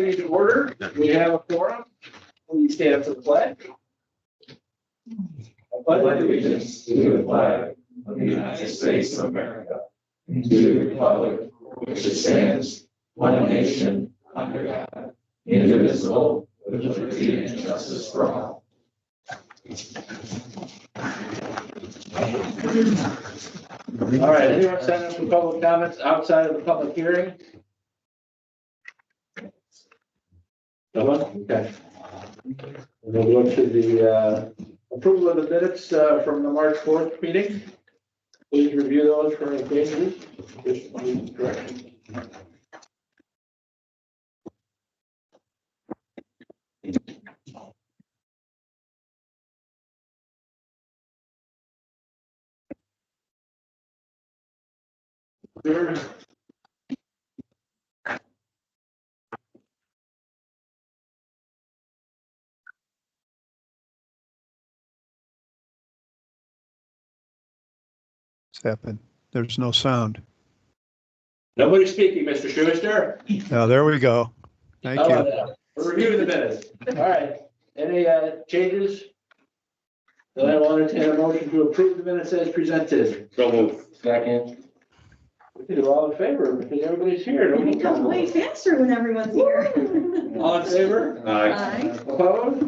Please order. We have a quorum. Please stand for the pledge. I pledge allegiance to the flag of the United States of America and to the republic for which it stands, one nation, under God, indivisible, with liberty and justice for all. All right, anyone sign up for public comments outside of the public hearing? No one? Okay. And then we'll go to the approval of the minutes from the March 4th meeting. Please review those for any changes. Corrections. Sure. Happened. There's no sound. Nobody speaking, Mr. Schuster. Now there we go. Thank you. We're reviewing the minutes. All right. Any changes? Then I will entertain a motion to approve the minutes as presented. So move. Second. We can do all in favor because everybody's here. You can come way faster when everyone's here. All in favor? Aye. Opposed?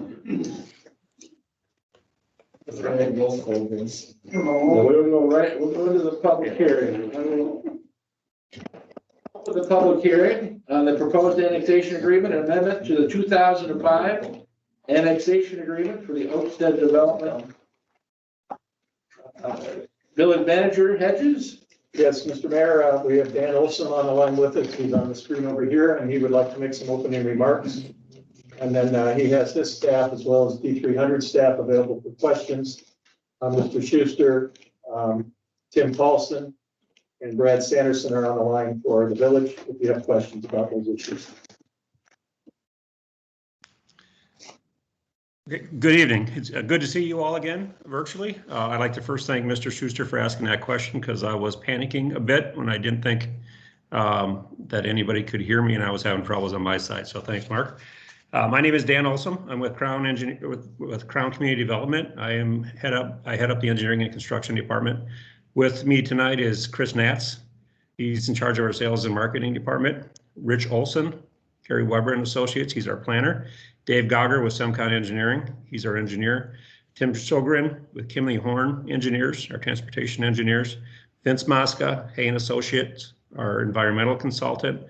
Right. We'll go right. We'll go to the public hearing. The public hearing on the proposed annexation agreement and amendment to the 2005 annexation agreement for the Oakstead development. Village manager Hedges. Yes, Mr. Mayor, we have Dan Olson on the line with us. He's on the screen over here, and he would like to make some opening remarks. And then he has his staff as well as D300 staff available for questions. Mr. Schuster, Tim Paulson, and Brad Sanderson are on the line for the village if you have questions about those issues. Good evening. It's good to see you all again virtually. I'd like to first thank Mr. Schuster for asking that question because I was panicking a bit when I didn't think that anybody could hear me and I was having troubles on my side. So thanks, Mark. My name is Dan Olson. I'm with Crown with Crown Community Development. I head up the engineering and construction department. With me tonight is Chris Natz. He's in charge of our sales and marketing department. Rich Olson, Gary Weber and Associates. He's our planner. Dave Gogger with Semcon Engineering. He's our engineer. Tim Sogren with Kimley Horn Engineers, our transportation engineers. Vince Mosca, Hay and Associates, our environmental consultant.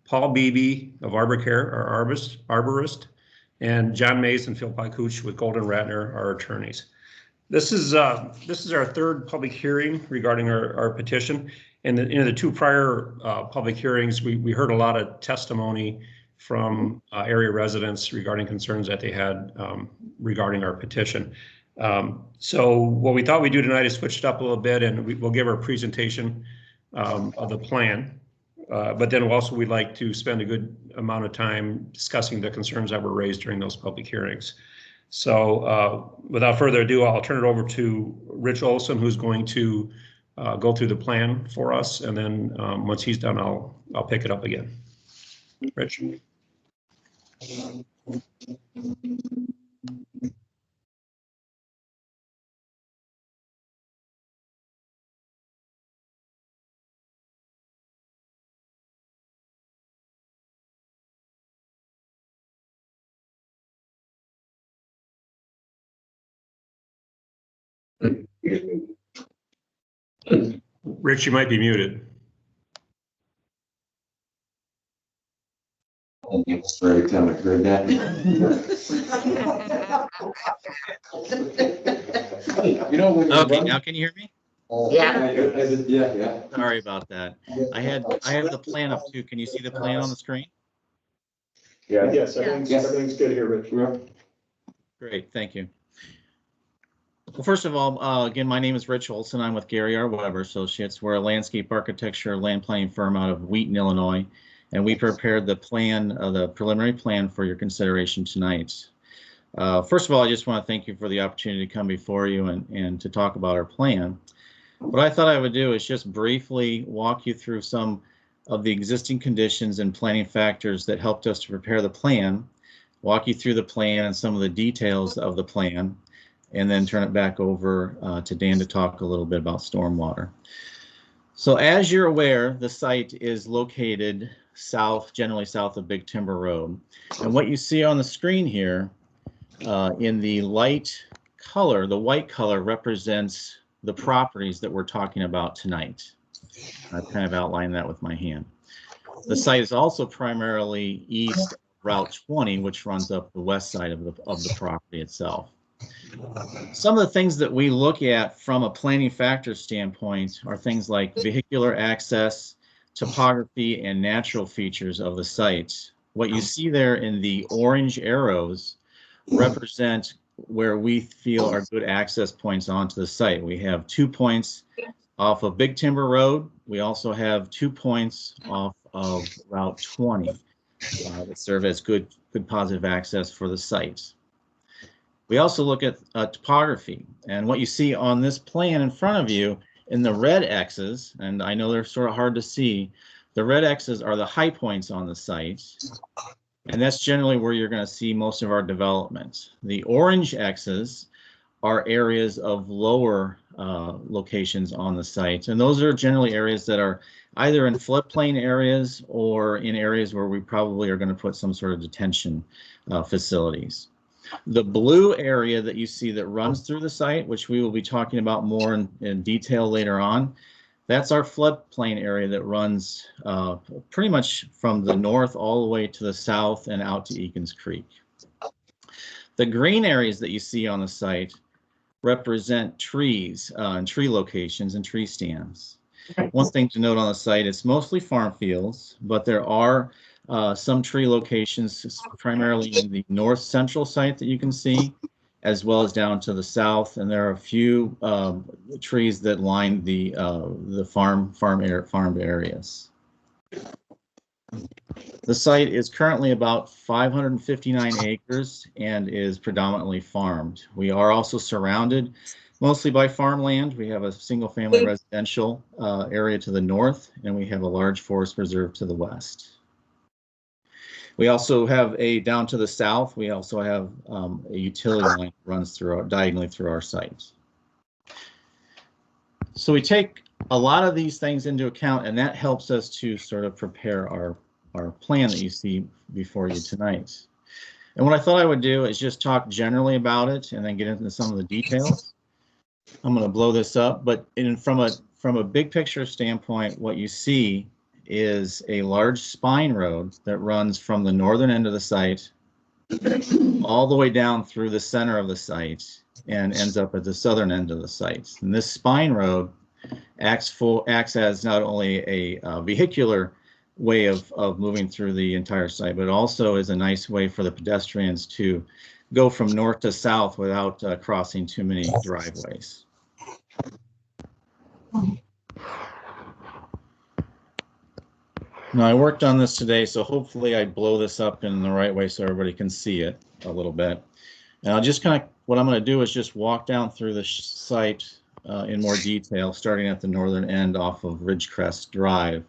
Paul Beebe of ArborCare, our arborist, and John Mays and Phil Paikuch with Golden Ratner, our attorneys. This is our third public hearing regarding our petition. And in the two prior public hearings, we heard a lot of testimony from area residents regarding concerns that they had regarding our petition. So what we thought we'd do tonight is switch it up a little bit, and we'll give our presentation of the plan. But then also we'd like to spend a good amount of time discussing the concerns that were raised during those public hearings. So without further ado, I'll turn it over to Rich Olson, who's going to go through the plan for us. And then once he's done, I'll pick it up again. Rich. Rich, you might be muted. Every time I heard that. You know, okay, now can you hear me? Yeah. Sorry about that. I have the plan up too. Can you see the plan on the screen? Yeah. Yes, everything's good here, Rich. Great, thank you. Well, first of all, again, my name is Rich Olson. I'm with Gary R. Weber Associates. We're a landscape architecture land planning firm out of Wheaton, Illinois, and we prepared the plan, the preliminary plan for your consideration tonight. First of all, I just want to thank you for the opportunity to come before you and to talk about our plan. What I thought I would do is just briefly walk you through some of the existing conditions and planning factors that helped us to prepare the plan, walk you through the plan and some of the details of the plan, and then turn it back over to Dan to talk a little bit about stormwater. So as you're aware, the site is located south, generally south of Big Timber Road. And what you see on the screen here in the light color, the white color represents the properties that we're talking about tonight. I've kind of outlined that with my hand. The site is also primarily east of Route 20, which runs up the west side of the property itself. Some of the things that we look at from a planning factor standpoint are things like vehicular access, topography, and natural features of the site. What you see there in the orange arrows represent where we feel are good access points onto the site. We have 2 points off of Big Timber Road. We also have 2 points off of Route 20 that serve as good positive access for the site. We also look at topography, and what you see on this plan in front of you in the red X's, and I know they're sort of hard to see, the red X's are the high points on the site, and that's generally where you're going to see most of our development. The orange X's are areas of lower locations on the site, and those are generally areas that are either in floodplain areas or in areas where we probably are going to put some sort of detention facilities. The blue area that you see that runs through the site, which we will be talking about more in detail later on, that's our floodplain area that runs pretty much from the north all the way to the south and out to Eakins Creek. The green areas that you see on the site represent trees and tree locations and tree stands. One thing to note on the site, it's mostly farm fields, but there are some tree locations, primarily in the north central site that you can see, as well as down to the south. And there are a few trees that line the farmed areas. The site is currently about 559 acres and is predominantly farmed. We are also surrounded mostly by farmland. We have a single-family residential area to the north, and we have a large forest reserve to the west. We also have down to the south, we also have a utility line that runs diagonally through our site. So we take a lot of these things into account, and that helps us to sort of prepare our plan that you see before you tonight. And what I thought I would do is just talk generally about it and then get into some of the details. I'm going to blow this up, but from a big picture standpoint, what you see is a large spine road that runs from the northern end of the site all the way down through the center of the site and ends up at the southern end of the site. And this spine road acts as not only a vehicular way of moving through the entire site, but also is a nice way for the pedestrians to go from north to south without crossing too many driveways. Now, I worked on this today, so hopefully I blow this up in the right way so everybody can see it a little bit. And I'll just what I'm going to do is just walk down through the site in more detail, starting at the northern end off of Ridgecrest Drive.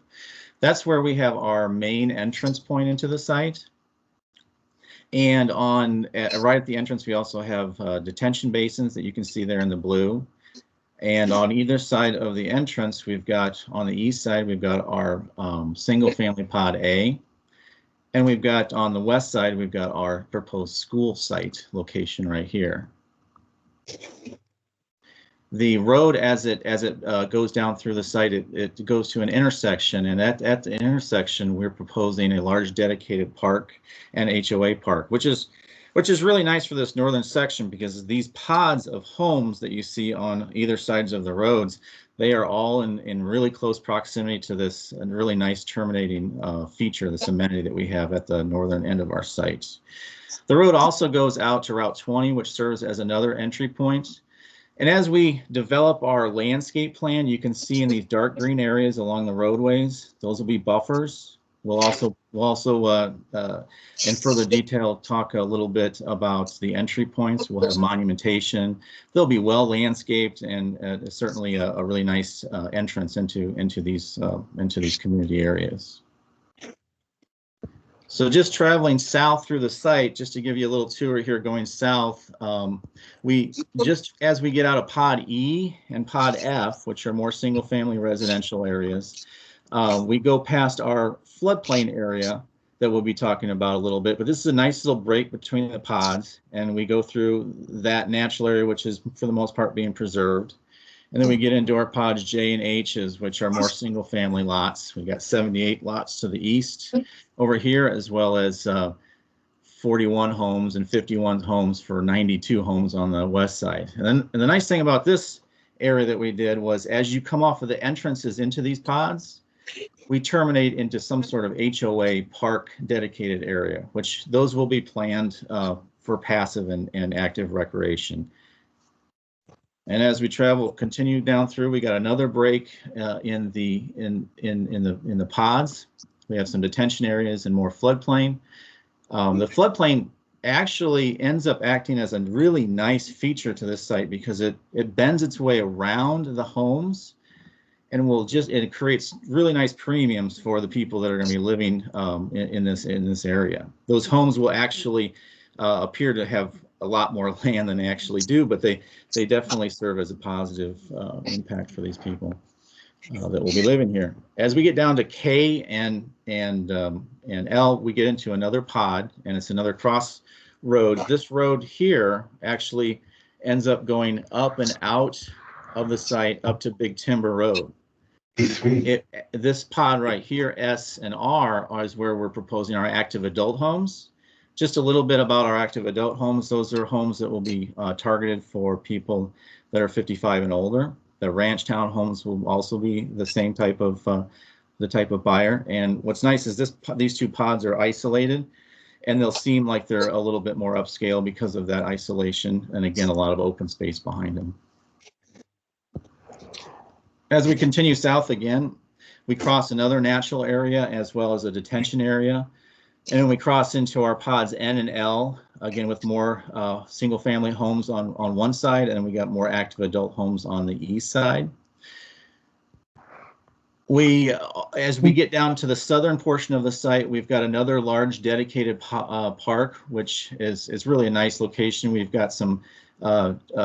That's where we have our main entrance point into the site. And right at the entrance, we also have detention basins that you can see there in the blue. And on either side of the entrance, we've got, on the east side, we've got our single family pod A. And we've got, on the west side, we've got our proposed school site location right here. The road, as it goes down through the site, it goes to an intersection, and at the intersection, we're proposing a large dedicated park and HOA park, which is really nice for this northern section, because these pods of homes that you see on either sides of the roads, they are all in really close proximity to this really nice terminating feature, this amenity that we have at the northern end of our site. The road also goes out to Route 20, which serves as another entry point. And as we develop our landscape plan, you can see in these dark green areas along the roadways, those will be buffers. We'll also in further detail talk a little bit about the entry points. We'll have monumentation. They'll be well landscaped and certainly a really nice entrance into these community areas. So just traveling south through the site, just to give you a little tour here going south, we just as we get out of Pod E and Pod F, which are more single family residential areas, we go past our floodplain area that we'll be talking about a little bit, but this is a nice little break between the pods, and we go through that natural area, which is for the most part being preserved. And then we get into our pods J and H's, which are more single family lots. We've got 78 lots to the east over here, as well as 41 homes and 51 homes for 92 homes on the west side. And the nice thing about this area that we did was, as you come off of the entrances into these pods, we terminate into some sort of HOA park dedicated area, which those will be planned for passive and active recreation. And as we continue down through, we got another break in the pods. We have some detention areas and more floodplain. The floodplain actually ends up acting as a really nice feature to this site because it bends its way around the homes, and it creates really nice premiums for the people that are going to be living in this area. Those homes will actually appear to have a lot more land than they actually do, but they definitely serve as a positive impact for these people that will be living here. As we get down to K and L, we get into another pod, and it's another cross road. This road here actually ends up going up and out of the site up to Big Timber Road. This pod right here, S and R, is where we're proposing our active adult homes. Just a little bit about our active adult homes. Those are homes that will be targeted for people that are 55 and older. The ranch town homes will also be the same type of buyer. And what's nice is these two pods are isolated, and they'll seem like they're a little bit more upscale because of that isolation. And again, a lot of open space behind them. As we continue south again, we cross another natural area as well as a detention area. And then we cross into our pods N and L, again with more single family homes on one side, and then we got more active adult homes on the east side. As we get down to the southern portion of the site, we've got another large dedicated park, which is really a nice location. We've got some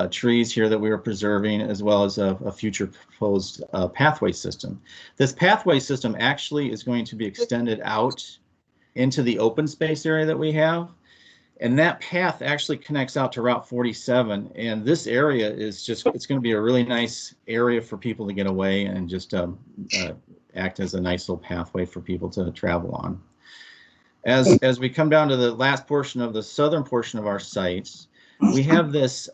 trees here that we are preserving, as well as a future proposed pathway system. This pathway system actually is going to be extended out into the open space area that we have. And that path actually connects out to Route 47. And this area is it's going to be a really nice area for people to get away and just act as a nice little pathway for people to travel on. As we come down to the last portion of the southern portion of our sites, we have this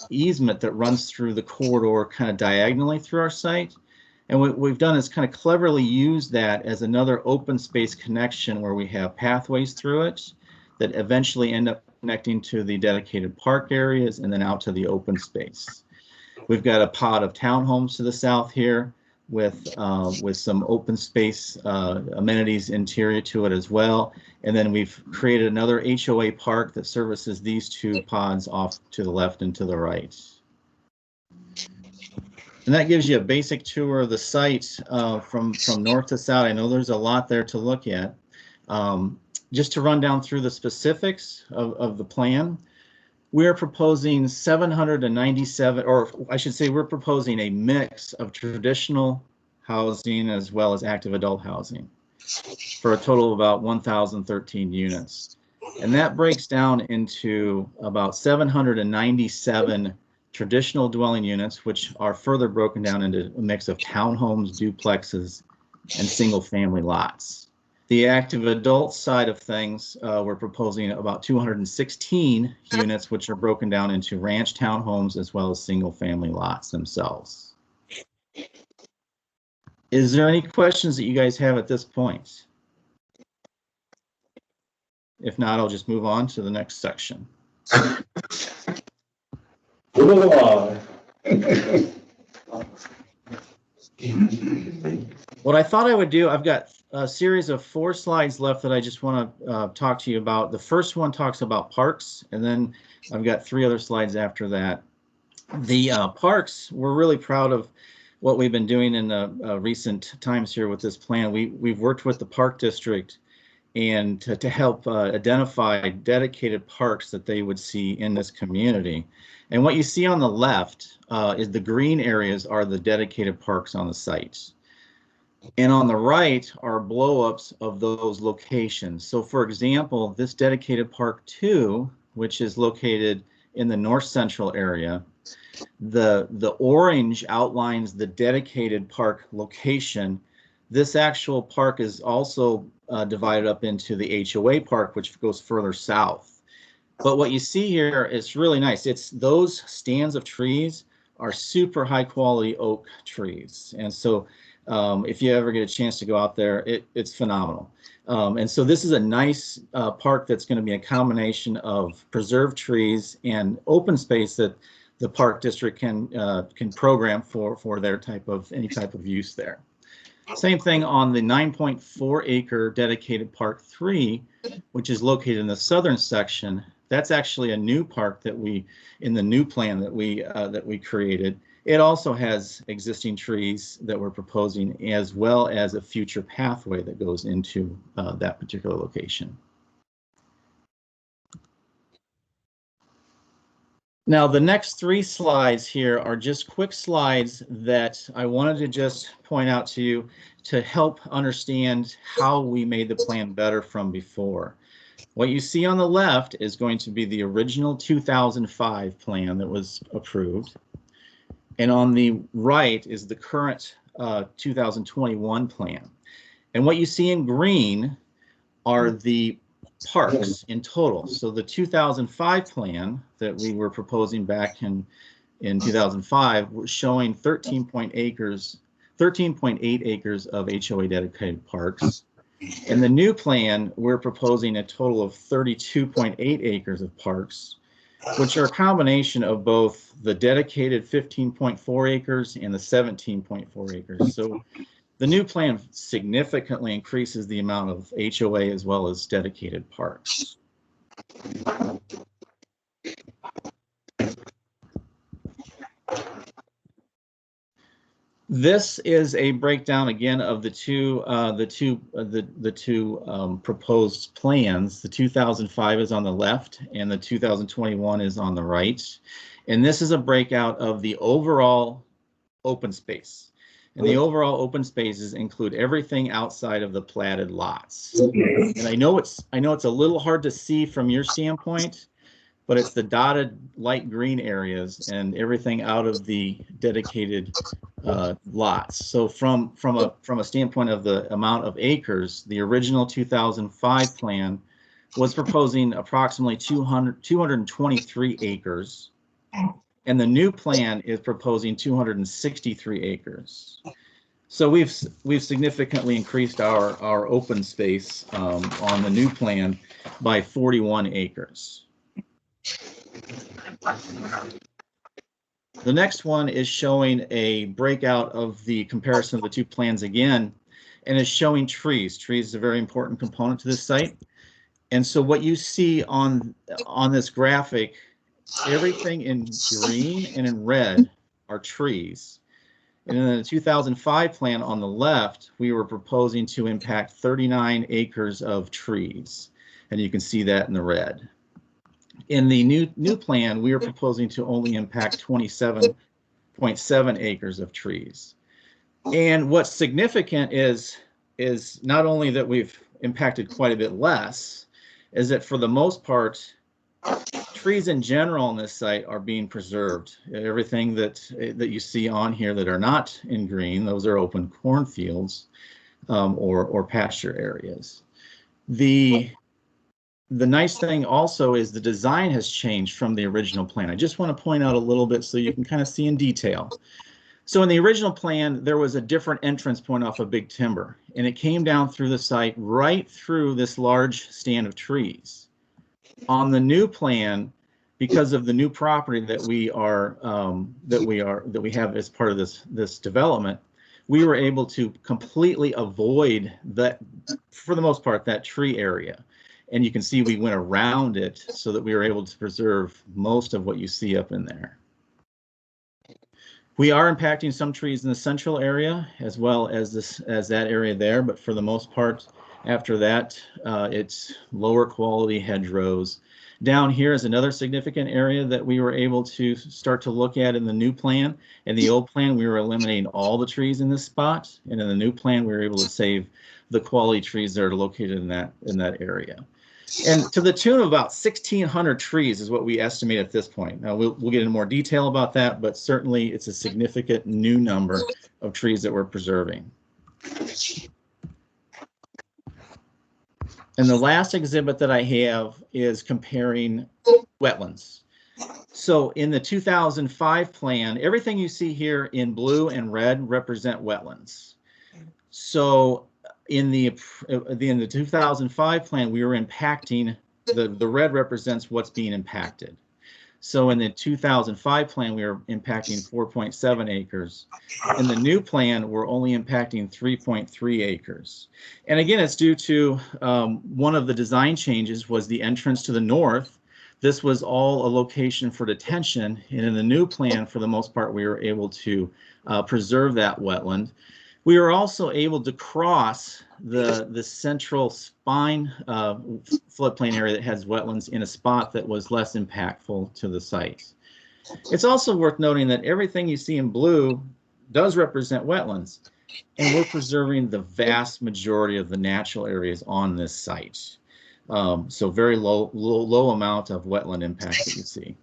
easement that runs through the corridor kind of diagonally through our site. And what we've done is kind of cleverly use that as another open space connection where we have pathways through it that eventually end up connecting to the dedicated park areas and then out to the open space. We've got a pod of townhomes to the south here with some open space amenities interior to it as well. And then we've created another HOA park that services these two pods off to the left and to the right. And that gives you a basic tour of the site from north to south. I know there's a lot there to look at. Just to run down through the specifics of the plan, we're proposing 797, or I should say we're proposing a mix of traditional housing as well as active adult housing for a total of about 1,013 units. And that breaks down into about 797 traditional dwelling units, which are further broken down into a mix of townhomes, duplexes, and single family lots. The active adult side of things, we're proposing about 216 units, which are broken down into ranch townhomes as well as single family lots themselves. Is there any questions that you guys have at this point? If not, I'll just move on to the next section. Move along. What I thought I would do, I've got a series of 4 slides left that I just want to talk to you about. The first one talks about parks, and then I've got 3 other slides after that. The parks, we're really proud of what we've been doing in the recent times here with this plan. We've worked with the park district and to help identify dedicated parks that they would see in this community. And what you see on the left is the green areas are the dedicated parks on the site. And on the right are blow-ups of those locations. So for example, this dedicated park 2, which is located in the north central area, the orange outlines the dedicated park location. This actual park is also divided up into the HOA park, which goes further south. But what you see here is really nice. It's those stands of trees are super high quality oak trees. And so if you ever get a chance to go out there, it's phenomenal. And so this is a nice park that's going to be a combination of preserved trees and open space that the park district can program for their any type of use there. Same thing on the 9.4 acre dedicated park 3, which is located in the southern section. That's actually a new park that in the new plan that we created. It also has existing trees that we're proposing, as well as a future pathway that goes into that particular location. Now, the next 3 slides here are just quick slides that I wanted to just point out to you to help understand how we made the plan better from before. What you see on the left is going to be the original 2005 plan that was approved. And on the right is the current 2021 plan. And what you see in green are the parks in total. So the 2005 plan that we were proposing back in 2005 was showing 13.8 acres of HOA dedicated parks. In the new plan, we're proposing a total of 32.8 acres of parks, which are a combination of both the dedicated 15.4 acres and the 17.4 acres. So the new plan significantly increases the amount of HOA as well as dedicated parks. This is a breakdown again of the two proposed plans. The 2005 is on the left and the 2021 is on the right. And this is a breakout of the overall open space. And the overall open spaces include everything outside of the platted lots. And I know it's a little hard to see from your standpoint, but it's the dotted light green areas and everything out of the dedicated lots. So from a standpoint of the amount of acres, the original 2005 plan was proposing approximately 223 acres. And the new plan is proposing 263 acres. So we've significantly increased our open space on the new plan by 41 acres. The next one is showing a breakout of the comparison of the 2 plans again, and is showing trees. Trees is a very important component to this site. And so what you see on this graphic, everything in green and in red are trees. And in the 2005 plan on the left, we were proposing to impact 39 acres of trees. And you can see that in the red. In the new plan, we are proposing to only impact 27.7 acres of trees. And what's significant is not only that we've impacted quite a bit less, is that for the most part, trees in general on this site are being preserved. Everything that you see on here that are not in green, those are open cornfields or pasture areas. The nice thing also is the design has changed from the original plan. I just want to point out a little bit so you can kind of see in detail. So in the original plan, there was a different entrance point off of Big Timber, and it came down through the site right through this large stand of trees. On the new plan, because of the new property that we have as part of this development, we were able to completely avoid that, for the most part, that tree area. And you can see we went around it so that we were able to preserve most of what you see up in there. We are impacting some trees in the central area as well as that area there, but for the most part, after that, it's lower quality hedgerows. Down here is another significant area that we were able to start to look at in the new plan. In the old plan, we were eliminating all the trees in this spot, and in the new plan, we were able to save the quality trees that are located in that area. And to the tune of about 1,600 trees is what we estimate at this point. Now, we'll get into more detail about that, but certainly it's a significant new number of trees that we're preserving. And the last exhibit that I have is comparing wetlands. So in the 2005 plan, everything you see here in blue and red represent wetlands. So in the 2005 plan, we were impacting, the red represents what's being impacted. So in the 2005 plan, we were impacting 4.7 acres. In the new plan, we're only impacting 3.3 acres. And again, it's due to one of the design changes was the entrance to the north. This was all a location for detention. And in the new plan, for the most part, we were able to preserve that wetland. We were also able to cross the central spine floodplain area that has wetlands in a spot that was less impactful to the site. It's also worth noting that everything you see in blue does represent wetlands, and we're preserving the vast majority of the natural areas on this site. So very low amount of wetland impact that you see.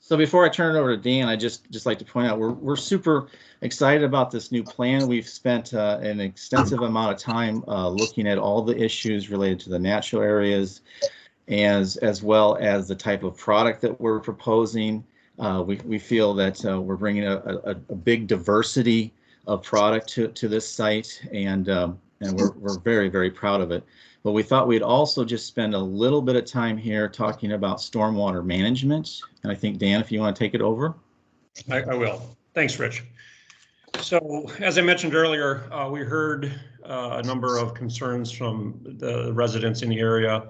So before I turn it over to Dan, I just like to point out we're super excited about this new plan. We've spent an extensive amount of time looking at all the issues related to the natural areas, as well as the type of product that we're proposing. We feel that we're bringing a big diversity of product to this site, and we're very, very proud of it. But we thought we'd also just spend a little bit of time here talking about stormwater management. And I think, Dan, if you want to take it over. I will. Thanks, Rich. So as I mentioned earlier, we heard a number of concerns from the residents in the area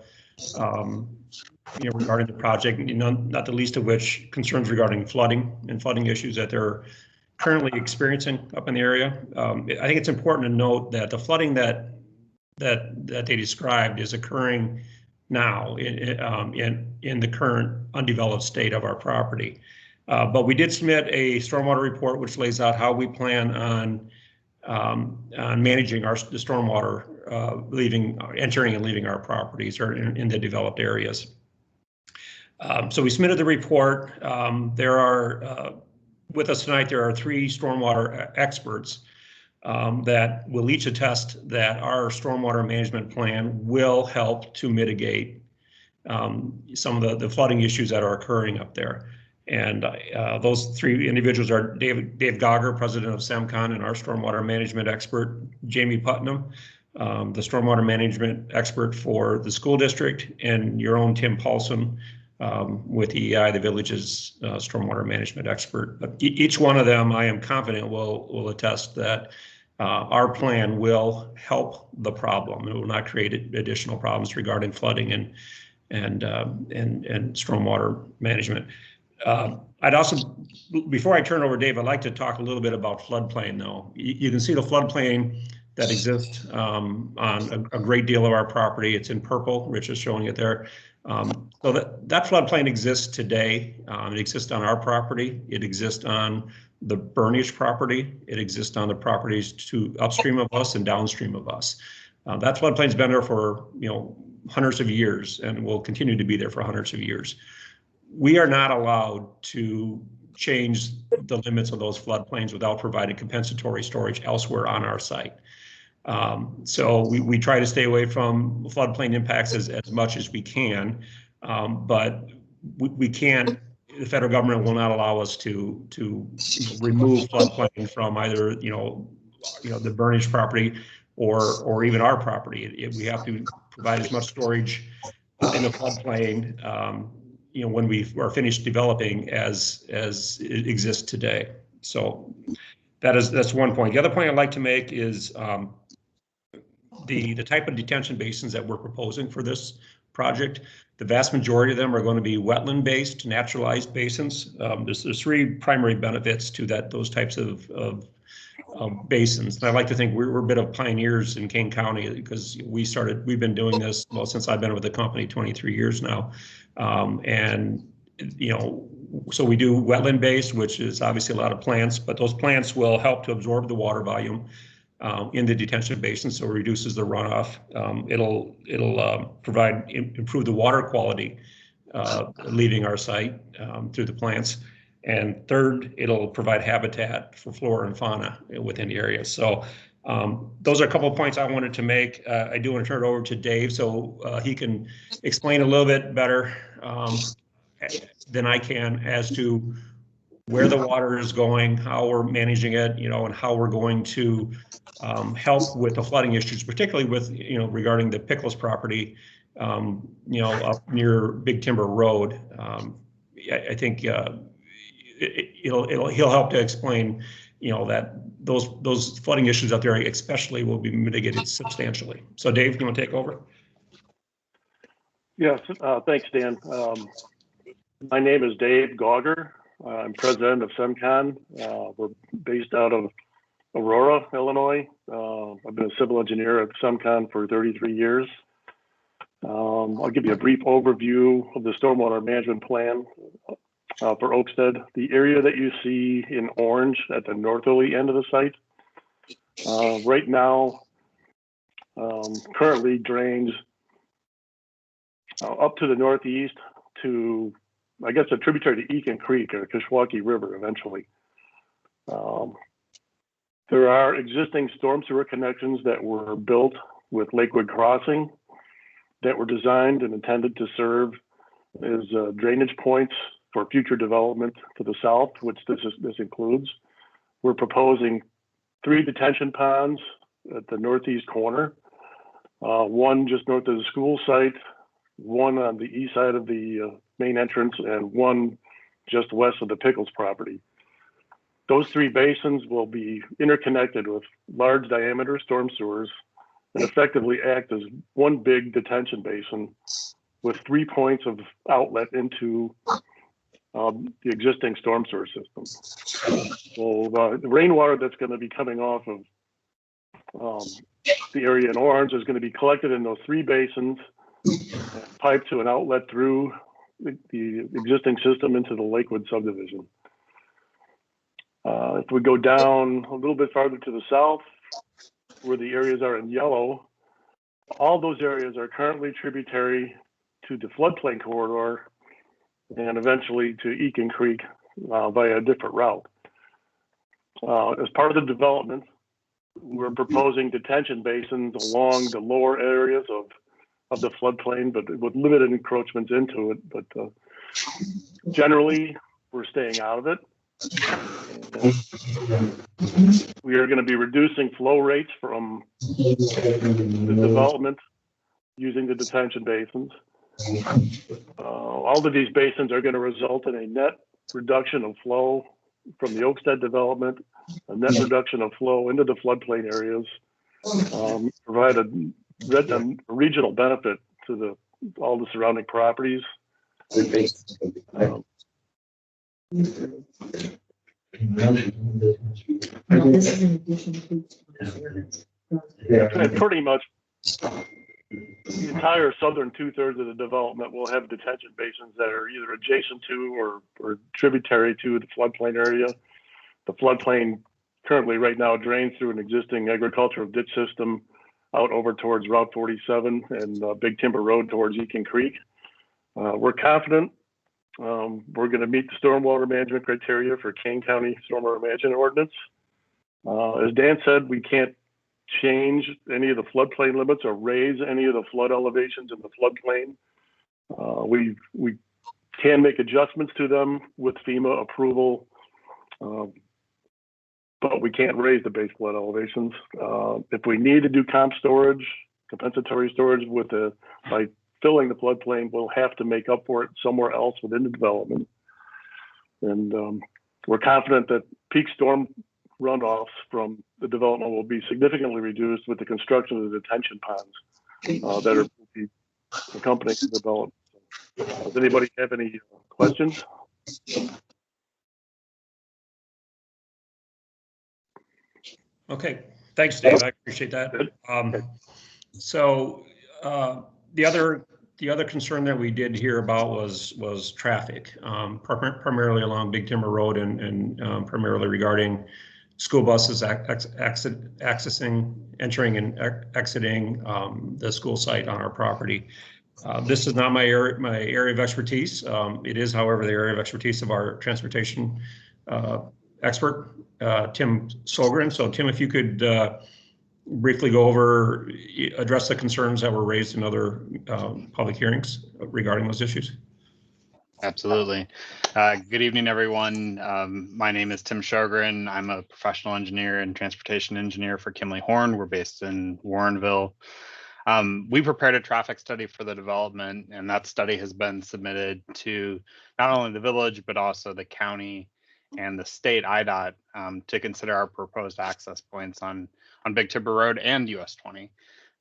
regarding the project, not the least of which concerns regarding flooding and flooding issues that they're currently experiencing up in the area. I think it's important to note that the flooding that they described is occurring now in the current undeveloped state of our property. But we did submit a stormwater report which lays out how we plan on managing the stormwater entering and leaving our properties or in the developed areas. So we submitted the report. With us tonight, there are 3 stormwater experts that will each attest that our stormwater management plan will help to mitigate some of the flooding issues that are occurring up there. And those 3 individuals are Dave Gogger, president of SEMCON, and our stormwater management expert, Jamie Putnam, the stormwater management expert for the school district, and your own Tim Paulson with EEI, the village's stormwater management expert. But each one of them, I am confident, will attest that our plan will help the problem. It will not create additional problems regarding flooding and stormwater management. I'd also, before I turn over Dave, I'd like to talk a little bit about floodplain though. You can see the floodplain that exists on a great deal of our property. It's in purple. Rich is showing it there. So that floodplain exists today. It exists on our property. It exists on the Burnish property. It exists on the properties to upstream of us and downstream of us. That floodplain's been there for hundreds of years and will continue to be there for hundreds of years. We are not allowed to change the limits of those floodplains without providing compensatory storage elsewhere on our site. So we try to stay away from floodplain impacts as much as we can, but we can't. The federal government will not allow us to remove floodplain from either the Burnish property or even our property. We have to provide as much storage in the floodplain when we are finished developing as it exists today. So that's one point. The other point I'd like to make is the type of detention basins that we're proposing for this project. The vast majority of them are going to be wetland-based, naturalized basins. There's three primary benefits to those types of basins. And I like to think we're a bit of pioneers in Kane County because we've been doing this, well, since I've been with the company 23 years now. And, so we do wetland-based, which is obviously a lot of plants, but those plants will help to absorb the water volume in the detention basin, so it reduces the runoff. It'll improve the water quality leaving our site through the plants. And third, it'll provide habitat for flora and fauna within the area. So those are a couple of points I wanted to make. I do want to turn it over to Dave so he can explain a little bit better than I can as to where the water is going, how we're managing it, and how we're going to help with the flooding issues, particularly with, regarding the Pickles property, up near Big Timber Road. I think he'll help to explain, that those flooding issues out there especially will be mitigated substantially. So Dave, do you want to take over? Yes, thanks, Dan. My name is Dave Gauger. I'm president of SEMCON. We're based out of Aurora, Illinois. I've been a civil engineer at SEMCON for 33 years. I'll give you a brief overview of the stormwater management plan for Oakstead. The area that you see in orange at the northerly end of the site right now currently drains up to the northeast to, I guess, a tributary to Eakin Creek or Kishwaukee River eventually. There are existing storm sewer connections that were built with Lakewood Crossing that were designed and intended to serve as drainage points for future development to the south, which this includes. We're proposing 3 detention ponds at the northeast corner, one just north of the school site, one on the east side of the main entrance, and one just west of the Pickles property. Those 3 basins will be interconnected with large diameter storm sewers and effectively act as one big detention basin with 3 points of outlet into the existing storm sewer system. So the rainwater that's going to be coming off of the area in orange is going to be collected in those 3 basins and piped to an outlet through the existing system into the Lakewood subdivision. If we go down a little bit farther to the south, where the areas are in yellow, all those areas are currently tributary to the floodplain corridor and eventually to Eakin Creek via a different route. As part of the development, we're proposing detention basins along the lower areas of the floodplain, but with limited encroachments into it. But generally, we're staying out of it. We are going to be reducing flow rates from the development using the detention basins. All of these basins are going to result in a net reduction of flow from the Oakstead development, a net reduction of flow into the floodplain areas, provide a regional benefit to all the surrounding properties. Pretty much the entire southern 2/3 of the development will have detention basins that are either adjacent to or tributary to the floodplain area. The floodplain currently right now drains through an existing agricultural ditch system out over towards Route 47 and Big Timber Road towards Eakin Creek. We're confident we're going to meet the stormwater management criteria for Kane County Stormwater Management Ordinance. As Dan said, we can't change any of the floodplain limits or raise any of the flood elevations in the floodplain. We can make adjustments to them with FEMA approval, but we can't raise the base flood elevations. If we need to do comp storage, compensatory storage by filling the floodplain, we'll have to make up for it somewhere else within the development. And we're confident that peak storm runoffs from the development will be significantly reduced with the construction of the detention ponds that are accompanying the development. Does anybody have any questions? Okay, thanks, Dave. I appreciate that. So the other concern that we did hear about was traffic, primarily along Big Timber Road and primarily regarding school buses entering and exiting the school site on our property. This is not my area of expertise. It is, however, the area of expertise of our transportation expert, Tim Solgren. So Tim, if you could briefly go over, address the concerns that were raised in other public hearings regarding those issues. Absolutely. Good evening, everyone. My name is Tim Sjogren. I'm a professional engineer and transportation engineer for Kimley Horn. We're based in Warrenville. We prepared a traffic study for the development, and that study has been submitted to not only the village, but also the county and the state IDOT to consider our proposed access points on Big Timber Road and US 20.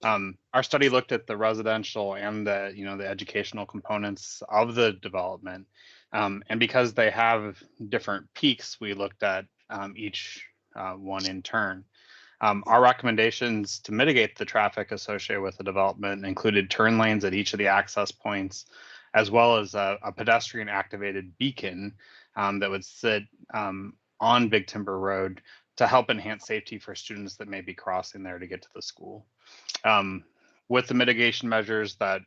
Our study looked at the residential and the educational components of the development, and because they have different peaks, we looked at each one in turn. Our recommendations to mitigate the traffic associated with the development included turn lanes at each of the access points, as well as a pedestrian activated beacon that would sit on Big Timber Road to help enhance safety for students that may be crossing there to get to the school. With the mitigation measures that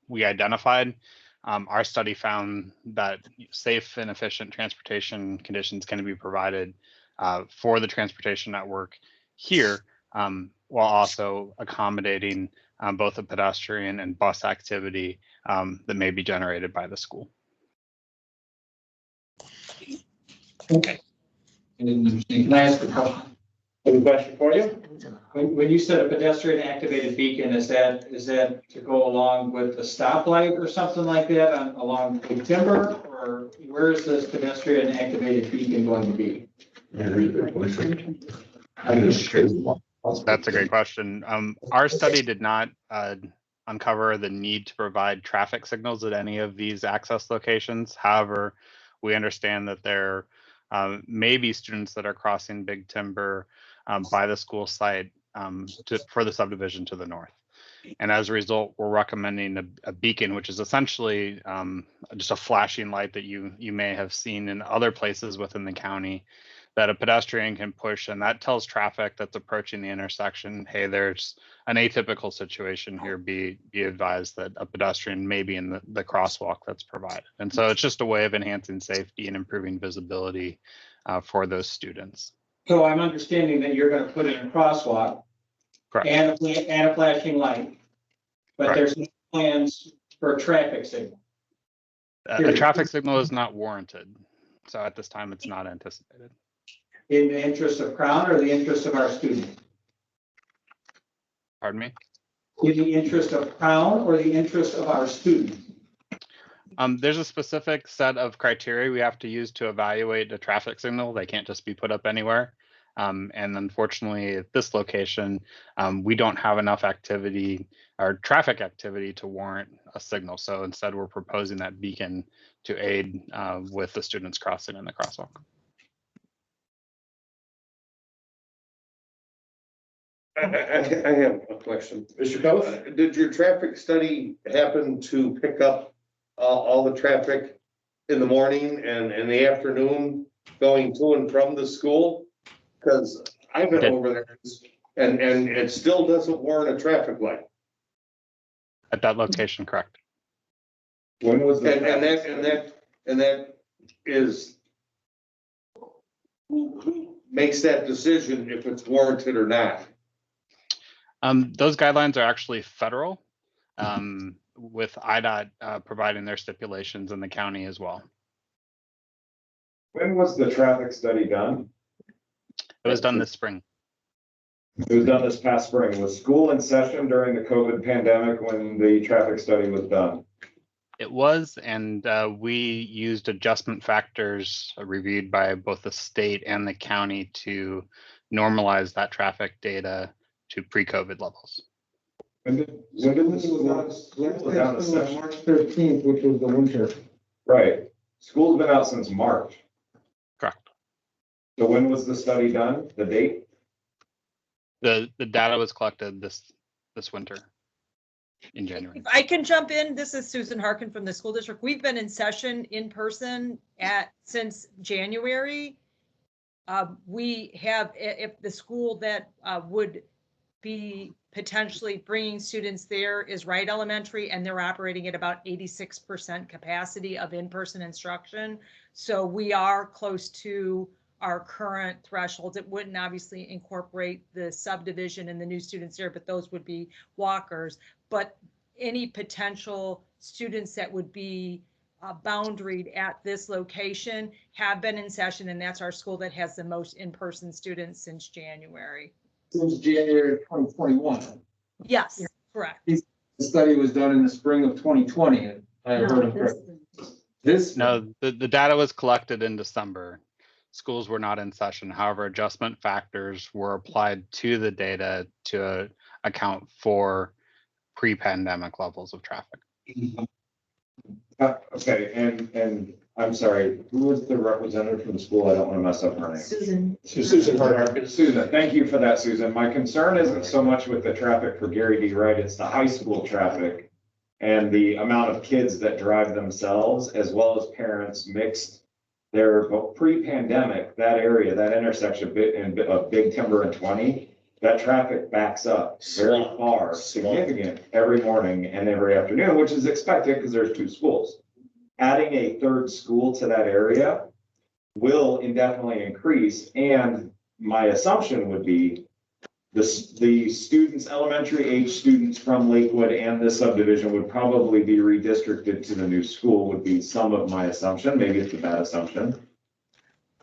we identified, our study found that safe and efficient transportation conditions can be provided for the transportation network here, while also accommodating both the pedestrian and bus activity that may be generated by the school. Okay. Can I ask a question? I have a question for you. When you said a pedestrian activated beacon, is that to go along with the stoplight or something like that along Big Timber, or where is this pedestrian activated beacon going to be? That's a great question. Our study did not uncover the need to provide traffic signals at any of these access locations. However, we understand that there may be students that are crossing Big Timber by the school site for the subdivision to the north. And as a result, we're recommending a beacon, which is essentially just a flashing light that you may have seen in other places within the county that a pedestrian can push, and that tells traffic that's approaching the intersection, hey, there's an atypical situation here, be advised that a pedestrian may be in the crosswalk that's provided. And so it's just a way of enhancing safety and improving visibility for those students. So I'm understanding that you're going to put in a crosswalk. Correct. And a flashing light, but Correct. There's no plans for a traffic signal. A traffic signal is not warranted. So at this time, it's not anticipated. In the interest of Crown or the interest of our students? Pardon me? In the interest of Crown or the interest of our students? There's a specific set of criteria we have to use to evaluate a traffic signal. They can't just be put up anywhere. And unfortunately, at this location, we don't have enough activity or traffic activity to warrant a signal. So instead, we're proposing that beacon to aid with the students crossing in the crosswalk. I have a question. Mr. Coach, did your traffic study happen to pick up all the traffic in the morning and in the afternoon going to and from the school? Because I've been over there and it still doesn't warrant a traffic light. At that location, correct. When was that? And that is who makes that decision if it's warranted or not? Those guidelines are actually federal, with IDOT providing their stipulations in the county as well. When was the traffic study done? It was done this spring. It was done this past spring. Was school in session during the COVID pandemic when the traffic study was done? It was, and we used adjustment factors reviewed by both the state and the county to normalize that traffic data to pre-COVID levels. When did the school was out of session? March 13th, which was the winter. Right. School's been out since March. Correct. So when was the study done? The date? The data was collected this winter in January. If I can jump in, this is Susan Harkin from the school district. We've been in session in person since January. We have, if the school that would be potentially bringing students there is Wright Elementary, and they're operating at about 86% capacity of in-person instruction. So we are close to our current thresholds. It wouldn't obviously incorporate the subdivision and the new students there, but those would be walkers. But any potential students that would be boundaried at this location have been in session, and that's our school that has the most in-person students since January. Since January 2021. Yes, correct. The study was done in the spring of 2020. I heard him correct. No, the data was collected in December. Schools were not in session. However, adjustment factors were applied to the data to account for pre-pandemic levels of traffic. Okay, and I'm sorry, who was the representative from the school? I don't want to mess up her name. Susan Harkin. Susan, thank you for that, Susan. My concern isn't so much with the traffic for Gary D. Wright, it's the high school traffic and the amount of kids that drive themselves as well as parents mixed. They're pre-pandemic, that area, that intersection of Big Timber and 20, that traffic backs up very far, significant every morning and every afternoon, which is expected because there's two schools. Adding a third school to that area will indefinitely increase. And my assumption would be the students, elementary age students from Lakewood and this subdivision would probably be redistricted to the new school, would be some of my assumption. Maybe it's a bad assumption.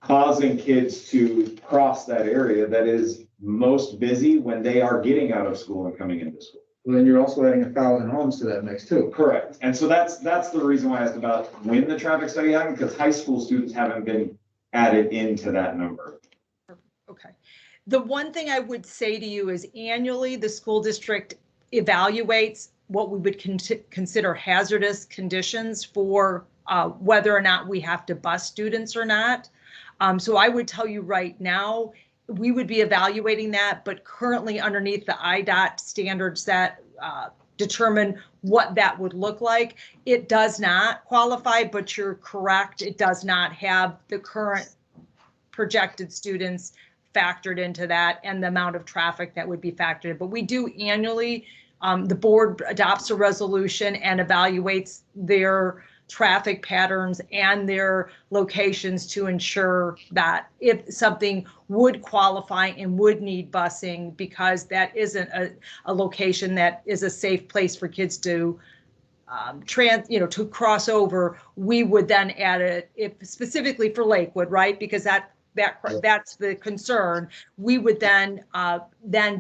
Causing kids to cross that area that is most busy when they are getting out of school and coming into school. Well, then you're also adding 1,000 homes to that mix too. Correct. And so that's the reason why I asked about when the traffic study happened, because high school students haven't been added into that number. Okay. The one thing I would say to you is annually the school district evaluates what we would consider hazardous conditions for whether or not we have to bus students or not. So I would tell you right now, we would be evaluating that, but currently underneath the IDOT standards that determine what that would look like, it does not qualify, but you're correct. It does not have the current projected students factored into that and the amount of traffic that would be factored in. But we do annually, the board adopts a resolution and evaluates their traffic patterns and their locations to ensure that if something would qualify and would need busing, because that isn't a location that is a safe place for kids to to cross over, we would then add it if specifically for Lakewood, right? Because that's the concern. We would then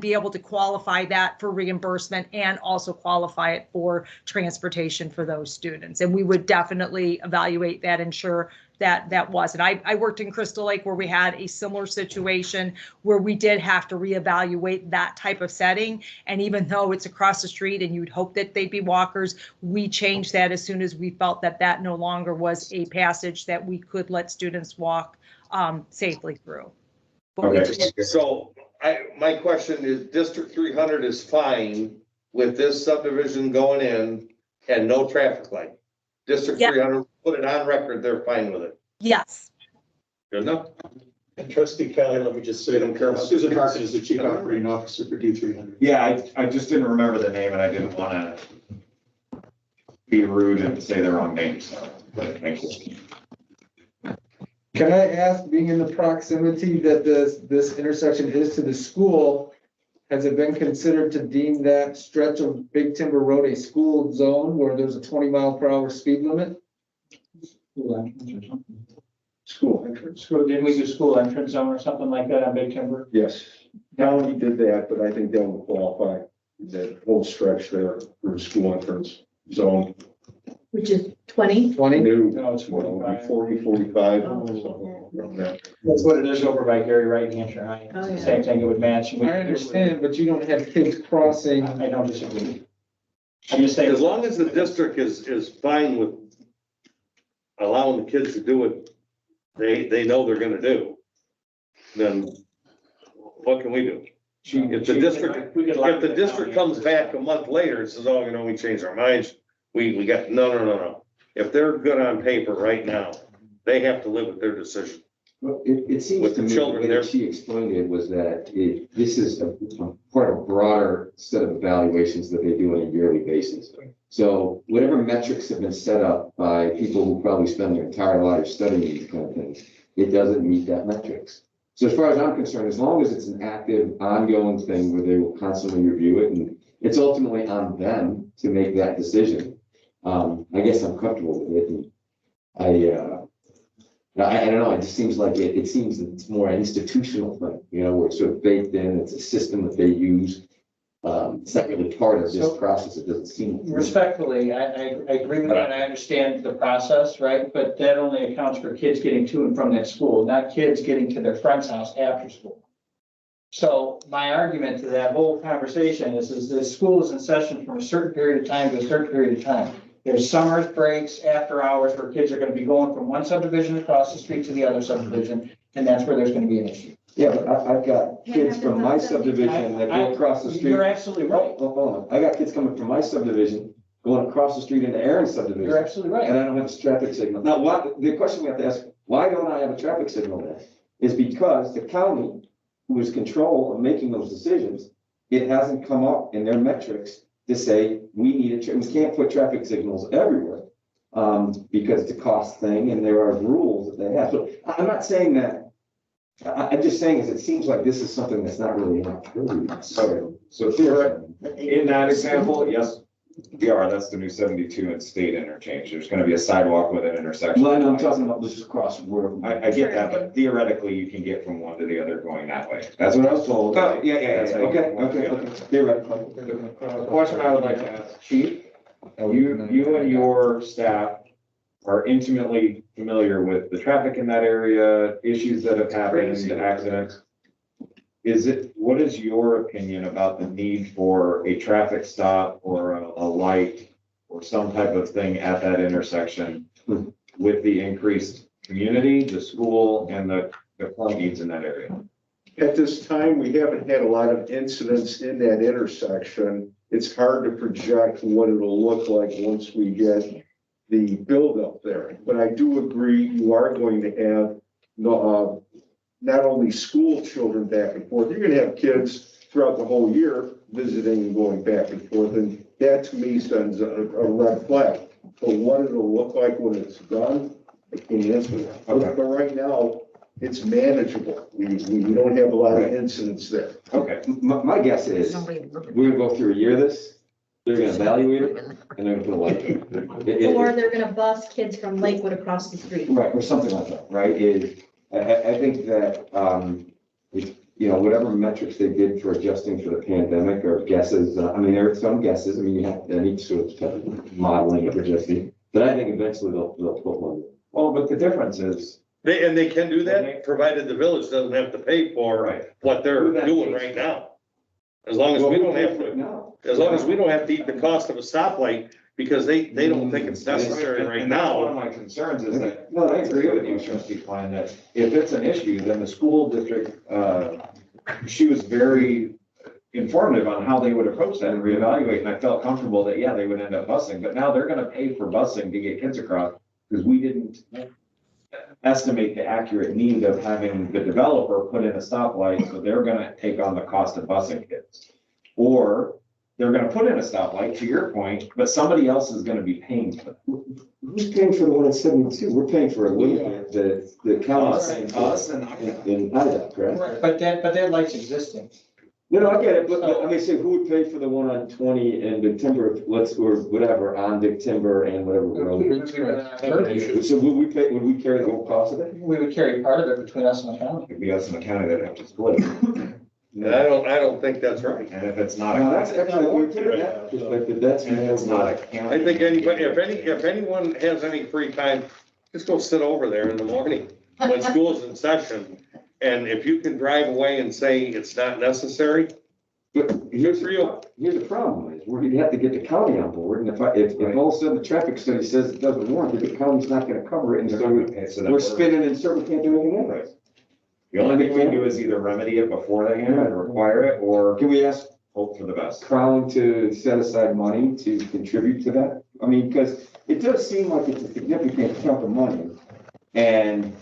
be able to qualify that for reimbursement and also qualify it for transportation for those students. And we would definitely evaluate that, ensure that that wasn't. I worked in Crystal Lake where we had a similar situation where we did have to reevaluate that type of setting. And even though it's across the street and you'd hope that they'd be walkers, we changed that as soon as we felt that that no longer was a passage that we could let students walk safely through. Okay. So my question is, District 300 is fine with this subdivision going in and no traffic light. District 300, put it on record, they're fine with it. Yes. Good enough. And Trustee Kelly, let me just say, I don't care about Susan Harkin is the Chief Operating Officer for D300. Yeah, I just didn't remember the name and I didn't want to be rude and say the wrong name, so, but thank you. Can I ask, being in the proximity that this intersection is to the school, has it been considered to deem that stretch of Big Timber Road a school zone where there's a 20-mile-per-hour speed limit? School entrance. Didn't we do school entrance zone or something like that on Big Timber? Yes. county did that, but I think that would qualify, that whole stretch there for school entrance zone. Which is 20. 20? No, it's 40, 45. That's what it is over by Gary Wright, Hampshire High. Oh, yeah. Same thing, it would match. I understand, but you don't have kids crossing. I don't disagree. I'm just saying. As long as the district is fine with allowing the kids to do what they know they're gonna do, then what can we do? If the district comes back a month later and says, oh, you know, we changed our minds, we got, no. If they're good on paper right now, they have to live with their decision. Well, it seems With to the me, children the way there. that she explained it was that this is a part of a broader set of evaluations that they do on a yearly basis. So whatever metrics have been set up by people who probably spend their entire life studying these kind of things, it doesn't meet that metrics. So as far as I'm concerned, as long as it's an active, ongoing thing where they will constantly review it, and it's ultimately on them to make that decision, I guess I'm comfortable with it. And I don't know, it just seems like it seems that it's more an institutional thing, you know, where it's sort of baked in, it's a system that they use. It's not really part of this process, it doesn't seem. Respectfully, I agree with you and I understand the process, right? But that only accounts for kids getting to and from that school, not kids getting to their friend's house after school. So my argument to that whole conversation is the school is in session from a certain period of time to a certain period of time. There's summer breaks, after hours, where kids are gonna be going from one subdivision across the street to the other subdivision, and that's where there's gonna be an issue. Yeah, but I've got kids from my subdivision that go across the street. You're absolutely right. Oh, hold on. I got kids coming from my subdivision, going across the street into Aaron's subdivision. You're absolutely right. And I don't have a traffic signal. Now, the question we have to ask, why don't I have a traffic signal there? Is because the county, who is control of making those decisions, it hasn't come up in their metrics to say, we can't put traffic signals everywhere. Because it's a cost thing and there are rules that they have. So I'm not saying that. I'm just saying is it seems like this is something that's not really in our purview necessarily. So in that example, yes, that's the new 72 and state interchange. There's going to be a sidewalk with an intersection. Well, I'm talking about this across where. I get that, but theoretically you can get from one to the other going that way. That's what I was told. Oh, yeah. Okay. Theoretically. The question I would like to ask, Chief, you and your staff are intimately familiar with the traffic in that area, issues that have happened, accidents. What is your opinion about the need for a traffic stop or a light or some type of thing at that intersection with the increased community, the school, and the current needs in that area? At this time, we haven't had a lot of incidents in that intersection. It's hard to project what it'll look like once we get the buildup there. But I do agree, you are going to have not only school children back and forth, you're gonna have kids throughout the whole year visiting and going back and forth. And that to me sends a red flag. But what it'll look like when it's done, I can't answer that. But right now, it's manageable. We don't have a lot of incidents there. Okay, my guess is, we're gonna go through a year of this, they're gonna evaluate it, and they're gonna put a light in it. Or they're gonna bus kids from Lakewood across the street. Right, or something like that, right? I think that, whatever metrics they did for adjusting for the pandemic or guesses, there are some guesses, you have any sort of modeling of adjusting, but I think eventually they'll put one. Well, but the difference is. They can do that, provided the village doesn't have to pay for what they're doing right now. As long as we don't have to eat the cost of a stoplight, because they don't think it's necessary right now. One of my concerns is that, I agree with you, Trustee Klein, that if it's an issue, then the school district, she was very informative on how they would approach that and reevaluate, and I felt comfortable that, they would end up busing, but now they're gonna pay for busing to get kids across, because we didn't estimate the accurate need of having the developer put in a stoplight, so they're gonna take on the cost of busing kids. Or they're gonna put in a stoplight, to your point, but somebody else is gonna be paying for it. Who's paying for the one at 72? We're paying for a little bit, the county's paying for Us in Ida, correct? But that light's existing. No, I get it, but I mean, say who would pay for the one on 20 and Big Timber, or whatever, on Big Timber and whatever road? So would we carry the whole cost of it? We would carry part of it between us and the county. It'd be us and the county that have to split it. And I don't think that's right. And if it's not. No, that's actually, when you put it in that perspective, that's. And if it's not a county. I think anybody, if anyone has any free time, just go sit over there in the morning when school's in session. And if you can drive away and say it's not necessary, But here's the problem is, we're gonna have to get the county on board, and if all of a sudden the traffic study says it doesn't warrant it, the county's not gonna cover it, and so we're spinning in circles, can't do anything else. The only thing we can do is either remedy it before they hand it, or require it, or Can we ask hope for the best. Crown to set aside money to contribute to that? I mean, because it does seem like it's a significant chunk of money, and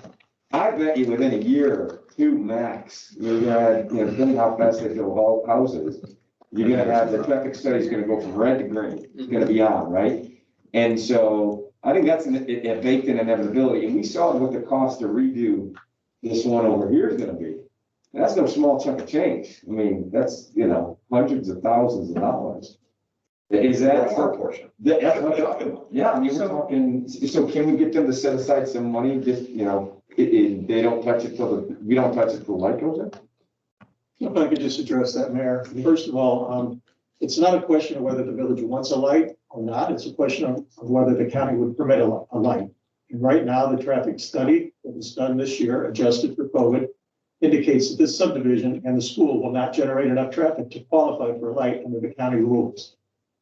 I bet you within a year or two max, you're gonna, depending how fast they build houses, you're gonna have, the traffic study's gonna go from red to green, it's gonna be on, right? And so I think that's a baked in inevitability, and we saw what the cost to redo this one over here is gonna be. That's no small chunk of change. I mean, that's, hundreds of thousands of dollars. Is that? Our portion. That's what I'm talking about. Yeah, I mean, we're talking, so can we get them to set aside some money, just, they don't touch it we don't touch it till the light goes in? If I could just address that, Mayor. First of all, it's not a question of whether the village wants a light or not. It's a question of whether the county would permit a light. And right now, the traffic study that was done this year, adjusted for COVID, indicates that this subdivision and the school will not generate enough traffic to qualify for a light under the county rules.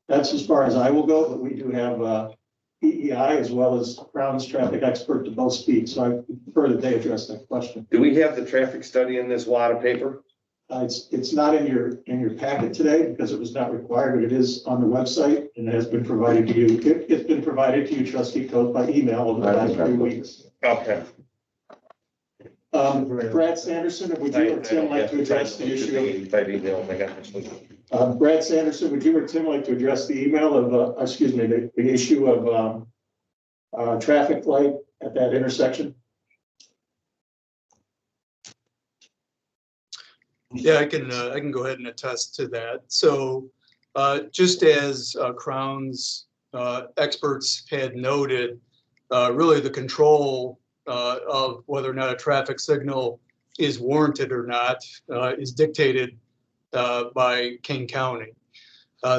That's as far as I will go, but we do have PEI as well as Crown's traffic expert to both speak, so I prefer that they address that question. do we have the traffic study in this wad of paper? It's not in your packet today because it was not required, but it is on the website and has been provided to you. It's been provided to you, Trustee Coe, by email over the last 3 weeks. Okay. Brad Sanderson, would you or Tim like to address the issue? Brad Sanderson, would you or Tim like to address the email of, the issue of traffic light at that intersection? Yeah, I can go ahead and attest to that. So just as Crown's experts had noted, really the control of whether or not a traffic signal is warranted or not is dictated by King County.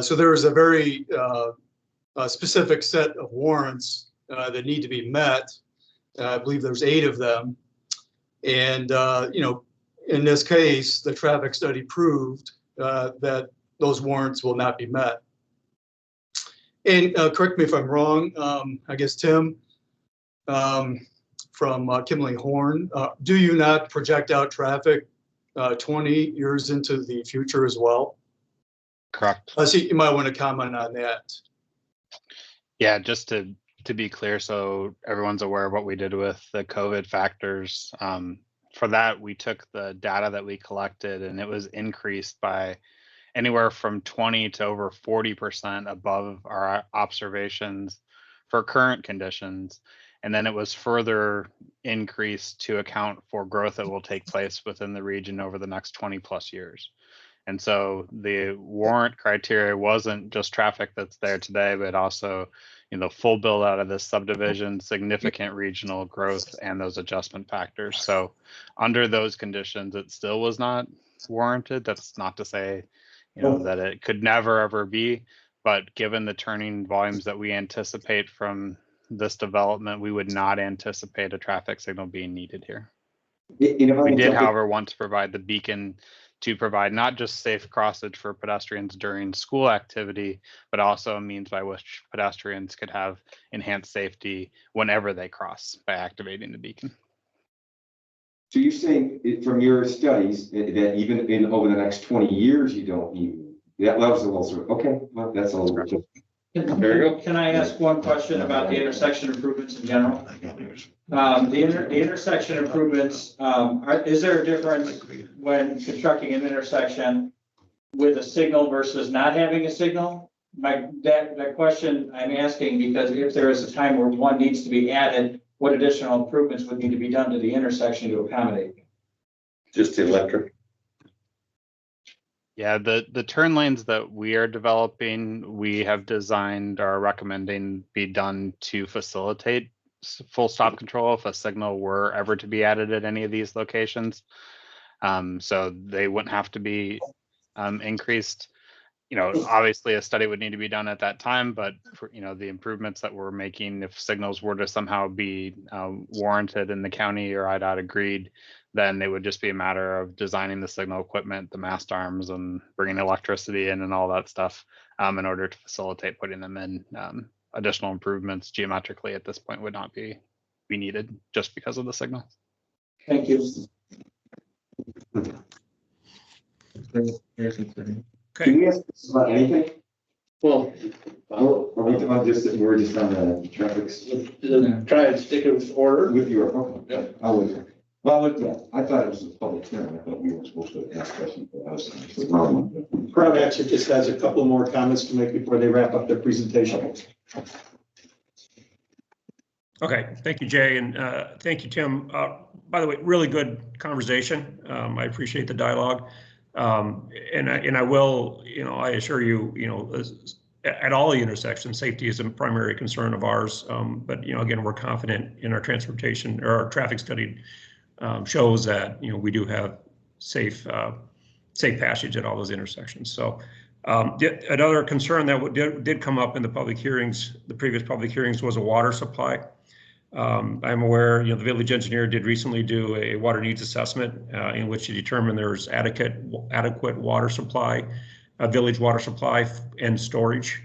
So there is a very specific set of warrants that need to be met. I believe there's 8 of them. And, in this case, the traffic study proved that those warrants will not be met. And correct me if I'm wrong, I guess, Tim, from Kimley Horn, do you not project out traffic 20 years into the future as well? Correct. So you might want to comment on that. Yeah, just to be clear, so everyone's aware of what we did with the COVID factors. For that, we took the data that we collected and it was increased by anywhere from 20 to over 40% above our observations for current conditions. And then it was further increased to account for growth that will take place within the region over the next 20 plus years. And so the warrant criteria wasn't just traffic that's there today, but also, full build out of this subdivision, significant regional growth, and those adjustment factors. So under those conditions, it still was not warranted. That's not to say, that it could never ever be, but given the turning volumes that we anticipate from this development, we would not anticipate a traffic signal being needed here. We did, however, want to provide the beacon to provide not just safe crossage for pedestrians during school activity, but also a means by which pedestrians could have enhanced safety whenever they cross by activating the beacon. So you're saying from your studies that even over the next 20 years, you don't even, that was a little, okay, well, that's a little bit. There you go. Can I ask one question about the intersection improvements in general? The intersection improvements, is there a difference when constructing an intersection with a signal versus not having a signal? That question I'm asking because if there is a time where one needs to be added, what additional improvements would need to be done to the intersection to accommodate? Just electric. Yeah, the turn lanes that we are developing, we have designed or recommending be done to facilitate full stop control if a signal were ever to be added at any of these locations. So they wouldn't have to be increased. Obviously a study would need to be done at that time, but for, the improvements that we're making, if signals were to somehow be warranted in the county or IDOT agreed, then it would just be a matter of designing the signal equipment, the mast arms, and bringing electricity in and all that stuff in order to facilitate putting them in. Additional improvements geometrically at this point would not be needed just because of the signal. Thank you. Can we ask this about anything? Well, we're just on the traffic. try and stick it with order. With your, okay. I thought it was a public hearing. I thought we were supposed to ask questions, but I was the wrong one. Crowd actually just has a couple more comments to make before they wrap up their presentation. Okay, thank you, Jay, and thank you, Tim. By the way, really good conversation. I appreciate the dialogue. And I will, I assure you, at all the intersections, safety is a primary concern of ours. But, again, we're confident in our transportation, or our traffic study shows that, we do have safe passage at all those intersections. So another concern that did come up in the public hearings, the previous public hearings, was a water supply. I'm aware, the village engineer did recently do a water needs assessment in which he determined there's adequate water supply, village water supply and storage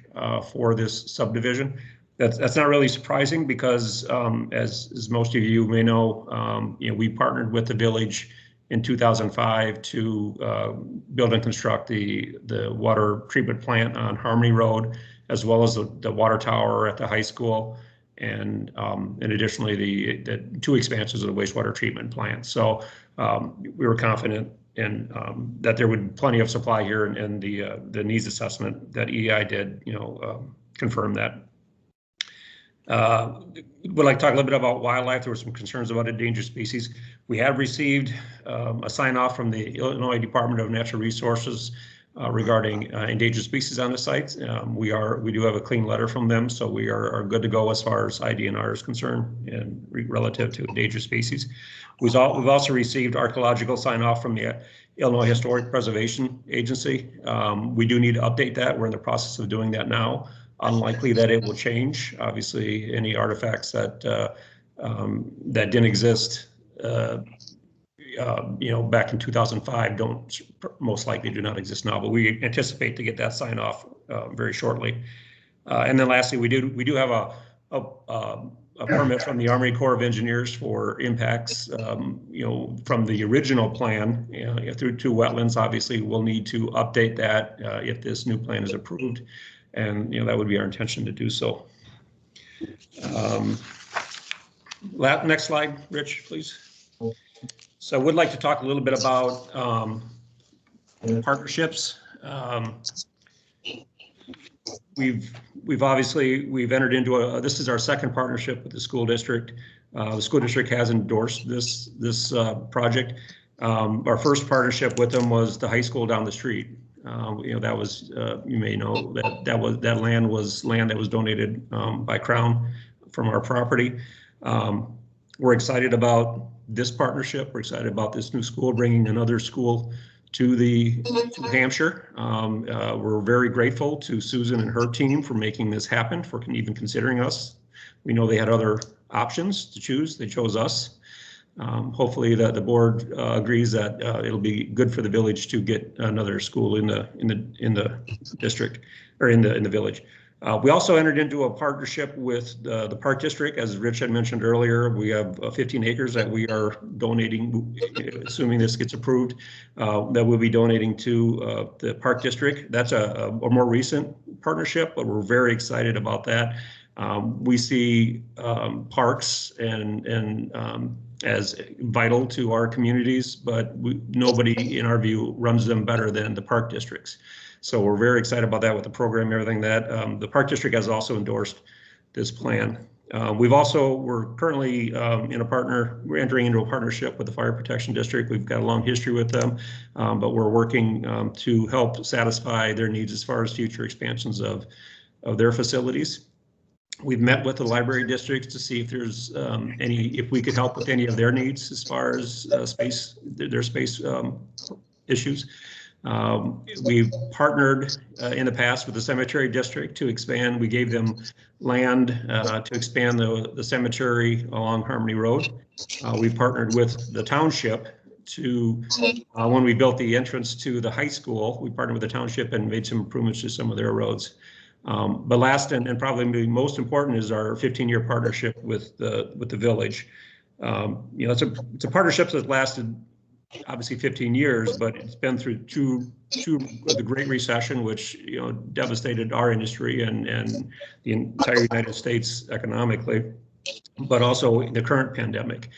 for this subdivision. That's not really surprising because, as most of you may know, we partnered with the village in 2005 to build and construct the water treatment plant on Harmony Road, as well as the water tower at the high school. And additionally, the 2 expansions of the wastewater treatment plant. So we were confident in that there would be plenty of supply here, and the needs assessment that EI did, confirm that. Would like to talk a little bit about wildlife. There were some concerns about endangered species. We have received a sign off from the Illinois Department of Natural Resources regarding endangered species on the site. We do have a clean letter from them, so we are good to go as far as IDNR is concerned and relative to endangered species. We've also received archaeological sign off from the Illinois Historic Preservation Agency. We do need to update that. We're in the process of doing that now. Unlikely that it will change. Obviously, any artifacts that that didn't exist back in 2005 most likely do not exist now, but we anticipate to get that sign off very shortly. And then lastly, we do have a permit from the Army Corps of Engineers for impacts, from the original plan through to wetlands. Obviously, we'll need to update that if this new plan is approved, and that would be our intention to do so. Next slide, Rich, please. So I would like to talk a little bit about partnerships. We've entered into this is our second partnership with the school district. The school district has endorsed this project. Our first partnership with them was the high school down the street. That was, you may know, that land was land that was donated by Crown from our property. We're excited about this partnership. We're excited about this new school, bringing another school to Hampshire. We're very grateful to Susan and her team for making this happen, for even considering us. We know they had other options to choose. They chose us. Hopefully the board agrees that it'll be good for the village to get another school in the district, or in the village. We also entered into a partnership with the Park District. As Rich had mentioned earlier, we have 15 acres that we are donating, assuming this gets approved, that we'll be donating to the Park District. That's a more recent partnership, but we're very excited about that. We see parks and as vital to our communities, but nobody, in our view, runs them better than the park districts. So we're very excited about that with the program, everything that the Park District has also endorsed this plan. We're currently we're entering into a partnership with the Fire Protection District. We've got a long history with them, but we're working to help satisfy their needs as far as future expansions of their facilities. We've met with the library districts to see if there's if we could help with any of their needs as far as space, their space issues. We've partnered in the past with the cemetery district to expand. We gave them land to expand the cemetery along Harmony Road. We partnered with the township to, when we built the entrance to the high school, we partnered with the township and made some improvements to some of their roads. But last and probably most important is our 15-year partnership with the village. You know, it's a partnership that lasted obviously 15 years, but it's been through two the Great Recession, which, you know, devastated our industry and the entire United States economically, but also the current pandemic.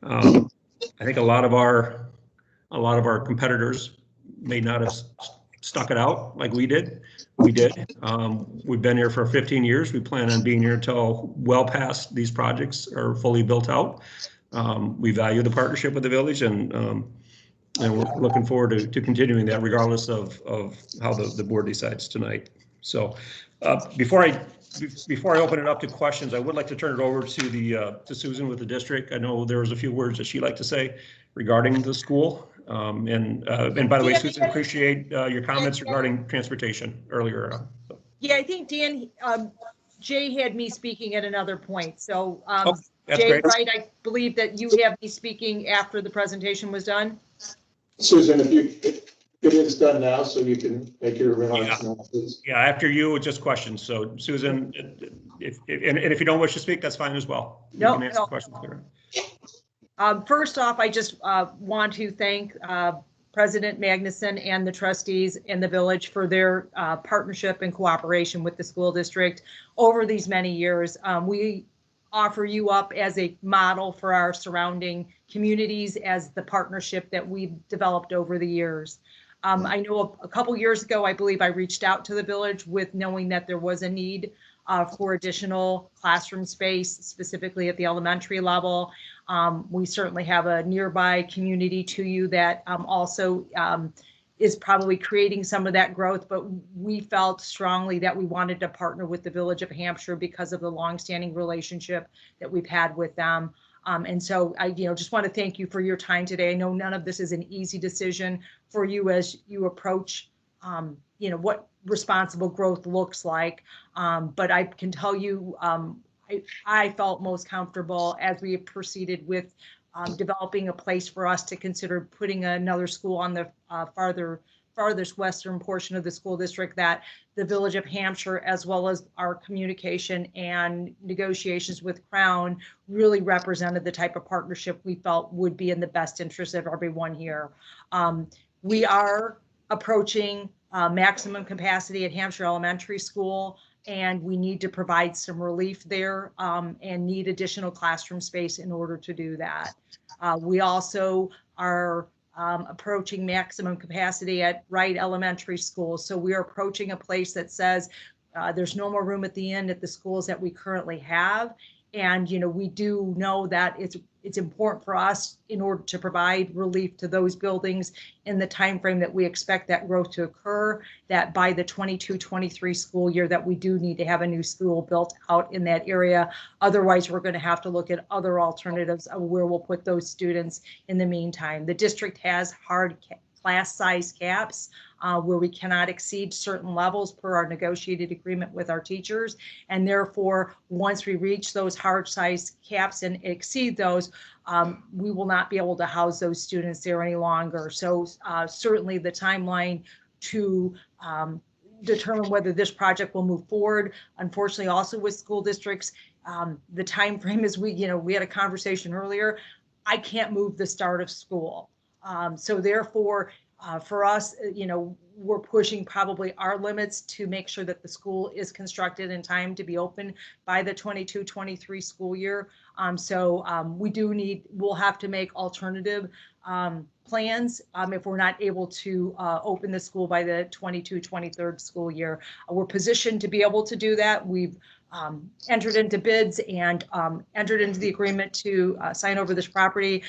I think a lot of our competitors may not have stuck it out like we did. We did. We've been here for 15 years. We plan on being here until well past these projects are fully built out. We value the partnership with the village, and we're looking forward to continuing that regardless of how the board decides tonight. So before I open it up to questions, I would like to turn it over to Susan with the district. I know there was a few words that she'd like to say regarding the school. And by the way, Susan, appreciate your comments regarding transportation earlier. Yeah, I think Dan, Jay had me speaking at another point. So that's Jay, great. right, I believe that you have me speaking after the presentation was done. Susan, if it is done now, so you can make your remarks now, please. Yeah, after you, just questions. So Susan, if you don't wish to speak, that's fine as well. No, you can ask questions later. First off, I just want to thank President Magnuson and the trustees in the village for their partnership and cooperation with the school district over these many years. We offer you up as a model for our surrounding communities as the partnership that we've developed over the years. I know a couple years ago, I believe I reached out to the village with knowing that there was a need for additional classroom space, specifically at the elementary level. We certainly have a nearby community to you that also is probably creating some of that growth, but we felt strongly that we wanted to partner with the Village of Hampshire because of the longstanding relationship that we've had with them. And so I just want to thank you for your time today. I know none of this is an easy decision for you as you approach what responsible growth looks like. But I can tell you, I felt most comfortable as we proceeded with developing a place for us to consider putting another school on the farthest western portion of the school district, that the Village of Hampshire, as well as our communication and negotiations with Crown, really represented the type of partnership we felt would be in the best interest of everyone here. We are approaching maximum capacity at Hampshire Elementary School, and we need to provide some relief there and need additional classroom space in order to do that. We also are approaching maximum capacity at Wright Elementary School. So we are approaching a place that says there's no more room at the end at the schools that we currently have. And, we do know that it's important for us in order to provide relief to those buildings in the time frame that we expect that growth to occur, that by the 22-23 school year that we do need to have a new school built out in that area. Otherwise, we're going to have to look at other alternatives of where we'll put those students in the meantime. The district has hard class size caps where we cannot exceed certain levels per our negotiated agreement with our teachers. And therefore, once we reach those hard size caps and exceed those, we will not be able to house those students there any longer. So certainly the timeline to determine whether this project will move forward, unfortunately also with school districts, the time frame is we had a conversation earlier, I can't move the start of school. So therefore, for us, we're pushing probably our limits to make sure that the school is constructed in time to be open by the 22-23 school year. We'll have to make alternative plans if we're not able to open the school by the 22-23 school year. We're positioned to be able to do that. We've entered into bids and entered into the agreement to sign over this property.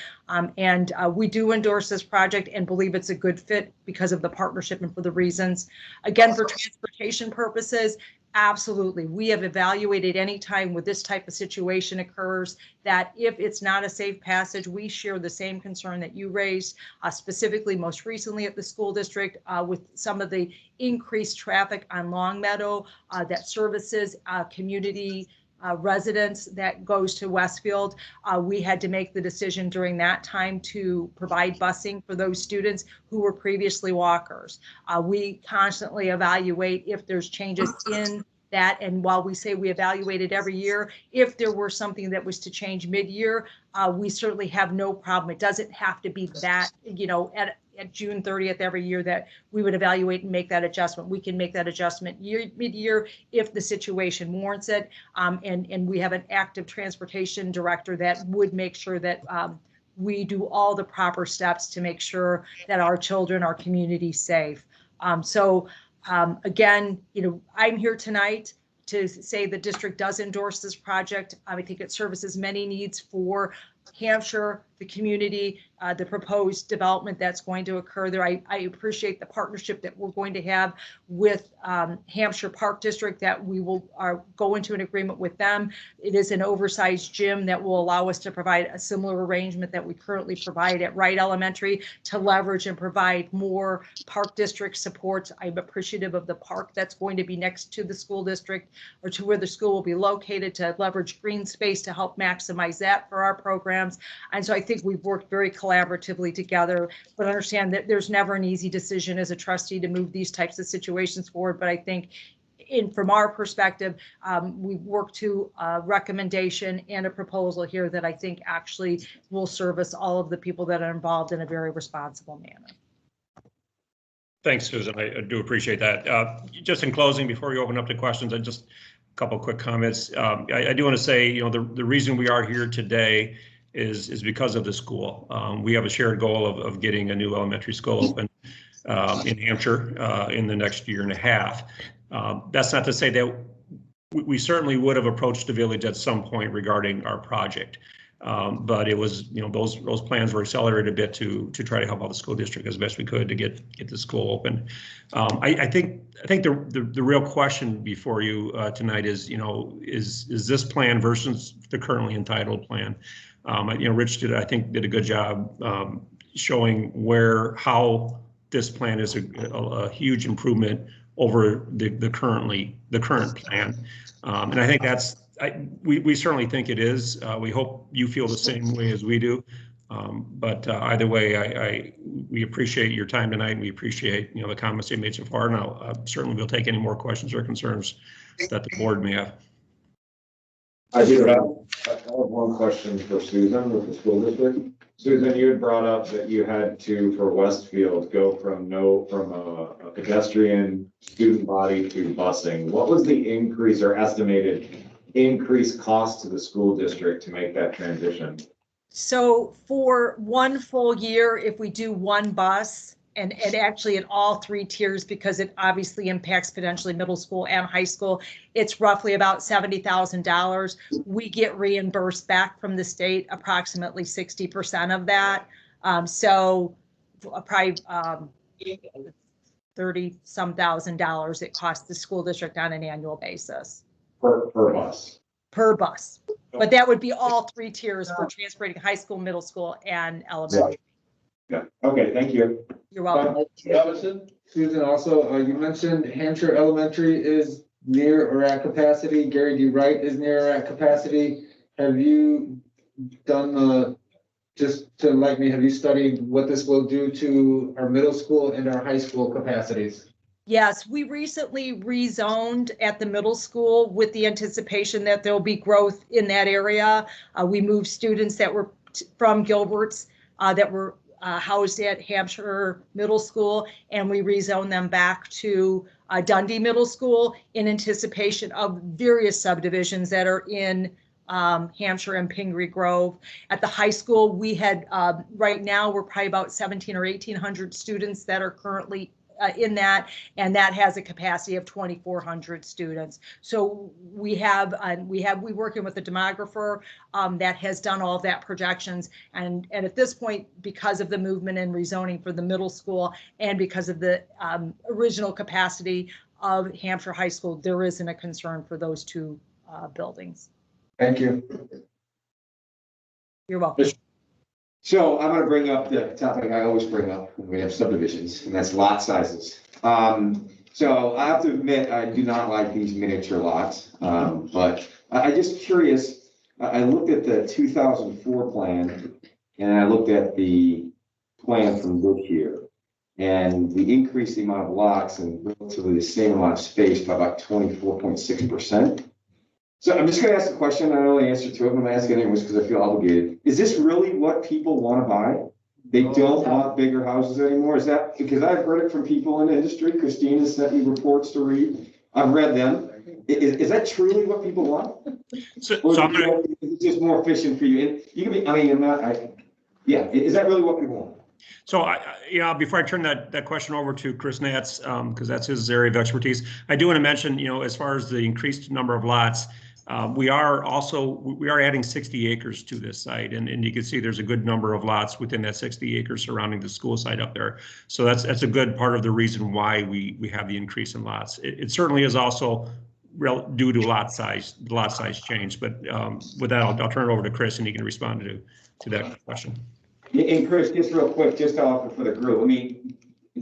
We do endorse this project and believe it's a good fit because of the partnership and for the reasons. Again, for transportation purposes, Absolutely. We have evaluated any time where this type of situation occurs, that if it's not a safe passage, we share the same concern that you raised, specifically most recently at the school district with some of the increased traffic on Longmeadow that services community residents that goes to Westfield. We had to make the decision during that time to provide busing for those students who were previously walkers. We constantly evaluate if there's changes in that. And while we say we evaluate it every year, if there were something that was to change mid-year, we certainly have no problem. It doesn't have to be that, at June 30th every year that we would evaluate and make that adjustment. We can make that adjustment mid-year if the situation warrants it. And we have an active transportation director that would make sure that we do all the proper steps to make sure that our children, our community safe. Again, I'm here tonight to say the district does endorse this project. I think it services many needs for Hampshire, the community, the proposed development that's going to occur there. I appreciate the partnership that we're going to have with Hampshire Park District, that we will go into an agreement with them. It is an oversized gym that will allow us to provide a similar arrangement that we currently provide at Wright Elementary, to leverage and provide more Park District support. I'm appreciative of the park that's going to be next to the school district, or to where the school will be located, to leverage green space to help maximize that for our programs. And so I think we've worked very collaboratively together, but understand that there's never an easy decision as a trustee to move these types of situations forward. But I think from our perspective, we've worked to a recommendation and a proposal here that I think actually will service all of the people that are involved in a very responsible manner. Thanks, Susan. I do appreciate that. Just in closing, before we open up to questions, just a couple quick comments. I do want to say, the reason we are here today is because of the school. We have a shared goal of getting a new elementary school open in Hampshire in the next year and a half. That's not to say that we certainly would have approached the village at some point regarding our project. But it was, those plans were accelerated a bit to try to help out the school district as best we could to get the school open. I think the real question before you tonight is, is this plan versus the currently entitled plan? Rich did a good job showing how this plan is a huge improvement over the current plan, and I think we certainly think it is. We hope you feel the same way as we do. But either way, we appreciate your time tonight, and we appreciate the comments you made so far. And I'll certainly will take any more questions or concerns that the board may have. I have one question for Susan with the school district. Susan, you had brought up that you had to, for Westfield, go from a pedestrian student body to busing. What was the increase or estimated increased cost to the school district to make that transition? So for one full year, if we do one bus, and actually in all three tiers, because it obviously impacts potentially middle school and high school, it's roughly about $70,000. We get reimbursed back from the state approximately 60% of that. So probably 30-some thousand dollars it costs the school district on an annual basis. Per bus. Per bus. But that would be all three tiers for transporting high school, middle school, and elementary. Right. Yeah. Okay, thank you. You're welcome. Susan, also, you mentioned Hampshire Elementary is near or at capacity. Gary D. Wright is near or at capacity. Have you done just to enlighten me, have you studied what this will do to our middle school and our high school capacities? Yes, we recently rezoned at the middle school with the anticipation that there'll be growth in that area. We moved students that were from Gilbert's that were housed at Hampshire Middle School, and we rezoned them back to Dundee Middle School in anticipation of various subdivisions that are in Hampshire and Pingree Grove. At the high school, we had right now we're probably about 17 or 1800 students that are currently in that, and that has a capacity of 2,400 students. So we working with a demographer that has done all of that projections, and at this point, because of the movement and rezoning for the middle school and because of the original capacity of Hampshire High School, there isn't a concern for those two buildings. Thank you. You're welcome. So I'm gonna bring up the topic I always bring up when we have subdivisions, and that's lot sizes. So I have to admit, I do not like these miniature lots, but I just curious, I looked at the 2004 plan, and I looked at the plan from this year, and the increase the amount of lots and relatively the same amount of space by about 24.6%. So I'm just gonna ask a question, I don't know the answer to it, but I'm gonna ask it anyways because I feel obligated. Is this really what people want to buy? They don't want bigger houses anymore? Is that, because I've heard it from people in the industry, Christine has sent me reports to read, I've read them. Is that truly what people want? Or is it just more efficient for you? And you can be, I mean, I'm not, yeah, is that really what people want? So before I turn that question over to Chris Nats, because that's his area of expertise, I do want to mention, as far as the increased number of lots, we are adding 60 acres to this site, and you can see there's a good number of lots within that 60 acres surrounding the school site up there. So that's a good part of the reason why we have the increase in lots. It certainly is also due to lot size change. But with that, I'll turn it over to Chris, and he can respond to that question. And Chris, just real quick, just to offer for the group, I mean,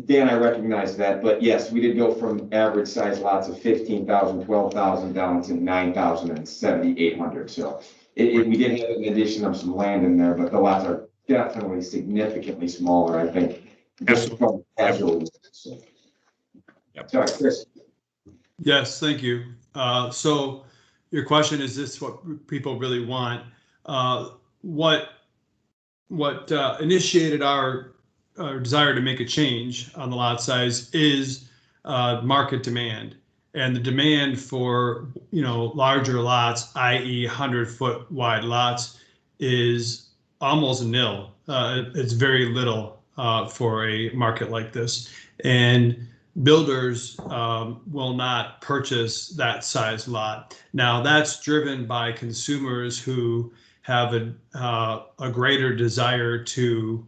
Dan, I recognize that, but yes, we did go from average size lots of 15,000, 12,000 down to 9,000 and 7,800. So we did have an addition of some land in there, but the lots are definitely significantly smaller, I think. Just from casual. So. Yep. Sorry, Chris. Yes, thank you. So your question is this what people really want? What initiated our desire to make a change on the lot size is market demand, and the demand for larger lots, i.e. 100-foot wide lots, is almost nil. It's very little for a market like this, and builders will not purchase that size lot. Now that's driven by consumers who have a greater desire to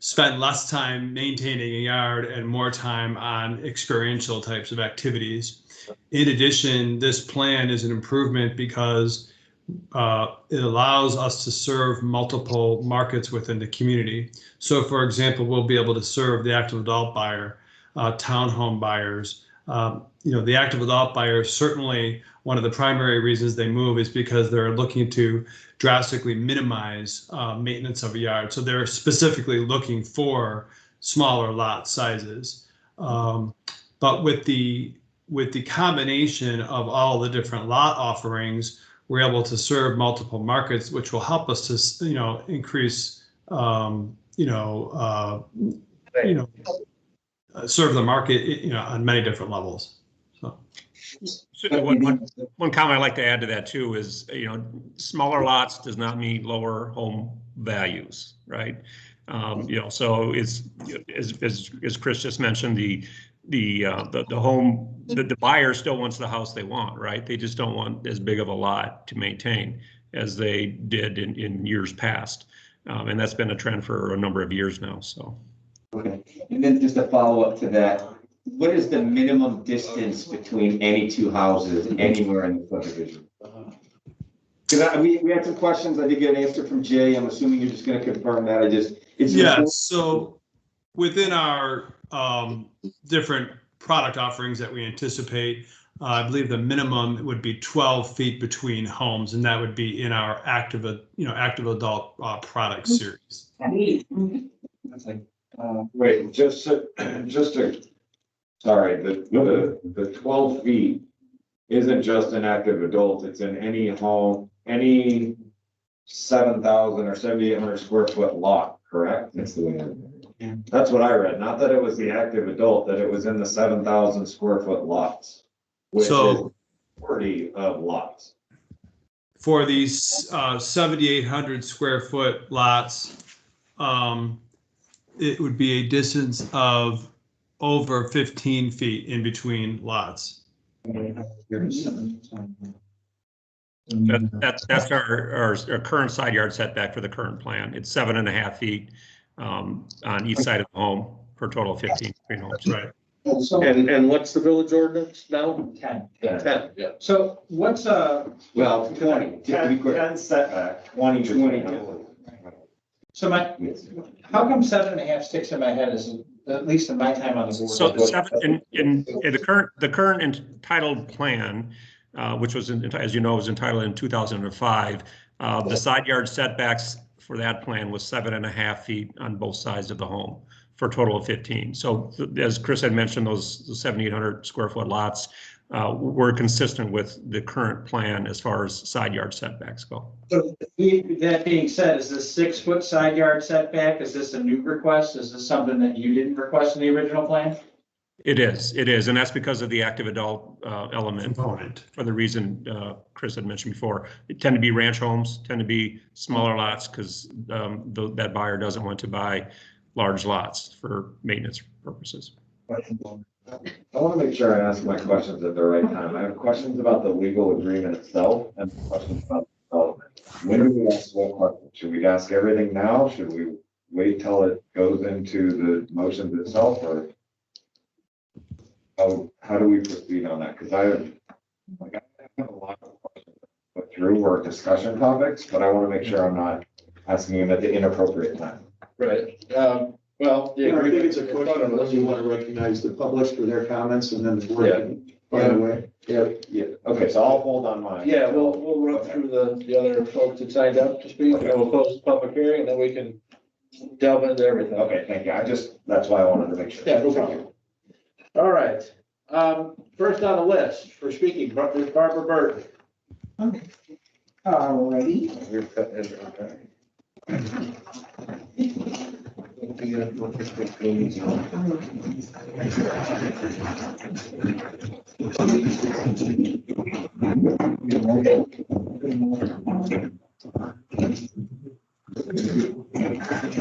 spend less time maintaining a yard and more time on experiential types of activities. In addition, this plan is an improvement because it allows us to serve multiple markets within the community. So for example, we'll be able to serve the active adult buyer, townhome buyers. The active adult buyer, certainly one of the primary reasons they move is because they're looking to drastically minimize maintenance of a yard. So they're specifically looking for smaller lot sizes. But with the combination of all the different lot offerings, we're able to serve multiple markets, which will help us to increase serve the market on many different levels. So one comment I'd like to add to that too is, smaller lots does not mean lower home values, right? So it's as Chris just mentioned, the buyer still wants the house they want, right? They just don't want as big of a lot to maintain as they did in years past, and that's been a trend for a number of years now. So. Okay, and then just a follow up to that. What is the minimum distance between any two houses anywhere in the subdivision? Because we had some questions. I did get an answer from Jay. I'm assuming you're just going to confirm that. So within our different product offerings that we anticipate, I believe the minimum would be 12 feet between homes, and that would be in our active adult product series. Wait, just to. Sorry, the 12 feet isn't just an active adult, it's in any home, any 7,000 or 7,800 square foot lot, correct? That's the way that's what I read, not that it was the active adult, that it was in the 7,000 square foot lots, which is 40 of lots. For these 7,800 square foot lots, it would be a distance of over 15 feet in between lots. That's our current side yard setback for the current plan. It's 7.5 feet on each side of the home for a total of 15 between homes. Right. And what's the village ordinance now? 10. 10. Yeah. So what's Well, 20, to be clear. 10 setback. 20. so how come 7.5 sticks in my head is, at least in my time on the board? So in the current entitled plan, which was, as you know, was entitled in 2005, the side yard setbacks for that plan was 7.5 feet on both sides of the home for a total of 15. So as Chris had mentioned, those 7,800 square foot lots were consistent with the current plan as far as side yard setbacks go. So that being said, is this 6-foot side yard setback? Is this a new request? Is this something that you didn't request in the original plan? It is, and that's because of the active adult element component for the reason Chris had mentioned before. It tend to be ranch homes, tend to be smaller lots because that buyer doesn't want to buy large lots for maintenance purposes. I want to make sure I ask my questions at the right time. I have questions about the legal agreement itself and questions about the development. When do we ask what question? Should we ask everything now? Should we wait till it goes into the motions itself, or how do we proceed on that? Because I have a lot of questions to put through or discussion topics, but I want to make sure I'm not asking them at the inappropriate time. Right. Well, yeah, I think it's a question unless you want to recognize the public for their comments and then the board. By the way. Yeah. Okay, so I'll hold on mine. Yeah, we'll run through the other folks that signed up to speak, and then we'll close the public hearing, and then we can delve into everything. Okay, thank you. That's why I wanted to make sure. Yeah, no problem. All right. First on the list for speaking, is Barbara Burton. Alrighty. You're cutting it, okay.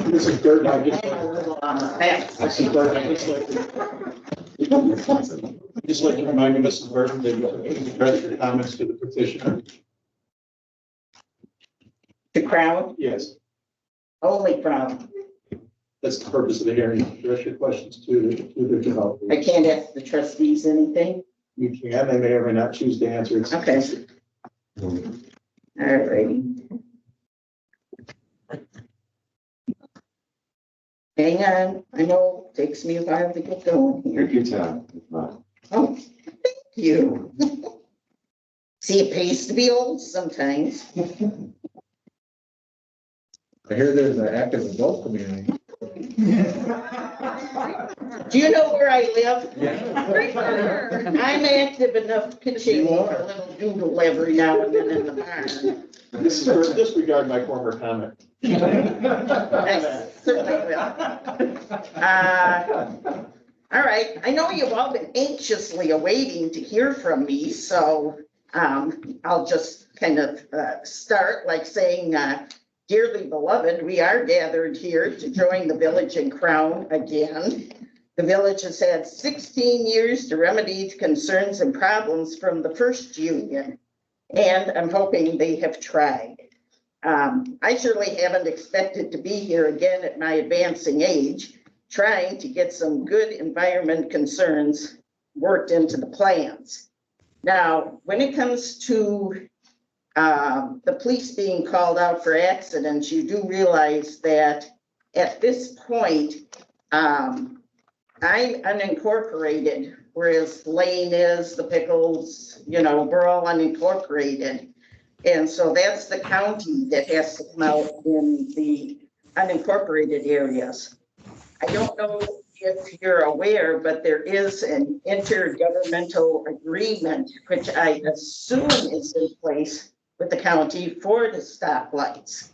This is Burton, just like to remind you, Mrs. Burton, that address your comments to the petitioner. The crowd, Yes, only crowd. that's the purpose of the hearing. Address your questions to the developer. I can't ask the trustees anything. You can, they may or may not choose to answer. It's- Okay. Alrighty. Hang on, I know it takes me a while to get going here. Take your time. It's fine. Oh, thank you. See, it pays to be old sometimes. I hear there's an active adult community. Do you know where I live? Yeah. I'm active enough to pitching a little doodle every now and then in the barn. Disregard my former comment. I certainly will. All right, I know you've all been anxiously awaiting to hear from me, so I'll just kind of start like saying, dearly beloved, we are gathered here to join the village in Crown again. The village has had 16 years to remedy concerns and problems from the first union, and I'm hoping they have tried. I surely haven't expected to be here again at my advancing age, trying to get some good environment concerns worked into the plans. Now, when it comes to the police being called out for accidents, you do realize that at this point, I'm unincorporated, whereas Lane is, the Pickles, we're all unincorporated. And so that's the county that has to come out in the unincorporated areas. I don't know if you're aware, but there is an intergovernmental agreement, which I assume is in place with the county for the stoplights.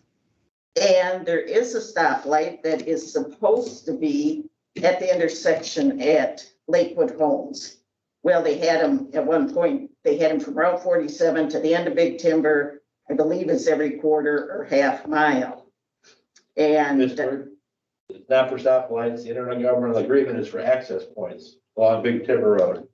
And there is a stoplight that is supposed to be at the intersection at Lakewood Homes. Well, they had them at one point, they had them from Route 47 to the end of Big Timber. I believe it's every quarter or half mile. And It's not for stoplights. The intergovernmental agreement is for access points along Big Timber Road.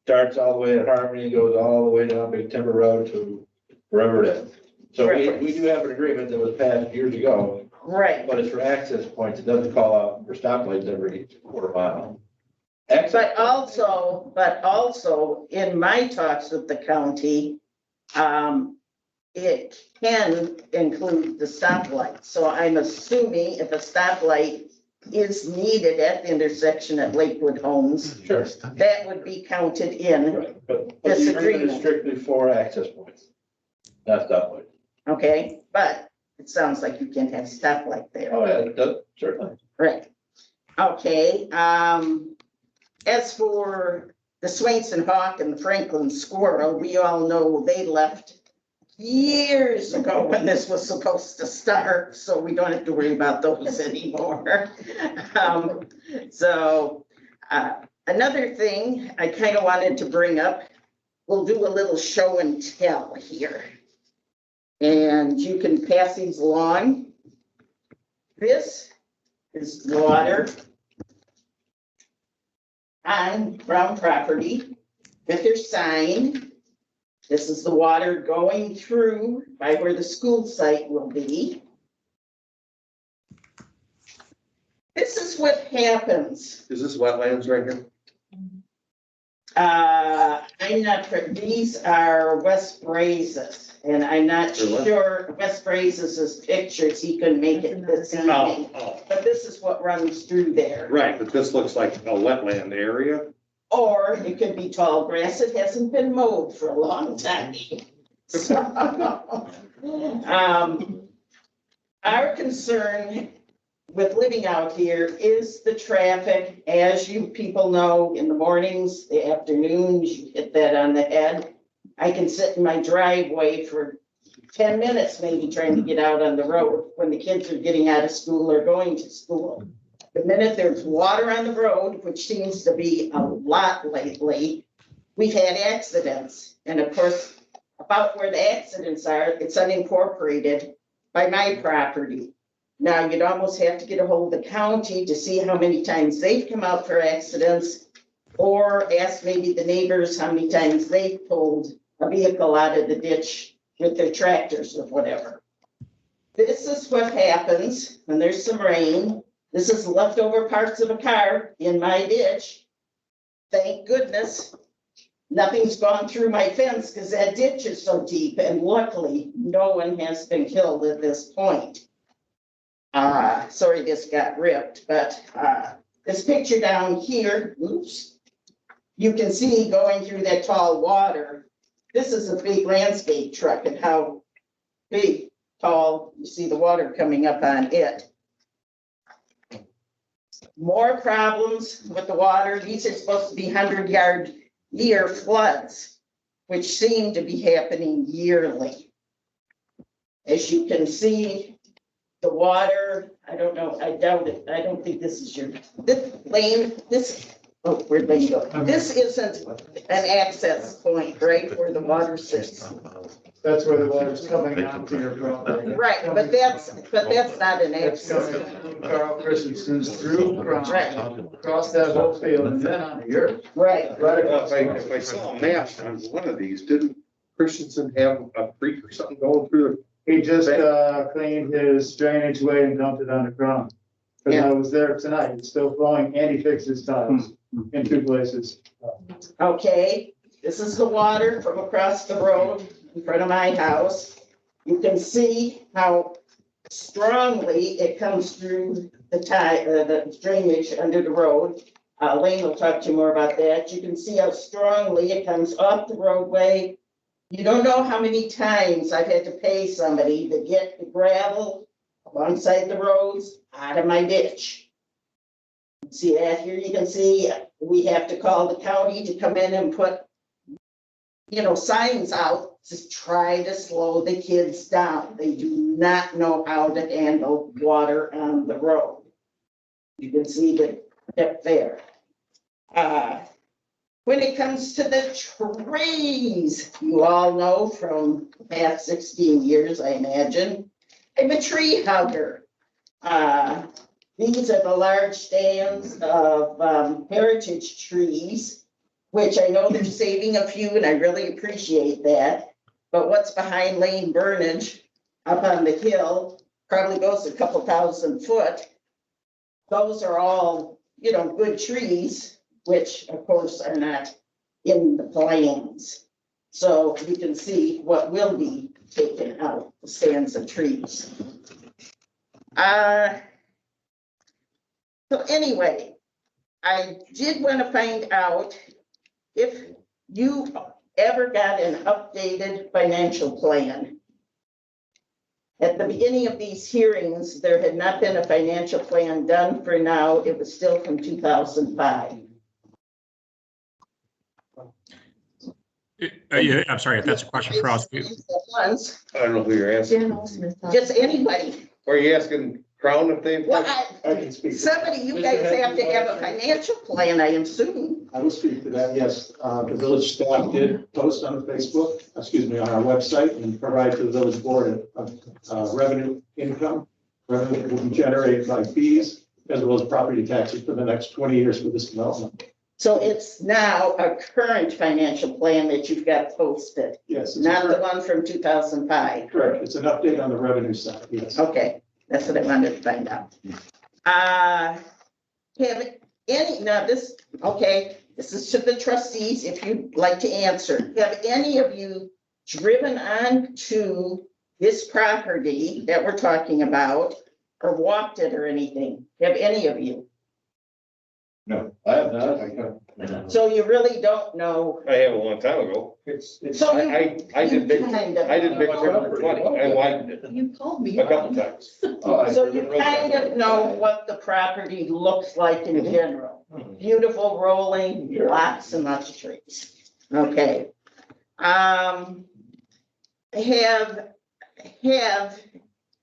Starts all the way at Harmony, goes all the way down Big Timber Road to wherever it is. So we do have an agreement that was passed years ago. Right. But it's for access points. It doesn't call out for stoplights every quarter mile. But also in my talks with the county, it can include the stoplight. So I'm assuming if a stoplight is needed at the intersection at Lakewood Homes, Sure. that would be counted in. Right, but This the agreement is agreement. strictly for access points. Not stoplight. Okay, but it sounds like you can have stoplight there. Oh, yeah, it does, certainly. Right. Okay, as for the Swainson Hawk and the Franklin Squirrel, we all know they left years ago when this was supposed to start, so we don't have to worry about those anymore. Another thing I kind of wanted to bring up, we'll do a little show and tell here. And you can pass these along. This is water on Brown property with their sign. This is the water going through by where the school site will be. This is what happens. Is this wetlands right here? I'm not, these are West Brazos, and I'm not sure West Brazos's pictures, he couldn't make it this evening. But this is what runs through there. Right, but this looks like a wetland area. Or it could be tall grass, it hasn't been mowed for a long time. So, our concern with living out here is the traffic. As you people know, in the mornings, the afternoons, you hit that on the head. I can sit in my driveway for 10 minutes, maybe trying to get out on the road when the kids are getting out of school or going to school. The minute there's water on the road, which seems to be a lot lately, we've had accidents. And of course, about where the accidents are, it's unincorporated by my property. Now, you'd almost have to get a hold of the county to see how many times they've come out for accidents, or ask maybe the neighbors how many times they've pulled a vehicle out of the ditch with their tractors or whatever. This is what happens when there's some rain. This is leftover parts of a car in my ditch. Thank goodness nothing's gone through my fence because that ditch is so deep, and luckily no one has been killed at this point. Sorry this got ripped, but this picture down here, oops, you can see going through that tall water. This is a big landscape truck and how big, tall, you see the water coming up on it. More problems with the water. These are supposed to be 100-year floods, which seem to be happening yearly. As you can see, the water, I don't know, I doubt it. I don't think this is this lane, oh, where'd Lane go? This isn't an access point, right, where the water sits. That's where the water's coming onto your property. Right, but that's not an access. Carl Christensen's through, Right. across that whole field and then onto yours. Right. Right Well, across. if I saw a map on one of these, didn't Christensen have a creek or something going through? He just cleaned his drainage way and dumped it on the ground. Because I was there tonight, it's still flowing, and he fixed his tiles in 2 places. Okay, this is the water from across the road in front of my house. You can see how strongly it comes through the drainage under the road. Lane will talk to you more about that. You can see how strongly it comes off the roadway. You don't know how many times I've had to pay somebody to get the gravel alongside the roads out of my ditch. See that here? You can see we have to call the county to come in and put, signs out to try to slow the kids down. They do not know how to handle water on the road. You can see the depth there. When it comes to the trees, you all know from the past 16 years, I imagine, I'm a tree hugger. These are the large stands of heritage trees, which I know they're saving a few, and I really appreciate that. But what's behind Lane Burnage up on the hill probably goes a couple thousand foot. Those are all, good trees. which of course are not in the plans. So you can see what will be taken out, the stands of trees. So anyway, I did want to find out if you ever got an updated financial plan. At the beginning of these hearings, there had not been a financial plan done for now. It was still from 2005. Yeah, I'm sorry, if that's a question for us. I don't know who you're asking. Just anybody. Are you asking Crown if they? Well, I can speak. somebody, you guys have to have a financial plan, I assume. I will speak to that, yes. The village staff did post on Facebook, on our website, and provide to the village board revenue income, revenue that will be generated by fees, as well as property taxes for the next 20 years for this development. So it's now a current financial plan that you've got posted? Yes. Not the one from 2005? Correct. It's an update on the revenue side, yes. Okay, that's what I wanted to find out. Have any, now this, okay, this is to the trustees, if you'd like to answer. Have any of you driven on to this property that we're talking about or walked it or anything? Have any of you? No, I have not. So you really don't know. I have a long time ago. So I did big timber 20. I liked it You called me. a couple times. So you kind of know what the property looks like in general. Beautiful rolling, lots and lots of trees. Okay. Have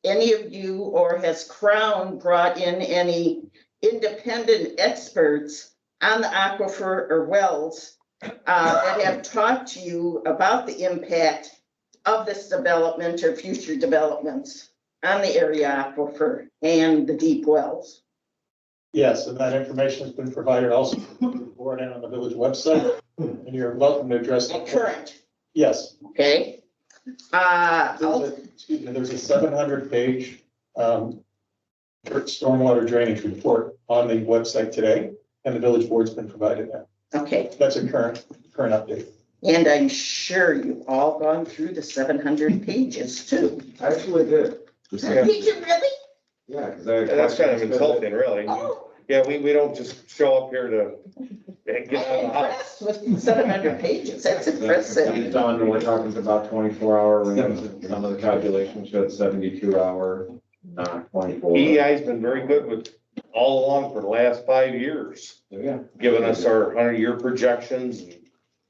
any of you, or has Crown brought in any independent experts on the aquifer or wells that have talked to you about the impact of this development or future developments on the area aquifer and the deep wells? Yes, and that information has been provided also to the board and on the village website, and you're welcome to address that. Current. Yes. Okay. There's a 700-page stormwater drainage report on the website today, and the village board's been provided that. Okay. That's a current update. And I'm sure you've all gone through the 700 pages too. I actually did. Did you really? Yeah, because That's kind of insulting, really. Oh. Yeah, we don't just show up here to get out I'm of the house. impressed with 700 pages. That's impressive. Done, we're talking about 24-hour range. Some of the calculations showed 72-hour, not 24. EEI's been very good with all along for the last 5 years, Yeah. giving us our 100-year projections and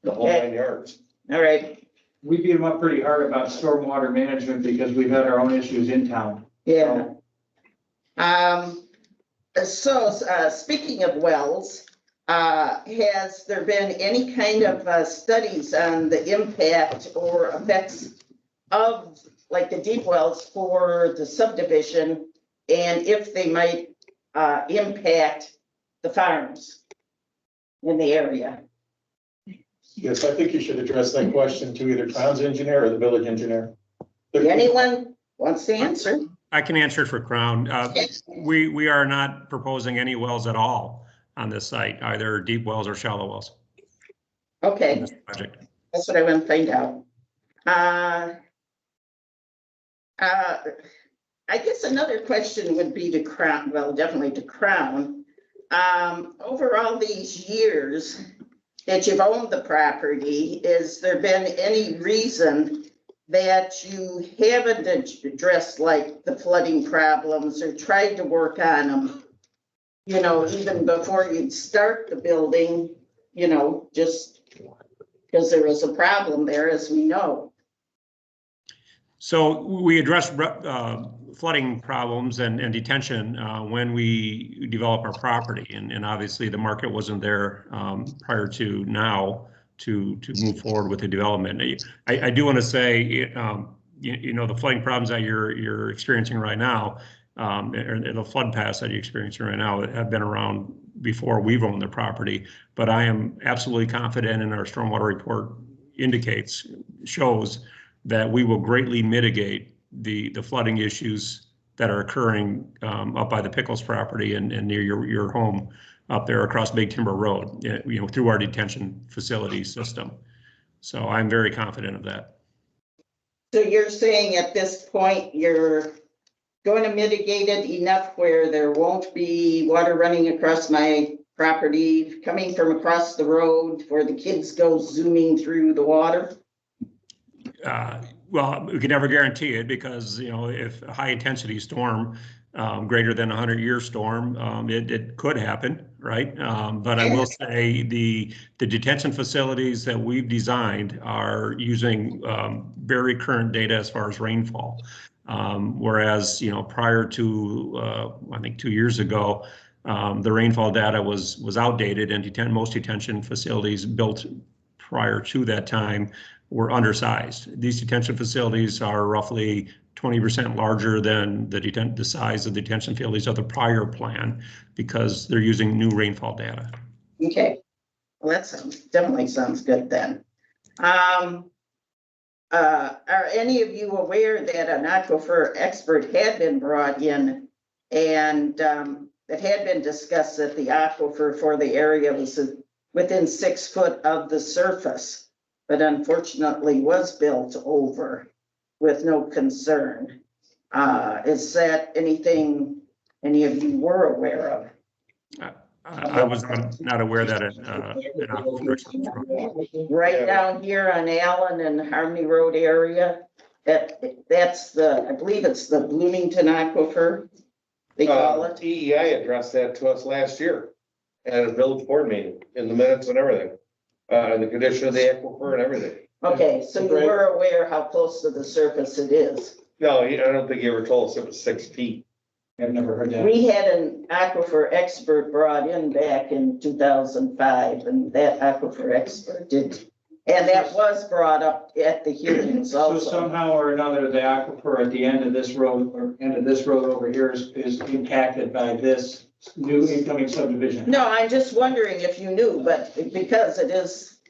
the whole Okay. 9 yards. All right. We beat them up pretty hard about stormwater management because we've had our own issues in town. Yeah. So, speaking of wells, has there been any kind of studies on the impact or effects of like the deep wells for the subdivision, and if they might impact the farms in the area? Yes, I think you should address that question to either Crown's engineer or the village engineer. Anyone wants to answer? I can answer it for Crown. We are not proposing any wells at all on this site, either deep wells or shallow wells. Okay, This project. that's what I want to find out. I guess another question would be to Crown, well, definitely to Crown. Over all these years that you've owned the property, has there been any reason that you haven't addressed like the flooding problems or tried to work on them? You know, even before you'd start the building, you know, just because there was a problem there, as we know. So we addressed flooding problems and detention when we develop our property, and obviously the market wasn't there prior to now to move forward with the development. I do want to say, you know, the flooding problems that you're experiencing right now, or the flood paths that you're experiencing right now, have been around before we've owned the property. But I am absolutely confident, and our stormwater report shows that we will greatly mitigate the flooding issues that are occurring up by the Pickles property and near your home up there across Big Timber Road, through our detention facility system. So I'm very confident of that. So you're saying at this point, you're going to mitigate it enough where there won't be water running across my property, coming from across the road where the kids go zooming through the water? Well, we can never guarantee it because, if a high intensity storm, greater than a 100-year storm, it could happen, right? But I will say the detention facilities that we've designed are using very current data as far as rainfall. Whereas, prior to, I think 2 years ago, the rainfall data was outdated, and most detention facilities built prior to that time were undersized. These detention facilities are roughly 20% larger than the size of the detention facilities of the prior plan because they're using new rainfall data. Okay, well, definitely sounds good then. Are any of you aware that an aquifer expert had been brought in and it had been discussed that the aquifer for the area was within 6 foot of the surface, but unfortunately was built over with no concern? Is that anything any of you were aware of? I was not aware that an aquifer. Right down here on Allen and Harmony Road area, that's I believe it's the Bloomington Aquifer, they call it. EEI addressed that to us last year at a village board meeting, in the minutes and everything, and the condition of the aquifer and everything. Okay, so you were aware how close to the surface it is? No, I don't think he ever told us it was 6 feet. I've never heard that. We had an aquifer expert brought in back in 2005, and that aquifer expert did, and that was brought up at the hearings also. So somehow or another, the aquifer at the end of this road, or end of this road over here is impacted by this new incoming subdivision. No, I'm just wondering if you knew, but because it is,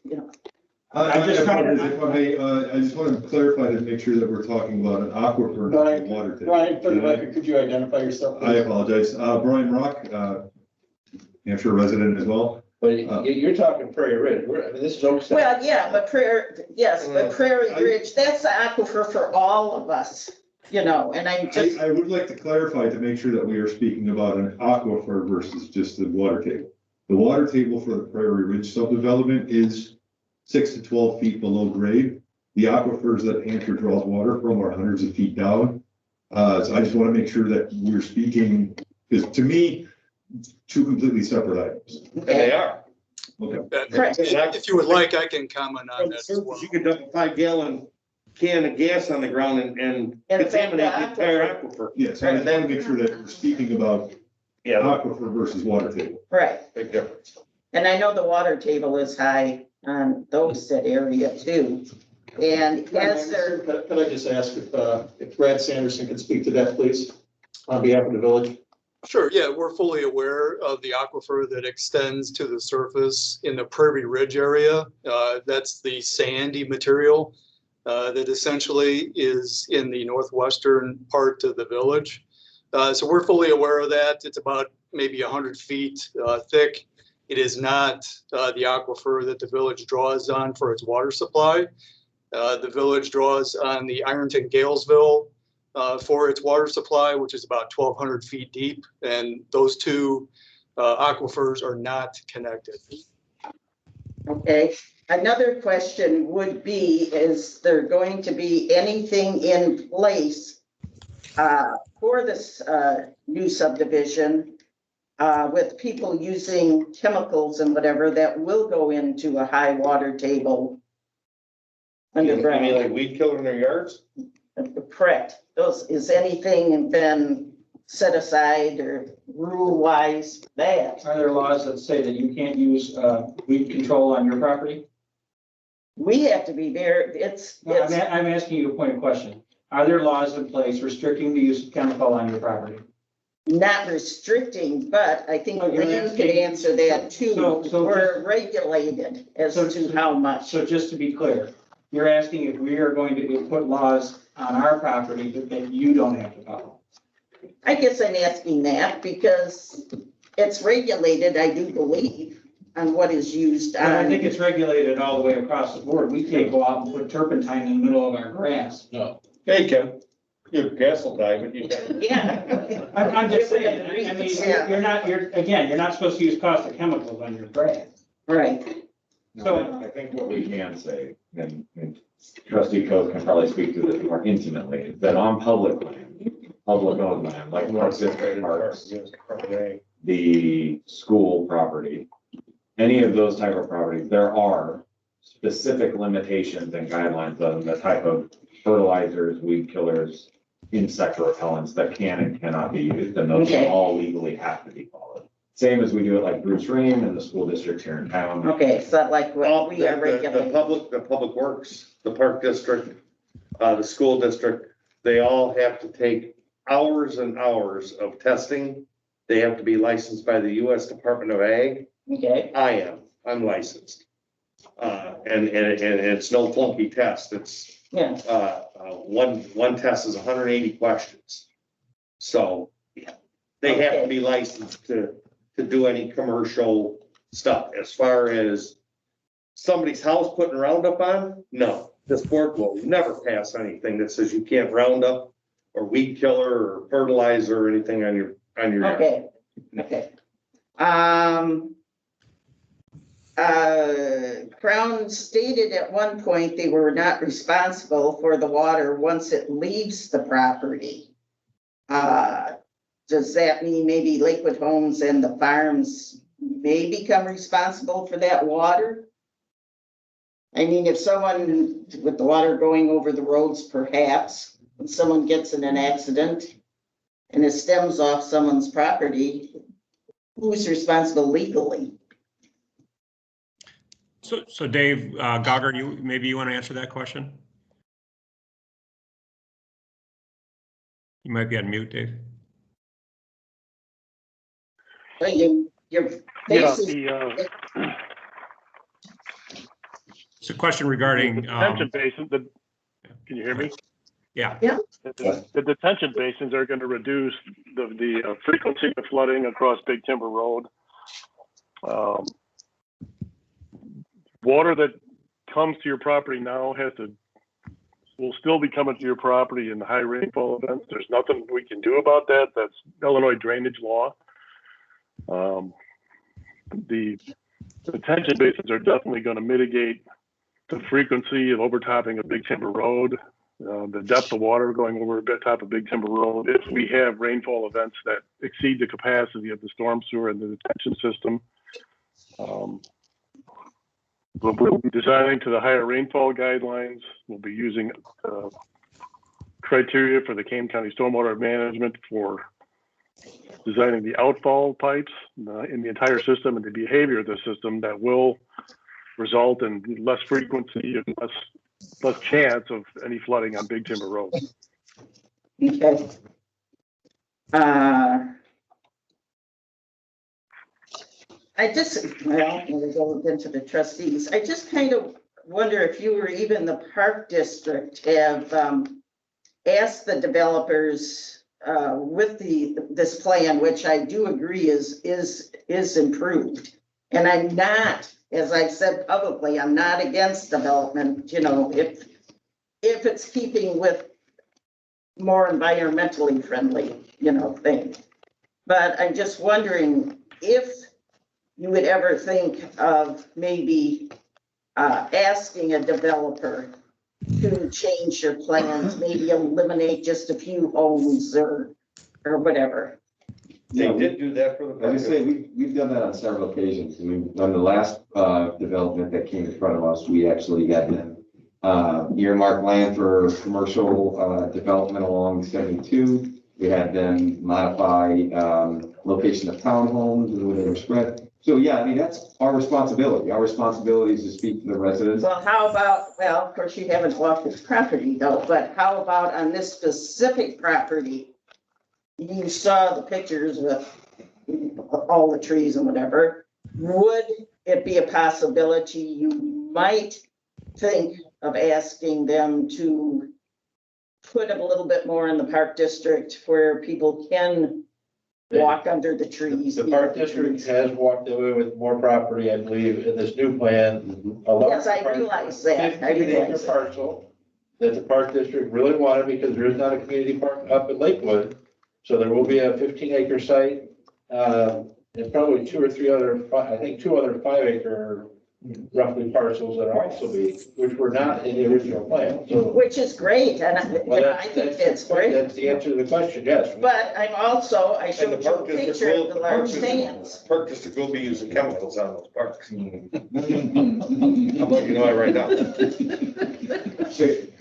I just want to clarify to make sure that we're talking about an aquifer, not a water table. Brian, for the record, could you identify yourself? I apologize. Brian Rock, Hampshire resident as well. But you're talking Prairie Ridge. This is Oak. well, yeah, but Prairie Ridge, that's the aquifer for all of us, and I would like to clarify to make sure that we are speaking about an aquifer versus just the water table. The water table for the Prairie Ridge subdevelopment is 6 to 12 feet below grade. The aquifers that Hampshire draws water from are hundreds of feet down. So I just want to make sure that we're speaking, because to me, two completely separate items. And they are. Okay. If you would like, I can comment on that as well. You could dump a 5-gallon can of gas on the ground and contaminate the entire aquifer. Yes, I just want to make sure that we're speaking about aquifer versus water table. Right. Big difference. And I know the water table is high on those that area too. And as there. Could I just ask if Brad Sanderson could speak to that, please, on behalf of the village? Sure, yeah, we're fully aware of the aquifer that extends to the surface in the Prairie Ridge area. That's the sandy material that essentially is in the northwestern part of the village. So we're fully aware of that. It's about maybe 100 feet thick. It is not the aquifer that the village draws on for its water supply. The village draws on the Ironton Galesville for its water supply, which is about 1,200 feet deep, and those two aquifers are not connected. Okay, another question would be, is there going to be anything in place for this new subdivision with people using chemicals and whatever that will go into a high water table underground? You mean like weed killer in their yards? Correct. Is anything been set aside or rule wise that? Are there laws that say that you can't use weed control on your property? We have to be very, I'm asking you a point of question. Are there laws in place restricting the use of chemical on your property? Not restricting, but I think Lynn could answer that too. We're regulated as to how much. So just to be clear, you're asking if we are going to put laws on our property that you don't have to follow? I guess I'm asking that because it's regulated, I do believe, on what is used. But I on- think it's regulated all the way across the board. We can't go out and put turpentine in the middle of our grass. No. Hey, Kim, you have castle time, but you. Yeah. I'm just saying, I mean, Yeah. you're not supposed to use caustic chemicals on your grass. Right. So I think what we can say, and trustee Coe can probably speak to this more intimately, is that on public land, public owned land, like Park District Parks, the school property, any of those type of properties, there are specific limitations and guidelines on the type of fertilizers, weed killers, insect repellents that can and cannot be used, and those Okay. all legally have to be followed. Same as we do it like Bruce Rain and the school districts here in town. Okay, so like what we are The regulating. public works, the park district, the school district, they all have to take hours and hours of testing. They have to be licensed by the US Department of Ag. Okay. I'm licensed. And it's no flunky test. It's, Yeah. one test is 180 questions. So they have to be licensed to do any commercial stuff. As far as somebody's house putting Roundup on, no. This board will never pass anything that says you can't Roundup or weed killer or fertilizer or anything on your yard. Okay, okay. Crown stated at one point they were not responsible for the water once it leaves the property. Does that mean maybe Lakewood Homes and the farms may become responsible for that water? I mean, if someone with the water going over the roads, perhaps, when someone gets in an accident and it stems off someone's property, who's responsible legally? So Dave Gauger, maybe you want to answer that question? You might be on mute, Dave. Well, your face is. It's a question regarding. Detention basins, can you hear me? Yeah. Yeah. The detention basins are going to reduce the frequency of flooding across Big Timber Road. Water that comes to your property now will still be coming to your property in the high rainfall events. There's nothing we can do about that. That's Illinois drainage law. The detention basins are definitely going to mitigate the frequency of overtopping of Big Timber Road, the depth of water going over the top of Big Timber Road. If we have rainfall events that exceed the capacity of the storm sewer and the detention system, we'll be designing to the higher rainfall guidelines. We'll be using criteria for the Kane County Stormwater Management for designing the outfall pipes in the entire system and the behavior of the system that will result in less frequency and less chance of any flooding on Big Timber Road. Okay. We'll go into the trustees. I just kind of wonder if you or even the park district have asked the developers with this plan, which I do agree is improved. And I'm not, as I've said publicly, I'm not against development, if it's keeping with more environmentally friendly, thing. But I'm just wondering if you would ever think of maybe asking a developer to change your plans, maybe eliminate just a few homes or whatever. They did do that for the. I was gonna say, we've done that on several occasions. I mean, on the last development that came in front of us, we actually had them earmark land for commercial development along 72. We had them modify location of townhomes and where they were spread. So yeah, I mean, that's our responsibility. Our responsibility is to speak to the residents. Well, how about, of course, you haven't walked this property though, but how about on this specific property? You saw the pictures with all the trees and whatever. Would it be a possibility you might think of asking them to put a little bit more in the park district where people can walk under the trees. The park district has walked away with more property, I believe, in this new plan. A large Yes, I part- realize that. I 15 acre realize that. parcel that the park district really wanted because there is not a community park up in Lakewood. So there will be a 15 acre site, and probably 2 or 3 other, I think 2 other 5 acre roughly parcels that are also be, which were not in the original plan, so. Which is great, and I think that's great. That's the answer to the question, yes. But I'm also, I And showed the you a park district picture of will, the the large stands. park district will be using chemicals on those parks. I'm letting you know that right now.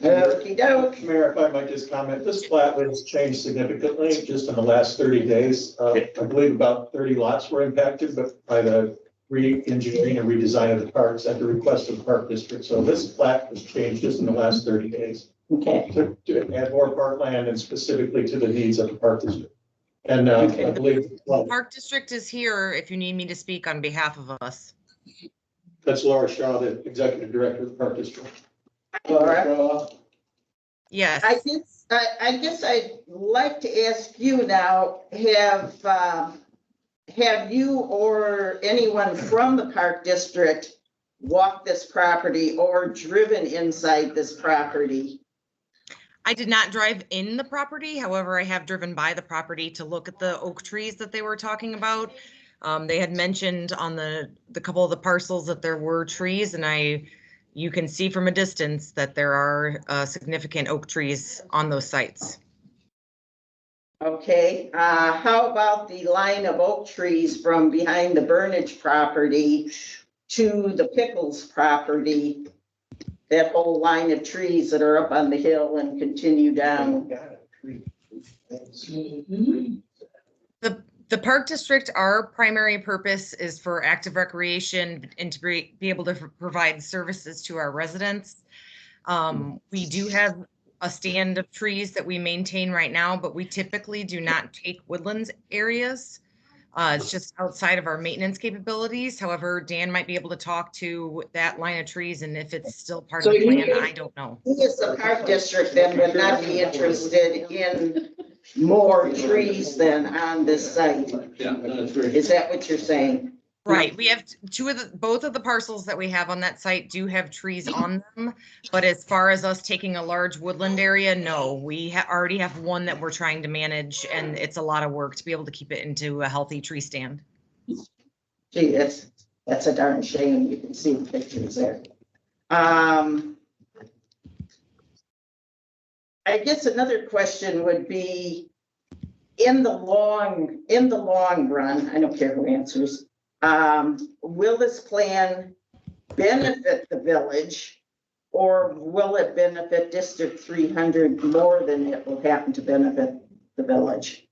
Okey-doke. Mayor, if I might just comment, this plat has changed significantly just in the last 30 days. I believe about 30 lots were impacted, but by the re-engineering and redesign of the parks at the request of the park district. So this plat was changed just in the last 30 days. Okay. To add more parkland and specifically to the needs of the park district. And I believe, well, Park District is here if you need me to speak on behalf of us. that's Laura Shaw, the executive director of the park district. Laura? Yes. I guess I'd like to ask you now, have you or anyone from the park district walked this property or driven inside this property? I did not drive in the property. However, I have driven by the property to look at the oak trees that they were talking about. They had mentioned on the couple of the parcels that there were trees, and you can see from a distance that there are significant oak trees on those sites. Okay, how about the line of oak trees from behind the Burnage property to the Pickles property? That whole line of trees that are up on the hill and continue down. The park district, our primary purpose is for active recreation and to be able to provide services to our residents. We do have a stand of trees that we maintain right now, but we typically do not take woodlands areas. It's just outside of our maintenance capabilities. However, Dan might be able to talk to that line of trees, and if it's still part of the plan, I don't know. Yes, the park district then would not be interested in more trees than on this site. Is that what you're saying? Right. We have both of the parcels that we have on that site do have trees on them. But as far as us taking a large woodland area, no, we already have one that we're trying to manage, and it's a lot of work to be able to keep it into a healthy tree stand. Gee, that's a darn shame. You can see the pictures there. I guess another question would be, in the long run, I don't care who answers, will this plan benefit the village, or will it benefit District 300 more than it will happen to benefit the village?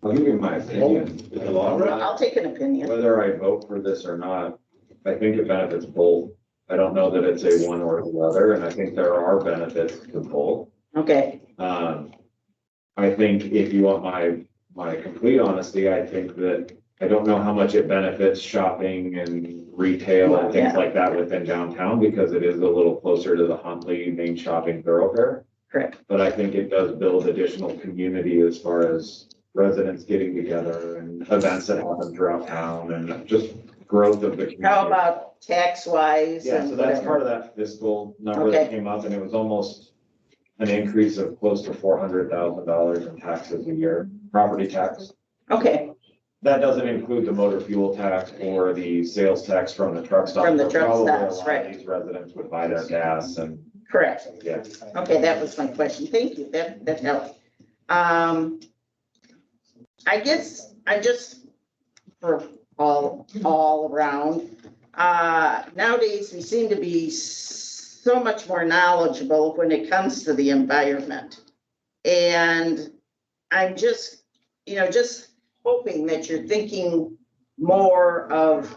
I'll give you my opinion. In the long run, I'll take an opinion. whether I vote for this or not, I think it benefits both. I don't know that it's a one or the other, and I think there are benefits to both. Okay. I think if you want my complete honesty, I think that I don't know how much it benefits shopping and retail and things like that within downtown, because it is a little closer to the Huntley main shopping thoroughfare. Correct. But I think it does build additional community as far as residents getting together and events that happen throughout town and just growth of the community. How about tax wise? Yeah, so that's part of that fiscal number that came up, and it was almost an increase of close to $400,000 in taxes a year, property tax. Okay. That doesn't include the motor fuel tax or the sales tax from the truck stop. From the truck Probably a stops, lot of right. These residents would buy their gas and. Correct. Yeah. Okay, that was my question. Thank you. That helped. I guess I just, for all around, nowadays we seem to be so much more knowledgeable when it comes to the environment. And I'm just hoping that you're thinking more of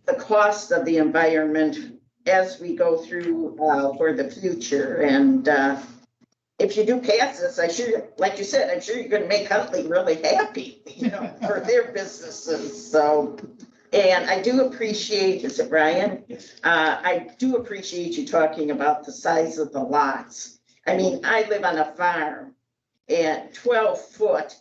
the cost of the environment as we go through for the future. And if you do pass this, like you said, I'm sure you're going to make Huntley really happy, for their businesses. So, and I do appreciate, is it Brian? I do appreciate you talking about the size of the lots. I mean, I live on a farm, and 12 foot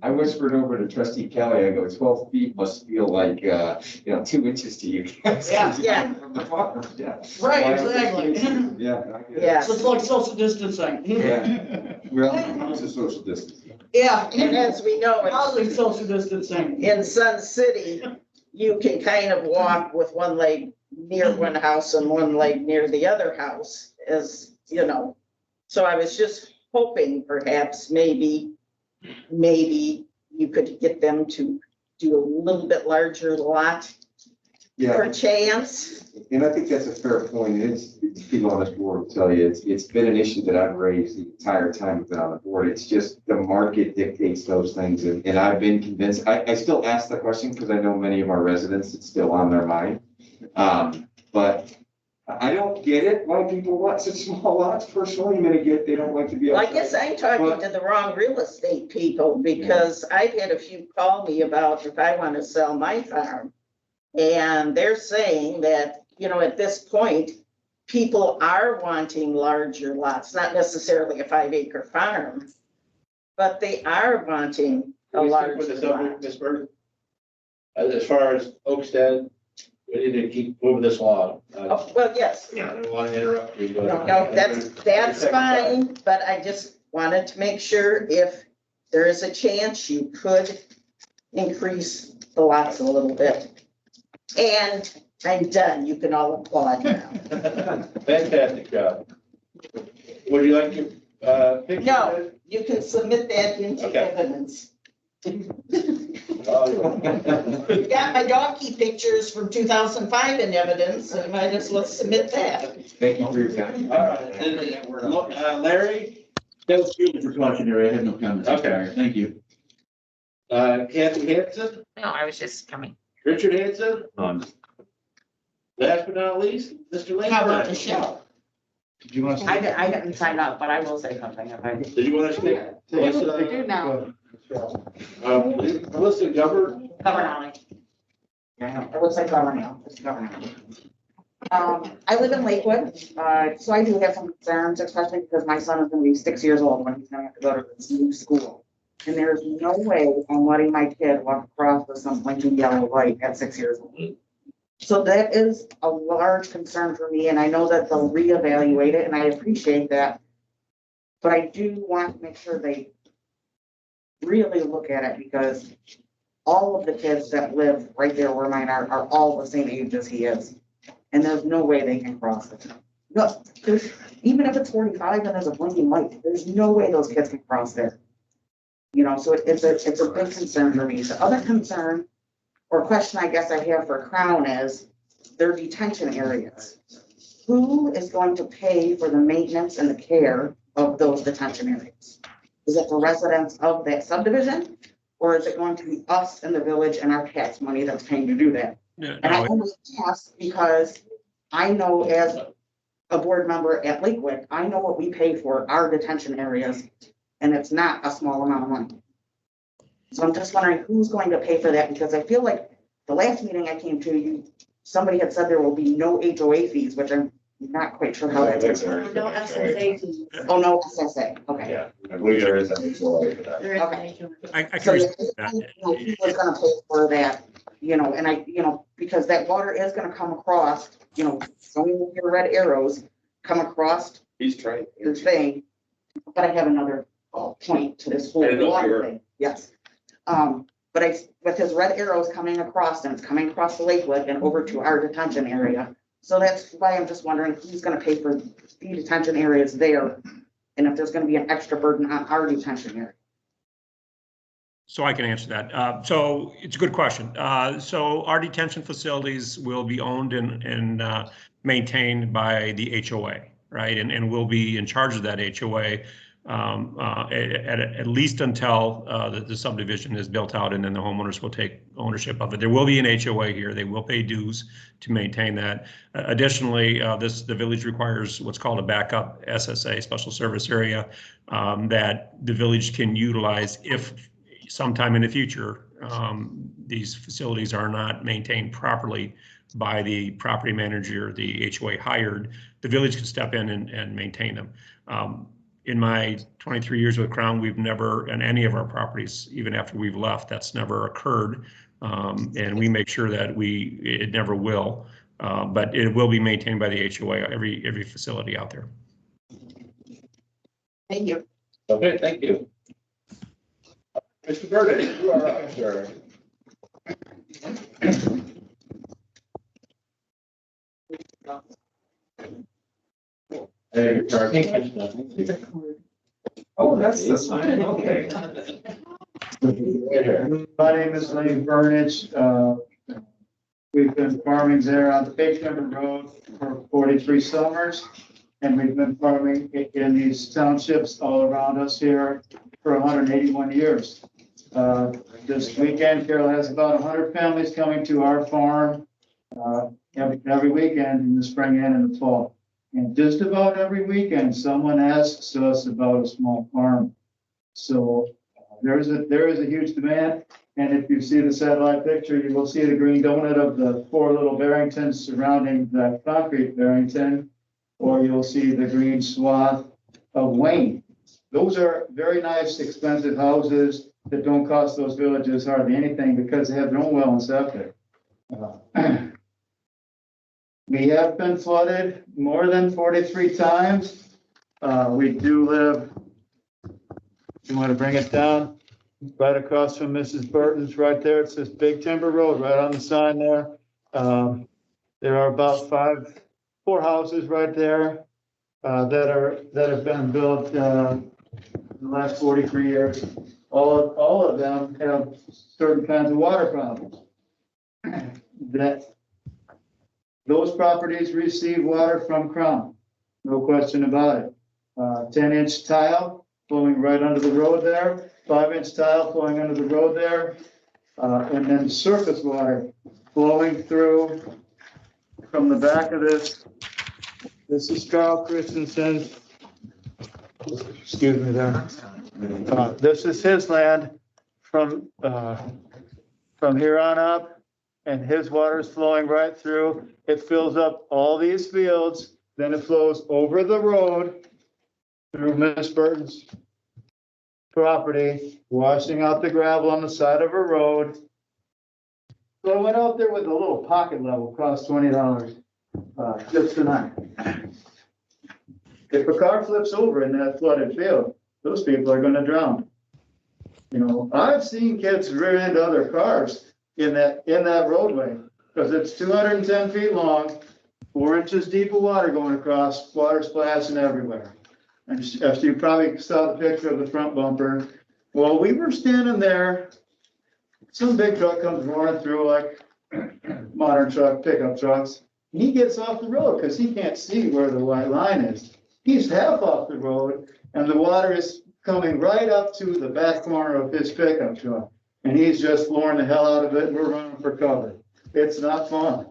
I whispered over to trustee Kelly, I go, 12 feet must feel like, 2 inches to you. Yeah. From the farm, yeah. Right, Why exactly. Yeah. I get it. Yeah. So it's like social distancing. Yeah. Well, it's a social distance. Yeah. And as we know, How's social distancing? in Sun City, you can kind of walk with one leg near one house and one leg near the other house, as you know. So I was just hoping perhaps maybe you could get them to do a little bit larger lot Yeah. perchance. And I think that's a fair point. It's people on this board will tell you, it's been an issue that I've raised the entire time I've been on the board. It's just the market dictates those things. And I've been convinced, I still ask the question because I know many of our residents, it's still on their mind. But I don't get it why people want such small lots personally. I mean, they don't like to be. Well, I guess I'm talking to the wrong real estate people because I've had a few call me about if I want to sell my farm. And they're saying that, at this point, people are wanting larger lots, not necessarily a 5-acre farm, but they are wanting a larger lot. Ms. Bird? As far as Oakstead, we need to keep moving this along. Oh, well, yes. I don't want to interrupt you, but. No, that's fine, but I just wanted to make sure if there is a chance you could increase the lots a little bit. And I'm done. You can all applaud now. Fantastic job. Would you like to, picture? No, you can submit that into Okay. evidence. You've got my donkey pictures from 2005 in evidence, so you might as well submit that. Thank you for your time. All right. And, Larry? That was purely precautionary. I had no comments. Okay. Thank you. Kathy Hanson? No, I was just coming. Richard Hanson? Last but not least, Mr. Lakeman. How about Michelle? Did you want to? I didn't sign up, but I will say something if I. Did you want to speak? I do now. Melissa Governor? Governor. Yeah, it looks like Governor. It's Governor. I live in Lakewood, so I do have some concerns, especially because my son is gonna be 6 years old when he's gonna have to go to this new school. And there's no way I'm letting my kid walk across with some blinking yellow light at 6 years old. So that is a large concern for me, and I know that they'll reevaluate it, and I appreciate that. But I do want to make sure they really look at it, because all of the kids that live right there where mine are all the same age as he is. And there's no way they can cross it. No, even if it's 45 and there's a blinking light, there's no way those kids can cross there. So it's a big concern for me. The other concern or question I guess I have for Crown is their detention areas. Who is going to pay for the maintenance and the care of those detention areas? Is it the residents of that subdivision? Or is it going to be us in the village and our tax money that's paying to do that? Yeah, And I only ask because I know as a board member at Lakewood, I know what we pay for our detention areas. And it's not a small amount of money. So I'm just wondering who's going to pay for that, because I feel like the last meeting I came to, somebody had said there will be no HOA fees, which I'm not quite sure how that's. No SSA fees. Oh, no SSA, okay. Yeah, I believe there is an HOA for that. There is Okay. an HOA. I can So respect that. who was gonna pay for that, and because that water is gonna come across, showing your red arrows, come across He's trying. the thing. But I have another point to this whole I didn't know if you water were- thing, yes. But with his red arrows coming across, and it's coming across the Lakewood and over to our detention area. So that's why I'm just wondering who's gonna pay for the detention areas there, and if there's gonna be an extra burden on our detention area. So I can answer that. So it's a good question. So our detention facilities will be owned and maintained by the HOA, right? And we'll be in charge of that HOA at least until the subdivision is built out, and then the homeowners will take ownership of it. There will be an HOA here. They will pay dues to maintain that. Additionally, the village requires what's called a backup SSA, special service area, that the village can utilize if sometime in the future these facilities are not maintained properly by the property manager, the HOA hired. The village can step in and maintain them. in my 23 years with Crown, we've never, on any of our properties, even after we've left, that's never occurred. And we make sure that it never will, but it will be maintained by the HOA, every facility out there. Thank you. Okay, thank you. Mr. Burdick, you are up, sir. Hey, Oh, that's the sign, okay. My name is Lee Burnage. We've been farming there on the Big Timber Road for 43 summers. And we've been farming in these townships all around us here for 181 years. This weekend, Carol has about 100 families coming to our farm every weekend in the spring and in the fall. And just about every weekend, someone asks us about a small farm. So there is a huge demand. And if you see the satellite picture, you will see the green donut of the 4 little Barringtons surrounding that concrete Barrington, or you'll see the green swath of Wayne. Those are very nice, expensive houses that don't cost those villages hardly anything because they have their own well and septic. We have been flooded more than 43 times. We do live, you want to bring it down? Right across from Mrs. Burton's right there. It says Big Timber Road right on the sign there. There are about 4 houses right there that have been built in the last 43 years. All of them have certain kinds of water problems. Those properties receive water from Crown, no question about it. 10-inch tile flowing right under the road there, 5-inch tile flowing under the road there, and then surface water flowing through from the back of this. This is Carl Christensen. Excuse me there. This is his land from here on up, and his water is flowing right through. It fills up all these fields, then it flows over the road through Miss Burton's property, washing out the gravel on the side of her road. So I went out there with a little pocket level, cost $20 just tonight. If a car flips over in that flooded field, those people are going to drown. You know, I've seen kids rear into other cars in that roadway because it's 210 feet long, 4 inches deep of water going across, water splashing everywhere. And as you probably saw the picture of the front bumper, well, we were standing there. Some big truck comes roaring through like modern truck, pickup trucks. He gets off the road because he can't see where the white line is. He's half off the road and the water is coming right up to the back corner of his pickup truck. And he's just flooring the hell out of it and we're running for cover. It's not fun.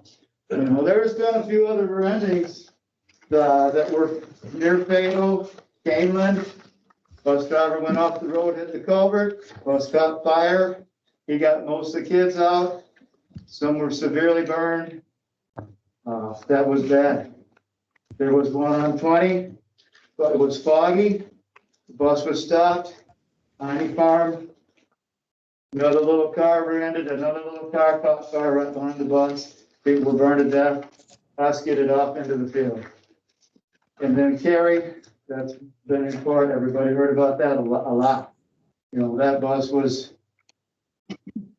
You know, there's been a few other endings that were near fatal. Caneland, bus driver went off the road, hit the culvert, bus caught fire. He got most of the kids out. Some were severely burned. That was bad. There was one on 20, but it was foggy. The bus was stopped. Tiny farm. Another little car rear-ended, another little car caught fire right behind the bus. People were burned to death. I skidded off into the field. And then Carrie, that's been in court. Everybody heard about that a lot. You know, that bus was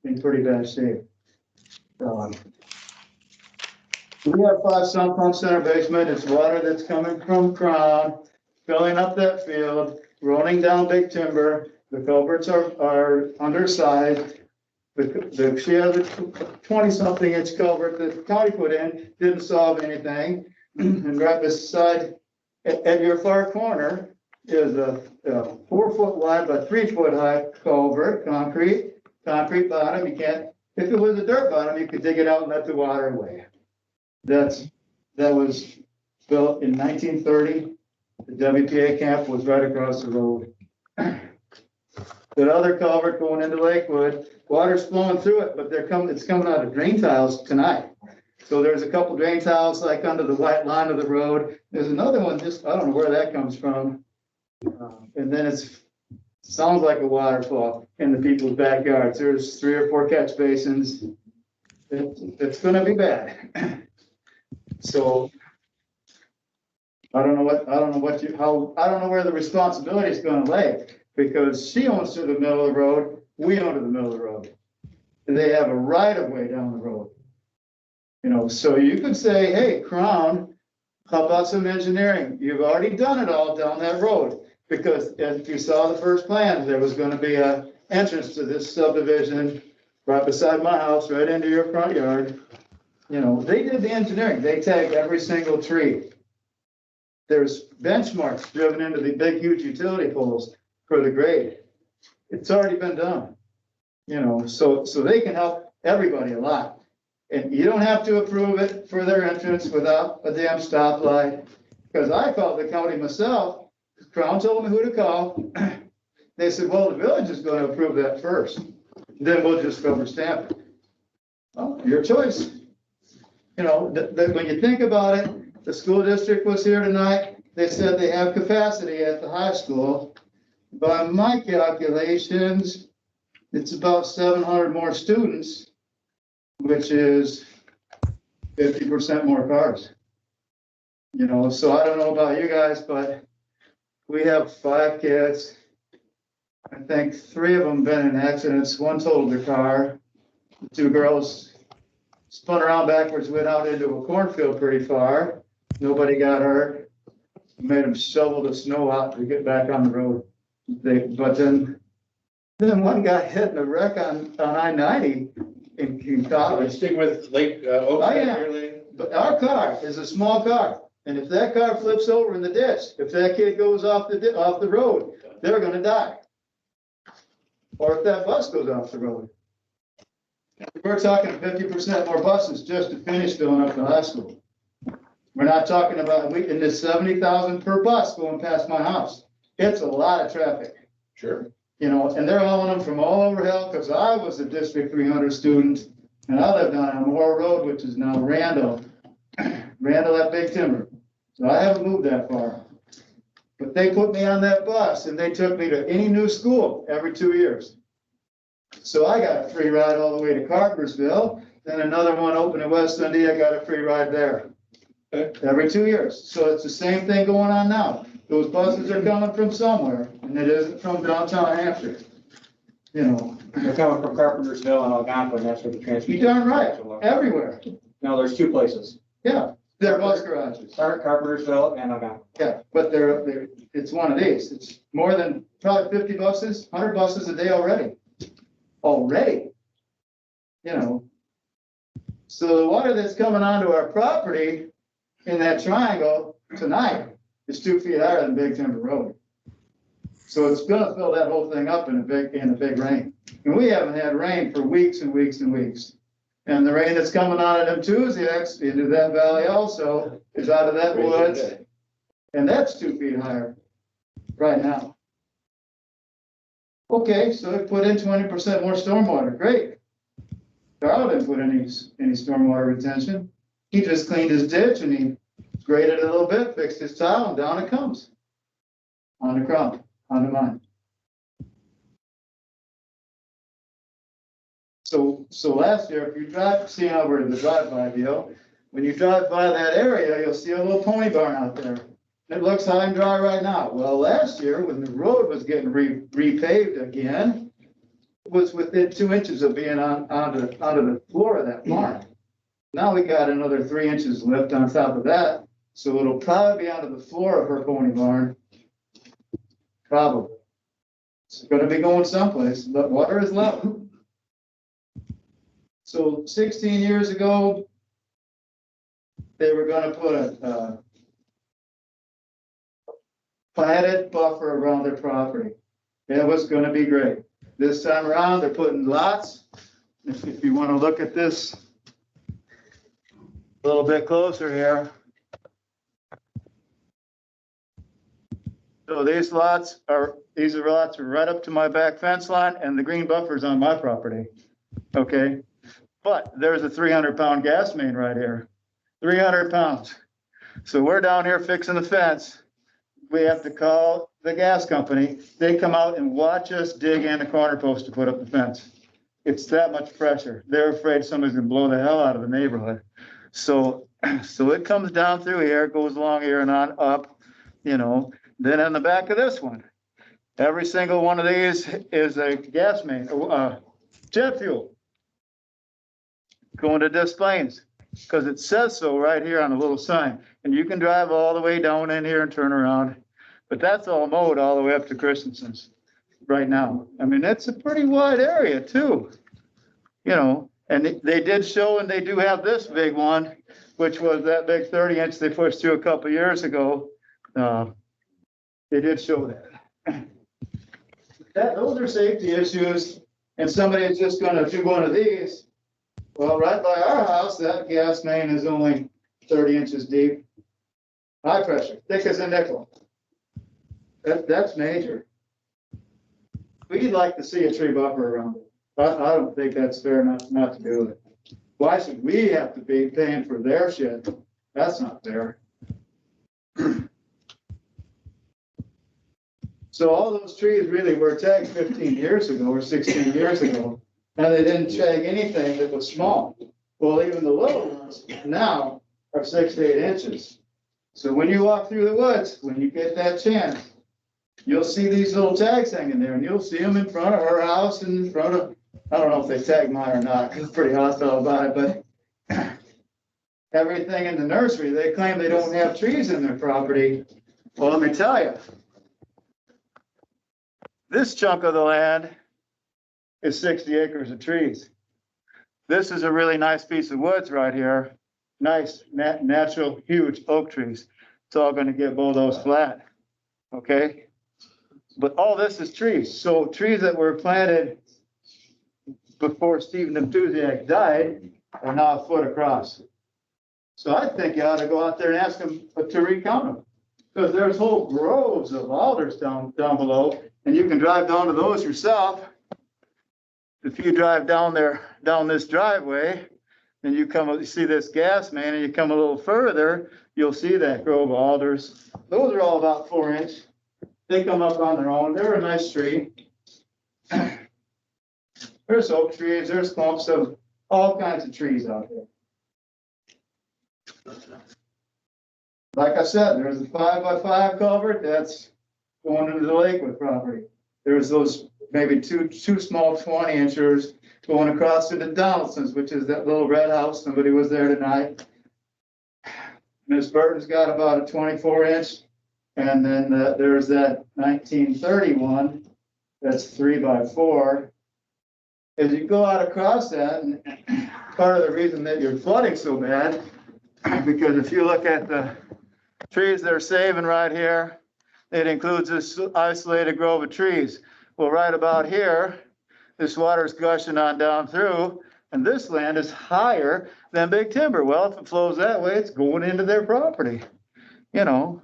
in pretty bad shape. We have 5 sump pumps in our basement. It's water that's coming from Crown, filling up that field, rolling down Big Timber. The culverts are undersized. She has a 20-something inch culvert that the county put in, didn't solve anything. And right beside, at your far corner, is a 4-foot wide by 3-foot high culvert, concrete bottom. You can't, if it was a dirt bottom, you could dig it out and let the water away. That was built in 1930. The WPA camp was right across the road. That other culvert going into Lakewood, water's flowing through it, but it's coming out of drain tiles tonight. So there's a couple drain tiles like under the white line of the road. There's another one, just I don't know where that comes from. And then sounds like a waterfall in the people's backyards. There's 3 or 4 catch basins. It's gonna be bad. So I don't know where the responsibility is gonna lay, because she owns to the middle of the road, we own to the middle of the road. And they have a right of way down the road. You know, so you could say, hey, Crown, how about some engineering? You've already done it all down that road. Because if you saw the first plan, there was gonna be a entrance to this subdivision right beside my house, right into your front yard. You know, they did the engineering. They tagged every single tree. There's benchmarks driven into the big, huge utility poles for the grade. It's already been done. You know, so they can help everybody a lot. And you don't have to approve it for their entrance without a damn stoplight. Because I called the county myself. Crown told me who to call. They said, well, the village is going to approve that first. Then we'll just rubber stamp it. Well, your choice. You know, when you think about it, the school district was here tonight. They said they have capacity at the high school. By my calculations, it's about 700 more students, which is 50% more cars. You know, so I don't know about you guys, but we have 5 kids. I think 3 of them been in accidents. 1 totaled their car. 2 girls spun around backwards, went out into a cornfield pretty far. Nobody got hurt. Made them shovel the snow out to get back on the road. But then one guy hit in a wreck on I-90 in college. Stick with Lake, Oh, yeah. But our car is a small car. And if that car flips over in the ditch, if that kid goes off the road, they're gonna die. Or if that bus goes off the road. We're talking 50% more buses just to finish filling up the high school. We're not talking about, and there's 70,000 per bus going past my house. It's a lot of traffic. Sure. You know, and they're hauling them from all over hell, because I was a District 300 student, and I lived on Moore Road, which is now Randall at Big Timber. So I haven't moved that far. But they put me on that bus, and they took me to any new school every 2 years. So I got a free ride all the way to Carpentersville, then another one open in West Dundee, I got a free ride there. Every 2 years. So it's the same thing going on now. Those buses are coming from somewhere, and it isn't from downtown Hampshire. You know. They're coming from Carpentersville and Algonquin, that's where the transfer. You're darn right, everywhere. No, there's 2 places. Yeah, they're bus garages. Carpentersville and Algonquin. Yeah, but it's one of these. It's more than probably 50 buses, 100 buses a day already. Already. You know. So the water that's coming onto our property in that triangle tonight is 2 feet higher than Big Timber Road. So it's gonna fill that whole thing up in a big rain. And we haven't had rain for weeks and weeks and weeks. And the rain that's coming out of them Tuesdays into that valley also is out of that woods. And that's 2 feet higher right now. Okay, so they put in 20% more stormwater, great. Carl didn't put any stormwater retention. He just cleaned his ditch and he graded it a little bit, fixed his tile, and down it comes. On the crop, on the mine. So last year, if you see over the drive-by deal, when you drive by that area, you'll see a little pony barn out there. It looks high and dry right now. Well, last year, when the road was getting repaved again, it was within 2 inches of being onto the floor of that barn. Now we got another 3 inches left on top of that, so it'll probably be onto the floor of her pony barn. Probably. It's gonna be going someplace, but water is low. So 16 years ago, they were gonna put a planted buffer around their property. It was gonna be great. This time around, they're putting lots. If you wanna look at this a little bit closer here. So these lots are right up to my back fence line, and the green buffer's on my property. Okay, but there's a 300-pound gas main right here, 300 pounds. So we're down here fixing the fence, we have to call the gas company. They come out and watch us dig in a corner post to put up the fence. It's that much pressure. They're afraid somebody's gonna blow the hell out of the neighborhood. So it comes down through here, goes along here and on up, you know. Then on the back of this one, every single one of these is a gas main, jet fuel going to Des Plaines, because it says so right here on the little sign. And you can drive all the way down in here and turn around. But that's all mowed all the way up to Christensen's right now. I mean, it's a pretty wide area too, you know. And they did show, and they do have this big one, which was that big 30-inch they pushed through a couple years ago. They did show that. Those are safety issues, and somebody is just gonna do one of these. Well, right by our house, that gas main is only 30 inches deep. High pressure, thick as a nickel. That's major. We'd like to see a tree buffer around it. I don't think that's fair not to do it. Why should we have to be paying for their shit? That's not fair. So all those trees really were tagged 15 years ago or 16 years ago, and they didn't tag anything that was small. Well, even the little ones now are 6 to 8 inches. So when you walk through the woods, when you get that chance, you'll see these little tags hanging there, and you'll see them in front of her house and in front of, I don't know if they tag mine or not, because it's pretty hostile about it, but everything in the nursery, they claim they don't have trees in their property. Well, let me tell you, this chunk of the land is 60 acres of trees. This is a really nice piece of woods right here. Nice, natural, huge oak trees. It's all gonna get bulldozed flat, okay? But all this is trees. So trees that were planted before Stephen Enthusiast died are now a foot across. So I think you ought to go out there and ask them to recount them. Because there's whole groves of alders down below, and you can drive down to those yourself. If you drive down this driveway, and you see this gas main, and you come a little further, you'll see that grove of alders. Those are all about 4 inch. They come up on their own. They're a nice tree. There's oak trees, there's clumps of all kinds of trees out there. Like I said, there's a 5x5 culvert that's going into the Lakewood property. There's those maybe two small 20 inchers going across to the Donaldson's, which is that little red house. Somebody was there tonight. Miss Burton's got about a 24 inch. And then there's that 1931 that's 3x4. As you go out across that, and part of the reason that you're flooding so bad, because if you look at the trees they're saving right here, it includes this isolated grove of trees. Well, right about here, this water's gushing on down through, and this land is higher than big timber. Well, if it flows that way, it's going into their property. You know,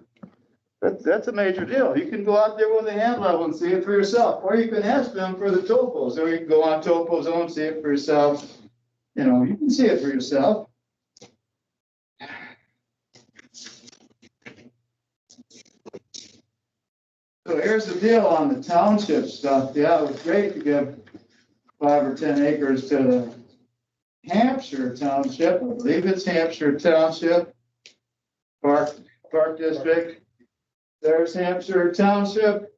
that's a major deal. You can go out there with a hand level and see it for yourself, or you can ask them for the topos, or you can go on Topo's own, see it for yourself. You know, you can see it for yourself. So here's the deal on the township stuff. Yeah, it was great to give 5 or 10 acres to the Hampshire Township. I believe it's Hampshire Township Park District. There's Hampshire Township.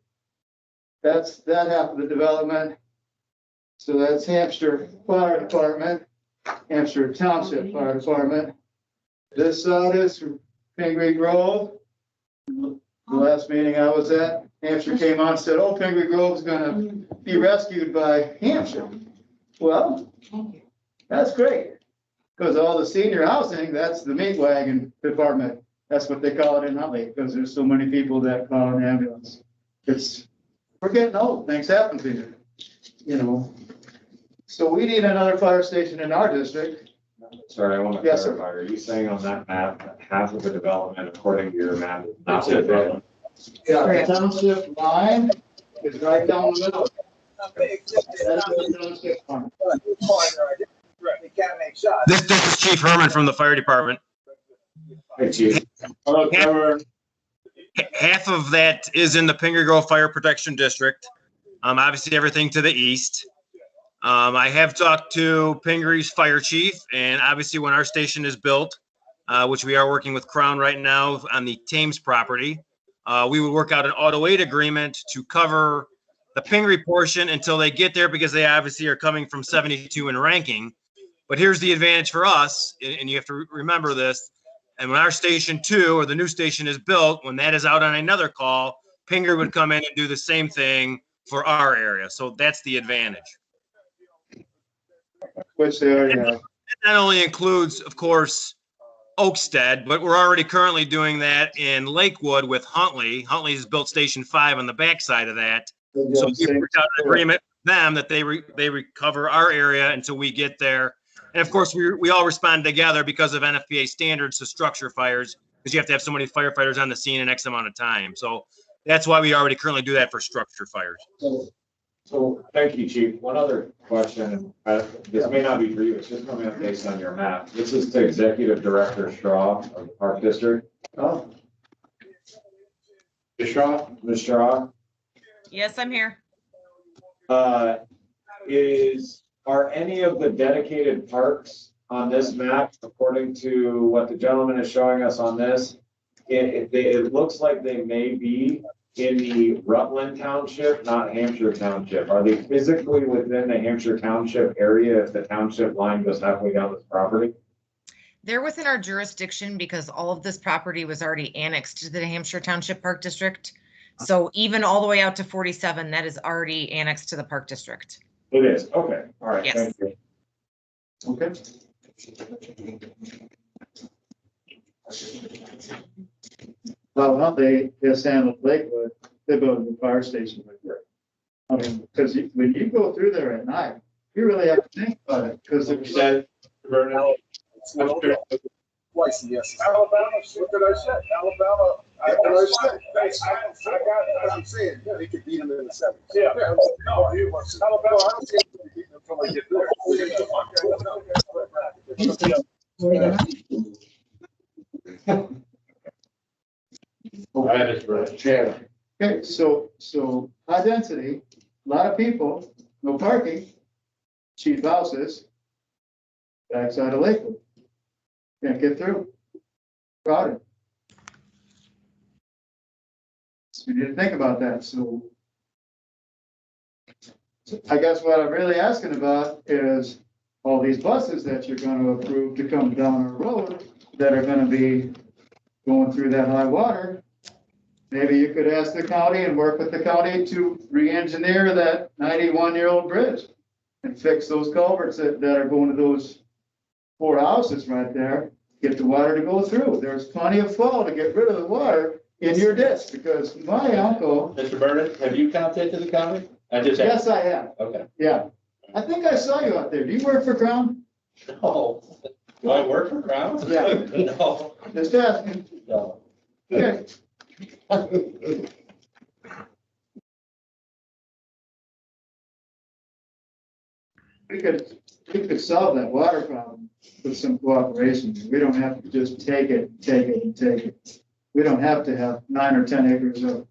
That's that half of the development. So that's Hampshire Fire Department, Hampshire Township Fire Department. This side is Pingree Grove. The last meeting I was at, Hampshire came on and said, oh, Pingree Grove's gonna be rescued by Hampshire. Well, that's great. Because all the senior housing, that's the meat wagon department. That's what they call it in Nutley, because there's so many people that call an ambulance. We're getting old, things happen to you, you know. So we need another fire station in our district. Sorry, I want to Yes, sir. clarify. Are you saying on that map that half of the development, according to your map, is not development? Yeah, the township line is right down the middle. That's the township line. This is Chief Herman from the fire department. Hey, Chief. Hello, Trevor. half of that is in the Pingree Grove Fire Protection District. Obviously everything to the east. I have talked to Pingree's fire chief, and obviously when our station is built, which we are working with Crown right now on the Thames property, we would work out an auto aid agreement to cover the Pingree portion until they get there, because they obviously are coming from 72 in ranking. But here's the advantage for us, and you have to remember this. And when our station 2 or the new station is built, when that is out on another call, Pingree would come in and do the same thing for our area. So that's the advantage. Which area? It not only includes, of course, Oakstead, but we're already currently doing that in Lakewood with Huntley. Huntley has built Station 5 on the backside of that. So we worked out an agreement with them that they recover our area until we get there. And of course, we all respond together because of NFPA standards to structure fires, because you have to have so many firefighters on the scene in X amount of time. So that's why we already currently do that for structure fires. So thank you, Chief. One other question, this may not be for you, it's just coming up based on your map. This is to Executive Director Straw of the Park District. Oh. Ms. Straw? Ms. Straw? Yes, I'm here. Are any of the dedicated parks on this map, according to what the gentleman is showing us on this, it looks like they may be in the Rutland Township, not Hampshire Township. Are they physically within the Hampshire Township area if the township line goes halfway down this property? They're within our jurisdiction because all of this property was already annexed to the Hampshire Township Park District. So even all the way out to 47, that is already annexed to the Park District. It is, okay, all right, Yes. thank you. Okay. Well, how they just handled Lakewood, they built the fire station right there. I mean, because when you go through there at night, you really have to think about it, because there's Twice, yes. Alabama, what did I say? Alabama, I got what I'm saying. Yeah, they could beat them in the 70s. Yeah. No, he was. Alabama, I don't think they could beat them until they get there. Okay, so high density, a lot of people, no parking, cheap houses, backside of Lakewood. Can't get through. Crowded. So we need to think about that, so. I guess what I'm really asking about is all these buses that you're gonna approve to come down our road that are gonna be going through that high water. Maybe you could ask the county and work with the county to re-engineer that 91-year-old bridge and fix those culverts that are going to those 4 houses right there, get the water to go through. There's plenty of flow to get rid of the water in your ditch, because my uncle. Mr. Burnett, have you contacted the county? Yes, I have. Okay. Yeah. I think I saw you out there. Do you work for Crown? No. Do I work for Crown? Yeah. No. Just asking. No. Okay. We could solve that water problem with some cooperation. We don't have to just take it. We don't have to have 9 or 10 acres of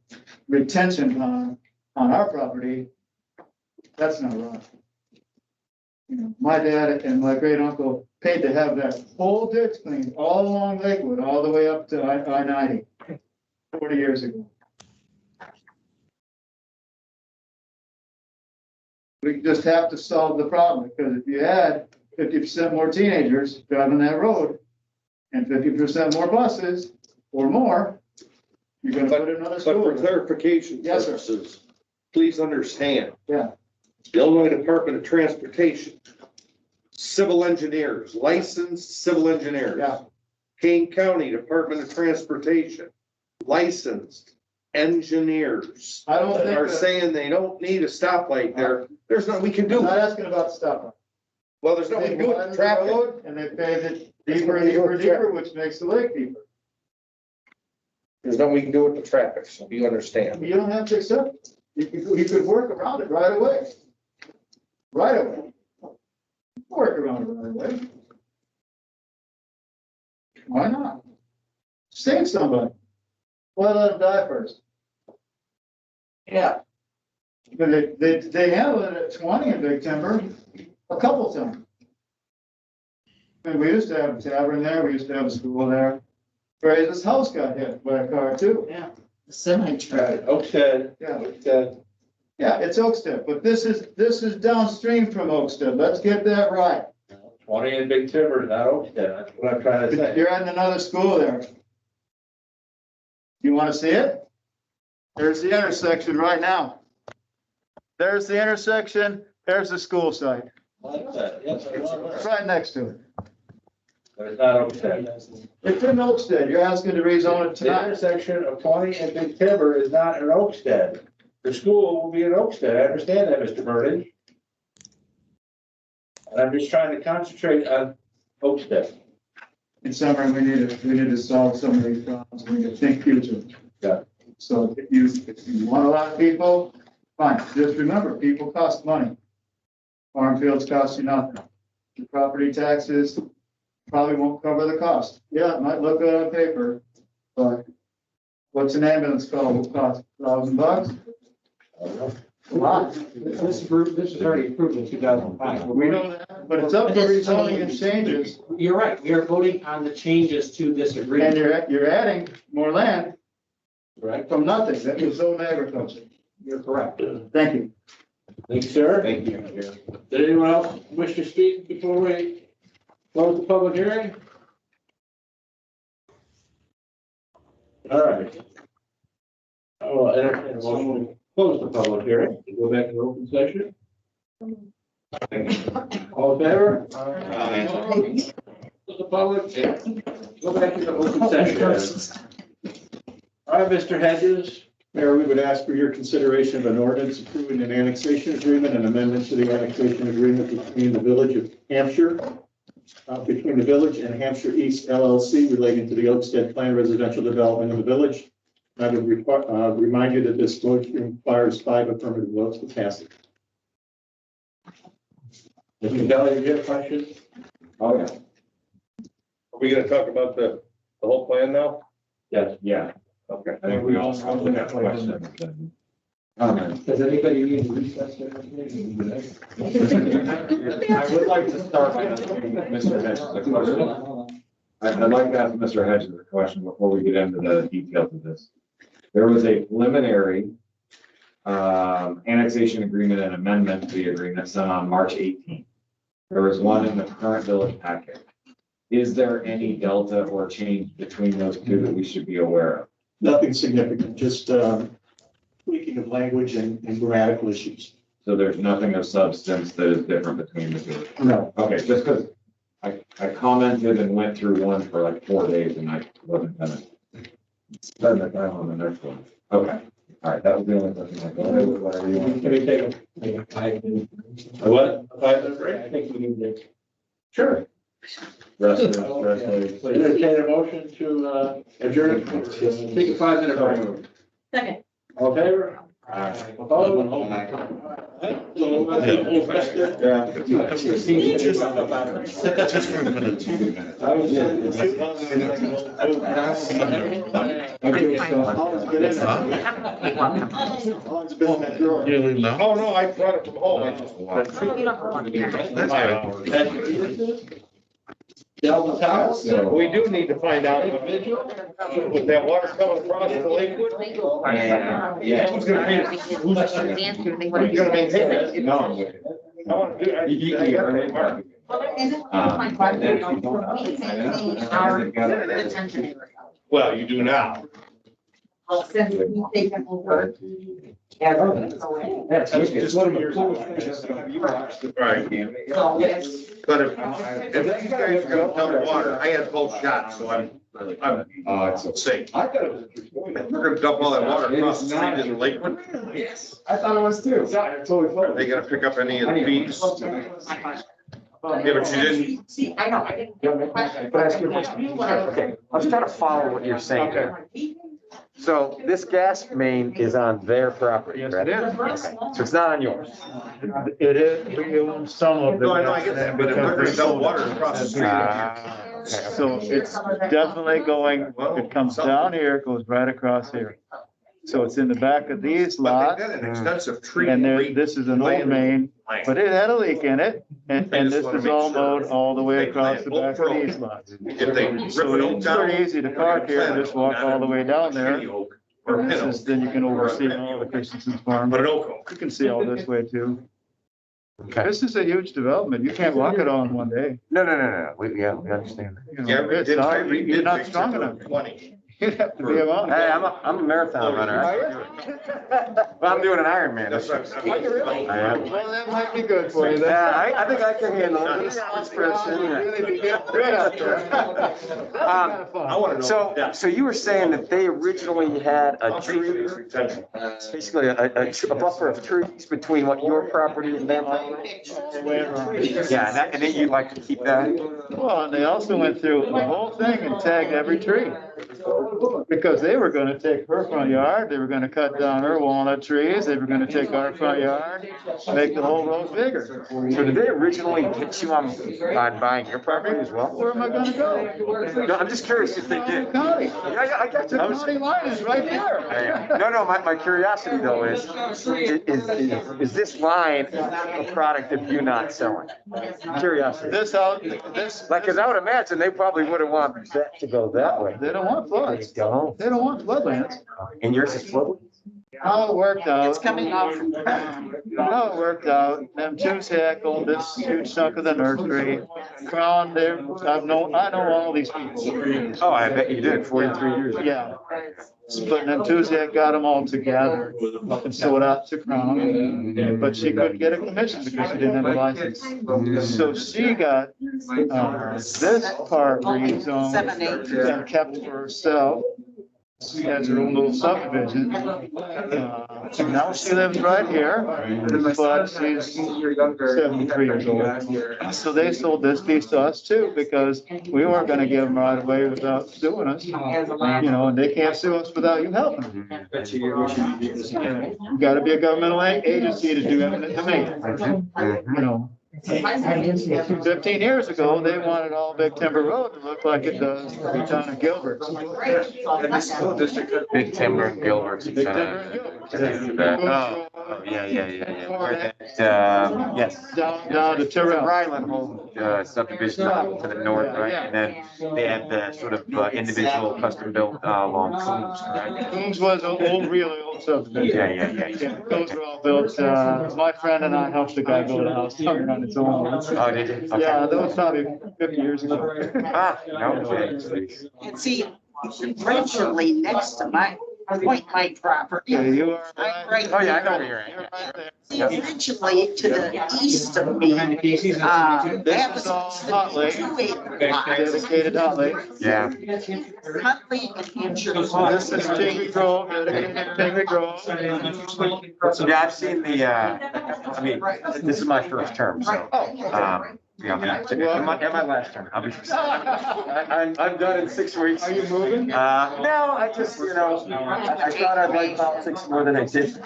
retention on our property. That's not right. You know, my dad and my great uncle paid to have that whole ditch cleaned all along Lakewood, all the way up to I-90, 40 years ago. We just have to solve the problem, because if you add 50% more teenagers driving that road and 50% more buses or more, you're gonna put another school. But for clarification Yes, sir. purposes, please understand. Yeah. The Illinois Department of Transportation, civil engineers, licensed civil engineers. Yeah. Kane County Department of Transportation, licensed engineers. I don't think are that- saying they don't need a stoplight there. There's nothing we can do. I'm not asking about the stoplight. Well, there's nothing we can do with the traffic. Road, and they paved it deeper and deeper and deeper, which makes the lake deeper. There's nothing we can do with the traffic, so you understand. You don't have to accept it. You could work around it right away. Right away. Work around it right away. Why not? Save somebody. Why let them die first? Yeah. But they have it at 20 in Big Timber, a couple times. And we used to have a tavern there, we used to have a school there. Fraser's house got hit by a car too. Yeah. Semi-truck. Oakstead. Yeah. Oakstead. Yeah, it's Oakstead, but this is downstream from Oakstead. Let's get that right. 20 in Big Timber, not Oakstead. That's what I'm trying to say. You're at another school there. You want to see it? There's the intersection right now. There's the intersection, there's the school site. Yes, I know. It's right next to it. But it's not Oakstead. It's in Oakstead. You're asking to rezone it The tonight. intersection of 20 and Big Timber is not in Oakstead. The school will be in Oakstead. I understand that, Mr. Burley. And I'm just trying to concentrate on Oakstead. In summary, we need to solve some of these problems. We need to think future. Yeah. So if you want a lot of people, fine. Just remember, people cost money. Farm fields cost you nothing. Your property taxes probably won't cover the cost. Yeah, it might look good on paper, but what's an ambulance call will cost $1,000? A lot. This is already approved in 2005. We know that, but it's up for rezoning and changes, You're right, we are voting on the changes to this and agreement. you're adding more land Correct? from nothing. That is zone agriculture. You're correct. Thank you. Thank you, sir. Thank you. Did anyone else wish to speak before we close the public hearing? All right. I will entertain a motion to close the public hearing, go back to open session. All in favor? Close the public, go back to the open session. All right, Mr. Hedges. Mayor, we would ask for your consideration of an ordinance approving an annexation agreement and amendment to the annexation agreement between the Village of Hampshire, between the Village and Hampshire East LLC relating to the Oakstead Planned Residential Development in the Village. I would remind you that this motion requires 5 affirmative votes to pass it. Mr. Kelly, you have a question? Oh, yeah. Are we gonna talk about the whole plan now? Yes. Yeah. Okay. I think we all probably have questions. Does anybody need to recess their I would like to start by asking Mr. Hedges a question. I'd like to ask Mr. Hedges a question before we get into the details of this. There was a preliminary annexation agreement and amendment to the agreement sent on March 18th. There was one in the current village packet. Is there any delta or change between those two that we should be aware of? Nothing significant, just tweaking of language and grammatical issues. So there's nothing of substance that is different between the two? No. Okay, just because I commented and went through one for like 4 days and I wasn't gonna spend the time on the next one. Okay, all right, that was the only question I got. Whatever you want. Can we take a 5 minute? What? 5 minute break? I think we need to. Sure. Entertain a motion to adjourn, take a 5 minute break. Second. All in favor? Just for a minute. Oh, no, I brought it from home. We do need to find out with that water coming across the Lakewood. Yeah. Who's gonna pay? Who's gonna maintain it? No. I want to do. I got the mark. Well, you do now. Since we've taken over. That's just 2 years ago. Right. But if you guys are gonna dump water, I had both shots, so I'm safe. I thought it was interesting. If we're gonna dump all that water across the street in Lakewood, Yes, I thought it was too. are they gonna pick up any of the fees? Yeah, but you didn't. See, I know, I didn't. But ask your question. Okay, let's try to follow what you're saying there. So this gas main is on their property, Yes, correct? it is. Okay, so it's not on yours. It is, we own some of No, I know, I get that, but if they're gonna dump water across the street. So it's definitely going, it comes down here, it goes right across here. So it's in the back of these But lots. they did an extensive tree. And then this is an old main, but it had a leak in it, and I just this wanna is make all sure mowed all the way they across the plant back of oak these lots. If they rip So an oak it's down. pretty easy to park here and just walk all the way down there. This is, then you can oversee all the Christensen's farm, But but an oak oak. you can see all this way too. Okay. This is a huge development. You can't walk it all in one day. No, we understand. You know, Yeah, we it's did, I not- redid. You're not Big strong Timber enough. 20. You'd have to be a mountain. Hey, I'm a marathon runner. I can do it. Well, I'm doing an Ironman. That's this what year. I'm saying. I am. Well, that might be good for you then. Yeah, I think I can handle it. Really be good out there. That's kind of fun. I wanna know. So you were saying that they originally had a tree, basically a buffer of trees between what your property and their property? All the way around. Yeah, and then you'd like to keep that? Well, and they also went through the whole thing and tagged every tree. Because they were gonna take her front yard, they were gonna cut down her walnut trees, they were gonna take our front yard, make the whole road bigger. So did they originally get you on buying your property as well? Where am I gonna go? No, I'm just curious if they did. County. Yeah, I got you. The I was- county line is right there. No, my curiosity though is this line a product of you not selling? Curiosity. This, Like, cause I would imagine they probably would have wanted that to go that way. they don't want floods. They don't. They don't want floodlands. And yours is flooded? How it worked out. It's coming off from the How it worked out, them two heckled this huge chunk of the nursery. Crown, I know all these people. Oh, I bet you did, 43 years ago. Yeah. But then Tuesday got them all together and sold out to Crown, but she couldn't get a commission because she didn't have a license. So she got, this part rezoned 7 acres. and kept for herself. She has her own little subdivision. So now she lives right here, but she's 73 years old. So they sold this piece to us too, because we weren't gonna give them right away without suing us. You know, and they can't sue us without you helping them. You gotta be a governmental agency to do eminent domain. You know. 15 years ago, they wanted all Big Timber Road to look like it does down in Gilbert. Big Timber and Gilbert's. Big Timber and Gilbert. Oh, yeah. Where that, yes. Down to Terrell. Ryland home subdivision to the north, right? And then they have the sort of individual custom built along Coombs, right? Coombs was an old, really old subdivision. Yeah. Those were all built, my friend and I helped the guy build a house on its own. Oh, did you? Okay. Yeah, that was probably 50 years ago. And see, eventually next to my property. Yeah, you are. I'm right. Oh, yeah, I know where you're at. Eventually to the east of me, that This is was all Hot Lake, 2 acre lots. dedicated Hot Lake. Yeah. Huntley and Hampshire. This is Tingley Grove, dedicated Tingley Grove. Yeah, I've seen the, I mean, this is my first term, so. Yeah, and my last term, I'll be. I'm done in 6 weeks. Are you moving? No, I just, I thought I'd like politics more than I did.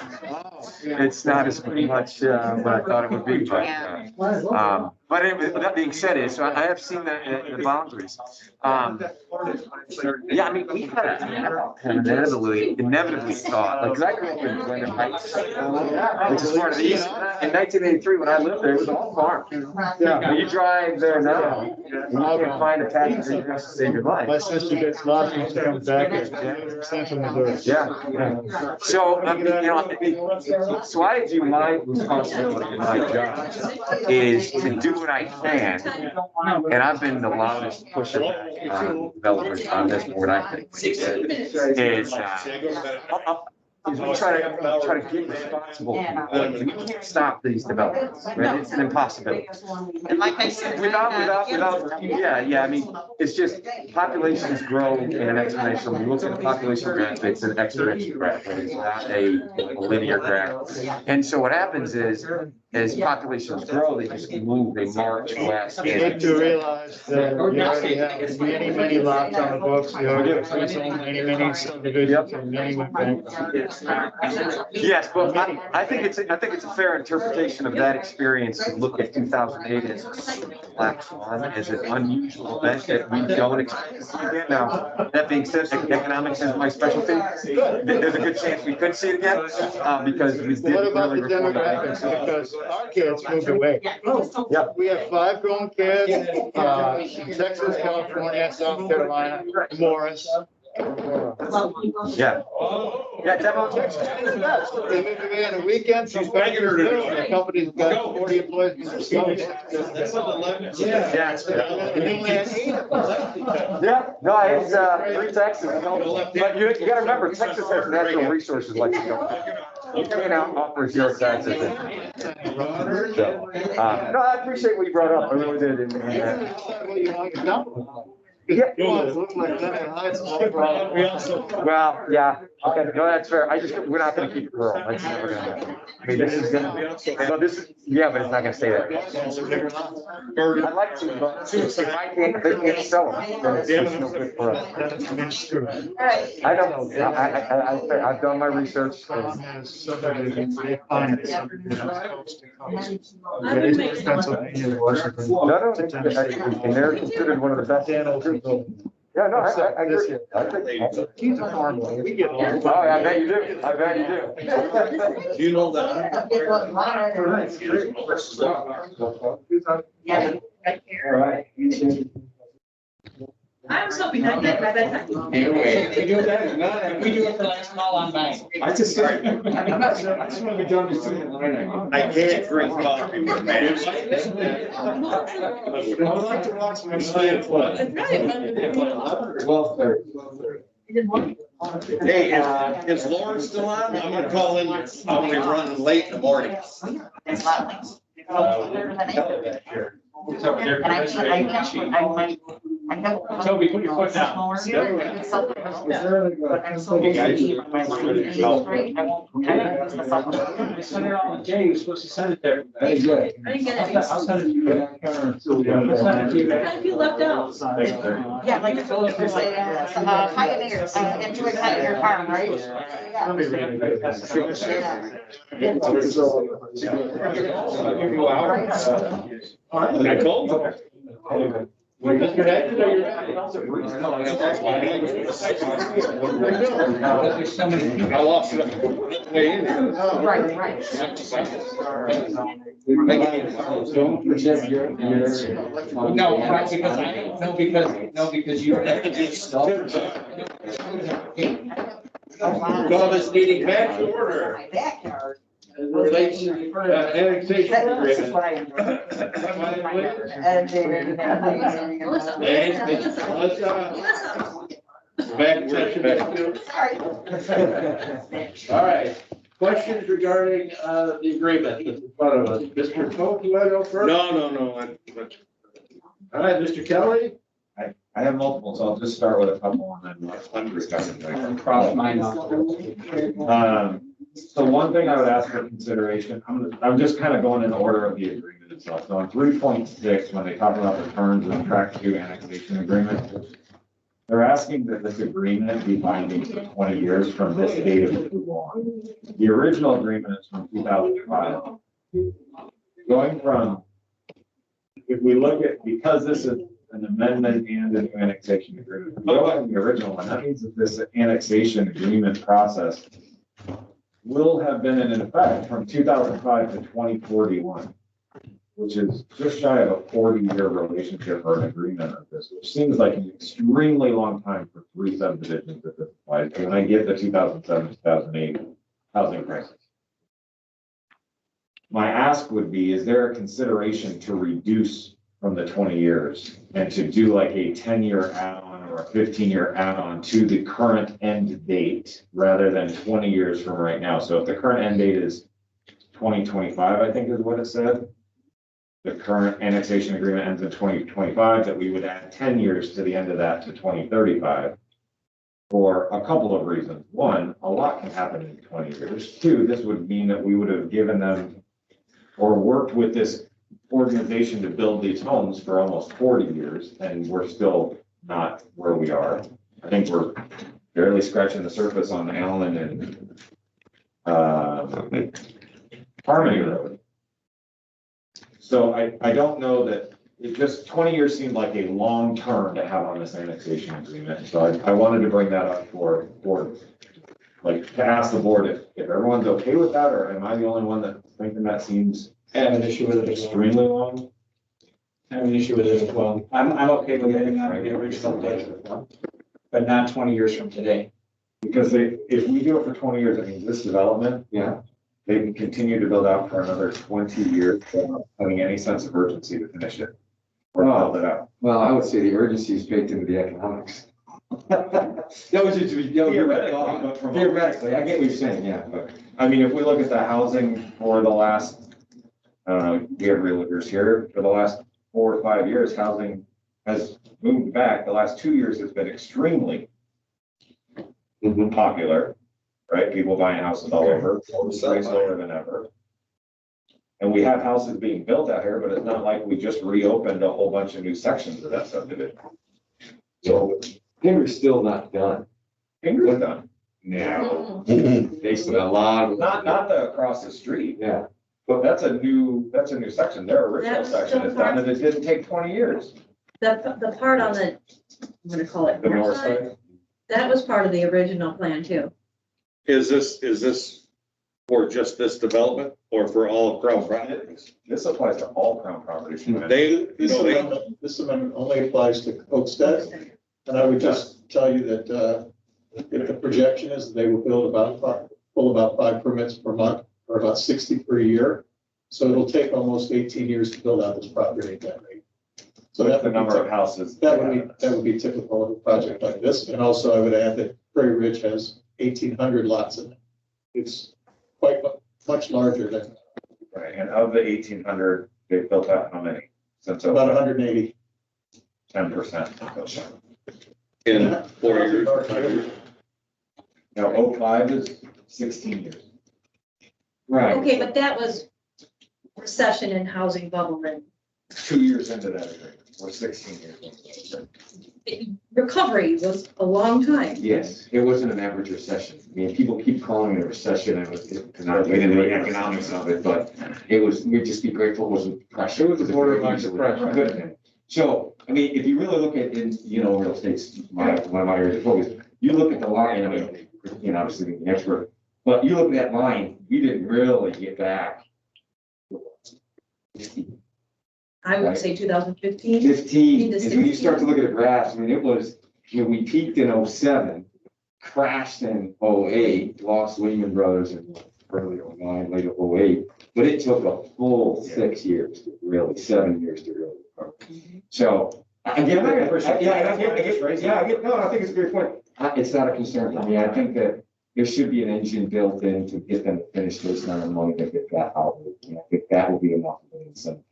It's not as much, what I thought it would be, but anyway, that being said, so I have seen the boundaries. Yeah, I mean, we kind of inevitably thought, like, 'cause I grew up in Glen Heights, which is part of the east. In 1983, when I lived there, it was all farm. Yeah. You drive there now, you can find a patch of grass to save your life. My sister gets lost when she comes back here. Central Missouri. Yeah. So, so I view my responsibility in my job is to do what I can. And I've been the loudest pusher back on developers on this board, I think. Is we try to get responsible people. We can't stop these developments, right? It's an impossibility. And like I said. Without, I mean, it's just populations grow in an exponential. When you look at the population graph, it's an exponential graph, right? It's not a linear graph. And so what happens is, as populations grow, they just move, they march west. You need to realize that you already have many lots on the books, you already have many subdivisions and many. Yes, but I think it's a fair interpretation of that experience to look at 2008 as a black swan, as an unusual event that we don't expect to see again. Now, that being said, economics is my specialty. There's a good chance we could see it again, because we did. What about really the demographics? Because our kids moved away. Yeah. We have 5 grown kids, in Texas, California, South Carolina, Morris. Yeah. Yeah, demo. Texas is the best. They moved away on the weekends. She's begging her to do it. The company's got 40 employees. Yeah. Yeah, no, it's 3 Texas. But you gotta remember, Texas has natural resources like you don't. Offers zero taxes. So, no, I appreciate what you brought up. I really did. Yeah. Well, yeah, okay, no, that's fair. We're not gonna keep it rural. That's never gonna happen. I mean, this is gonna, no, yeah, but it's not gonna stay that. I'd like to, but if I can't, they can't sell them, then it's just no good for us. I don't know. I've done my research. No, and they're considered one of the best. Yeah, no, I agree. Keep it normal. We get along. Oh, I bet you do. I bet you do. You know that. All right. I'm so behind that by that time. We do that, We do it for like small on bank. I just want to be done with it. I can't drink coffee with man. I would like to watch my slide. 12:30. Hey, is Lauren still on? I'm gonna call in, I'm gonna be running late in the morning. Toby, put your foot down. Jay, you're supposed to send it there. I didn't get it. I'll send it to you. If you left out. Yeah, like it's like, Pioneer, enjoy Pioneer Farm, right? I told you. We're disconnected or you're? I lost it. Right. Don't forget your. No, right, because you. Call this meeting back to order. My backyard. Relates to annexation agreement. All right, questions regarding the agreement that's in front of us. Mr. Coe, you want to go first? No. All right, Mr. Kelly? I have multiple, so I'll just start with a couple and then I'm discussing. Cross mine off. So one thing I would ask for consideration, I'm just kind of going in order of the agreement itself. So on 3.6, when they talk about the terms of the tract 2 annexation agreement, they're asking that this agreement be binding for 20 years from this date of approval on. The original agreement is from 2005. Going from, if we look at, because this is an amendment and a new annexation agreement, if we go from the original one, that means that this annexation agreement process will have been in effect from 2005 to 2041, which is just shy of a 40-year relationship or an agreement of this, which seems like an extremely long time for 3 subdivisions that this applies to. And I get the 2007, 2008 housing crisis. My ask would be, is there a consideration to reduce from the 20 years and to do like a 10-year add-on or a 15-year add-on to the current end date rather than 20 years from right now? So if the current end date is 2025, I think is what it said. The current annexation agreement ends in 2025, that we would add 10 years to the end of that to 2035 for a couple of reasons. One, a lot can happen in 20 years. 2, this would mean that we would have given them or worked with this organization to build these homes for almost 40 years, and we're still not where we are. I think we're barely scratching the surface on Allen and Harmony Road. So I don't know that, it just 20 years seemed like a long term to have on this annexation agreement. So I wanted to bring that up for board, like to ask the board if everyone's okay with that, or am I the only one that's thinking that seems I have an issue with it as well. extremely long? I have an issue with it as well. I'm okay with getting on the original date, but not 20 years from today. Because if we do it for 20 years, I mean, this development, yeah, they can continue to build out for another 20 years without having any sense of urgency to finish it. Or build it out. Well, I would say the urgency is baked into the economics. That was just, theoretically, I get what you're saying, yeah, but. I mean, if we look at the housing for the last, we have realtors here, for the last 4 or 5 years, housing has moved back. The last 2 years has been extremely popular, right? People buying houses all over, rates lower than ever. And we have houses being built out here, but it's not like we just reopened a whole bunch of new sections of that subdivision. So Pinger's still not done. Pinger's done. No. They still got a lot of. Not the across the street. Yeah. But that's a new section. Their original That's section still is done, and it didn't take 20 years. The part on the, I'm gonna call it The north north side, side. that was part of the original plan too. Is this for just this development or for all of Crown properties? This applies to all Crown properties. They, This amendment only applies to Oakstead, and I would just tell you that, if the projection is they will pull about 5 permits per month, or about 60 per year. So it'll take almost 18 years to build out this property at that rate. So With that the would be number of houses. that would be typical of a project like this. And also I would add that Prairie Ridge has 1,800 lots in it. It's quite much larger than. Right, and of the 1,800, they built out how many? Since About 180. 10%. in 4 years, 5 years. Now, 05 is 16 years. Right. Okay, but that was recession and housing bubble and 2 years into that agreement, or 16 years into that. recovery was a long time. Yes, it wasn't an average recession. I mean, people keep calling it a recession, and because not getting into the economics of it, but it was, we'd just be grateful it wasn't depression. It was a borderline depression. Could have been. So, I mean, if you really look at, real estate's one of my areas of focus, you look at the line, I mean, obviously being the expert, but you look at that line, we didn't really get back. I would say 2015. 15, is when you start to look at the graphs, I mean, it was, we peaked in 07, crashed in 08, lost Lehman Brothers in early 09, late 08, but it took a full 6 years, 7 years to really recover. So, I get that. I get, no, I think it's a great point. It's not a concern for me. I think that there should be an engine built in to get them to finish this amount of money to get that out. And I think that will be enough of an incentive.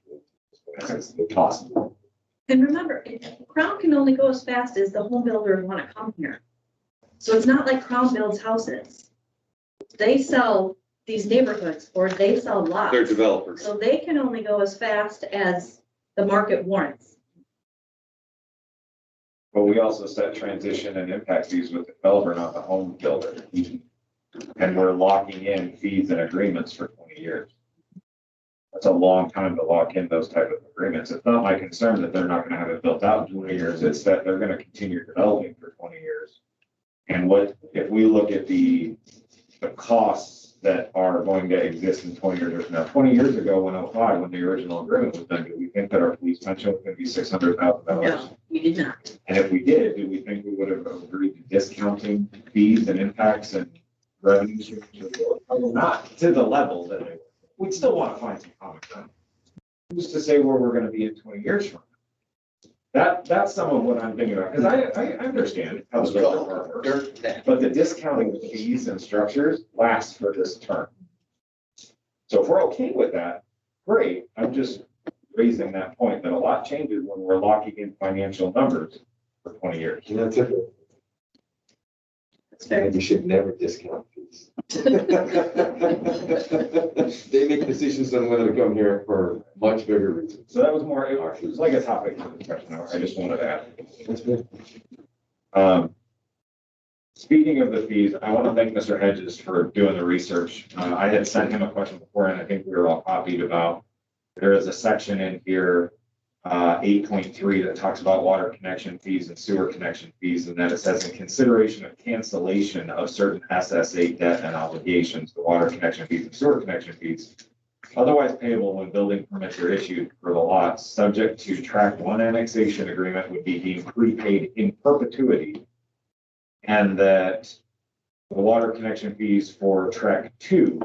It's possible. And remember, Crown can only go as fast as the home builders want to come here. So it's not like Crown builds houses. They sell these neighborhoods or they sell lots. They're developers. So they can only go as fast as the market warrants. But we also set transition and impact fees with the developer, not the home builder. And we're locking in fees and agreements for 20 years. That's a long time to lock in those type of agreements. It's not my concern that they're not going to have it built out in 20 years. It's that they're going to continue developing for 20 years. And what, if we look at the costs that are going to exist in 20 years now, 20 years ago, when 05, when the original agreement was done, did we think that our police pension was going to be $600,000? No, you did not. And if we did we think we would have agreed to discounting fees and impacts and revenues? Not to the level that they, we'd still want to find some common ground. Who's to say where we're going to be in 20 years from now? That's some of what I'm thinking about, because I understand how the work works, but the discounting of fees and structures lasts for this term. So if we're okay with that, great. I'm just raising that point that a lot changes when we're locking in financial numbers for 20 years. And that's it. And you should never discount fees. They make decisions on whether to come here for much bigger reasons. So that was more, it was like a topic for discussion. I just wanted to add. That's good. Speaking of the fees, I want to thank Mr. Hedges for doing the research. I had sent him a question before, and I think we were all copied about, there is a section in here, 8.3, that talks about water connection fees and sewer connection fees, and then it says in consideration of cancellation of certain SSA debt and obligations, the water connection fees and sewer connection fees, otherwise payable when building permits are issued for the lots, subject to tract 1 annexation agreement, would be deemed prepaid in perpetuity. And that the water connection fees for tract 2,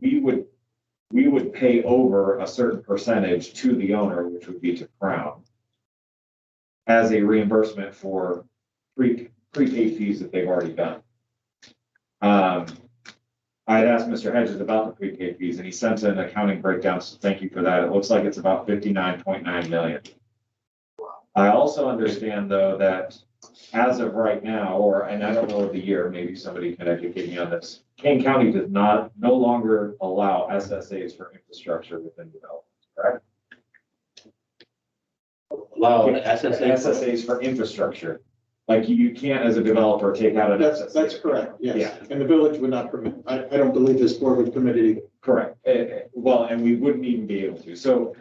we would pay over a certain percentage to the owner, which would be to Crown, as a reimbursement for prepaid fees that they've already done. I had asked Mr. Hedges about the prepaid fees, and he sent an accounting breakdown, so thank you for that. It looks like it's about 59.9 million. I also understand, though, that as of right now, and I don't know the year, maybe somebody can educate me on this, Kane County does no longer allow SSAs for infrastructure within development, correct? Allow SSAs for infrastructure. Like you can't, as a developer, take out an SSA. That's correct, yes. Yeah. And the village would not permit, I don't believe this board would permit it either. Correct. Well, and we wouldn't even be able to. So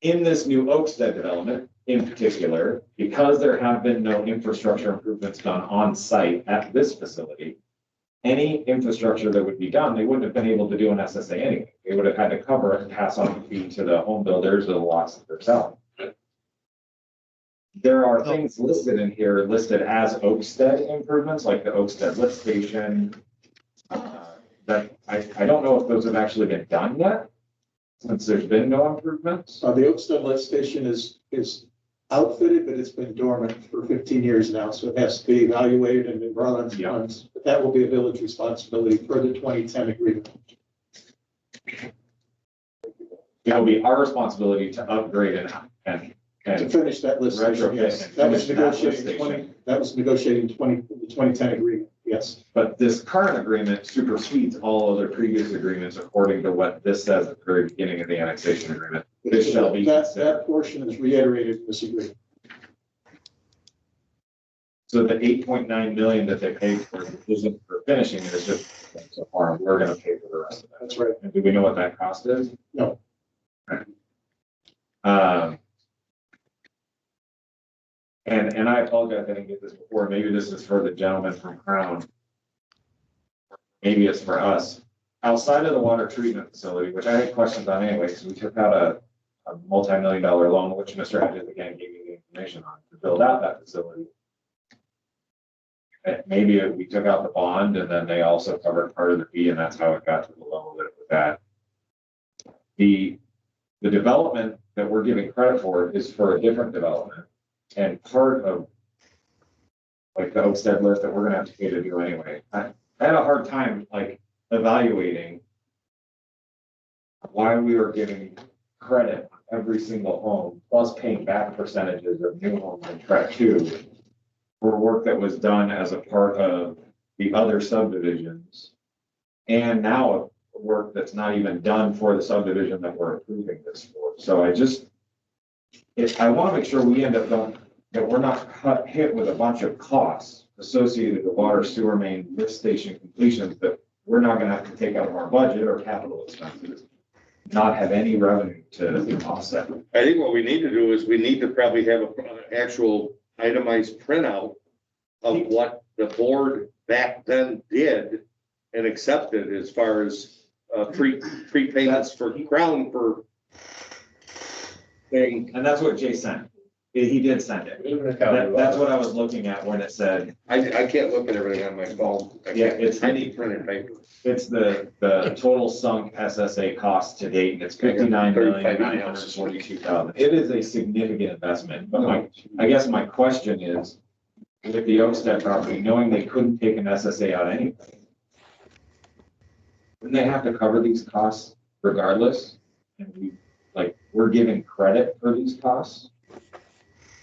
in this new Oakstead development, in particular, because there have been no infrastructure improvements done on site at this facility, any infrastructure that would be done, they wouldn't have been able to do an SSA anyway. They would have had to cover it and pass on the fee to the home builders or the lots that they're selling. There are things listed in here, listed as Oakstead improvements, like the Oakstead lift station. That I don't know if those have actually been done yet, since there's been no improvements. The Oakstead lift station is outfitted, but it's been dormant for 15 years now, so it has to be evaluated and brought on funds. But that will be a village responsibility for the 2010 agreement. It'll be our responsibility to upgrade and to finish that lift station, yes. That was negotiating the 2010 agreement, yes. But this current agreement supersedes all other previous agreements according to what this says at the very beginning of the annexation agreement. This shall be that portion is reiterated in this agreement. So the 8.9 million that they paid for isn't for finishing it, it's just so far, we're gonna pay for the rest of that. That's right. And do we know what that cost is? No. And I apologize, I didn't get this before. Maybe this is for the gentleman from Crown. Maybe it's for us. Outside of the water treatment facility, which I had questions on anyway, because we took out a multi-million-dollar loan, which Mr. Hedges again gave me the information on to build out that facility. And maybe we took out the bond and then they also covered part of the fee, and that's how it got to the level that it was at. The development that we're giving credit for is for a different development. And part of like the Oakstead list that we're gonna have to pay to do anyway. I had a hard time like evaluating why we were giving credit on every single home, plus paying back percentages of new homes in tract 2 for work that was done as a part of the other subdivisions. And now work that's not even done for the subdivision that we're approving this for. So I want to make sure we end up that we're not hit with a bunch of costs associated with water sewer main lift station completions that we're not going to have to take out of our budget or capital expenses, not have any revenue to offset. I think what we need to do is we need to probably have an actual itemized printout of what the board back then did and accepted as far as prepayments for Crown for thing. And that's what Jay sent. He did send it. That's what I was looking at when it said. I can't look at everything on my phone. I need printed paper. It's the total sunk SSA cost to date, and it's 59,942,000. It is a significant investment, but I guess my question is, with the Oakstead property, knowing they couldn't take an SSA out anyway, wouldn't they have to cover these costs regardless? And we're giving credit for these costs.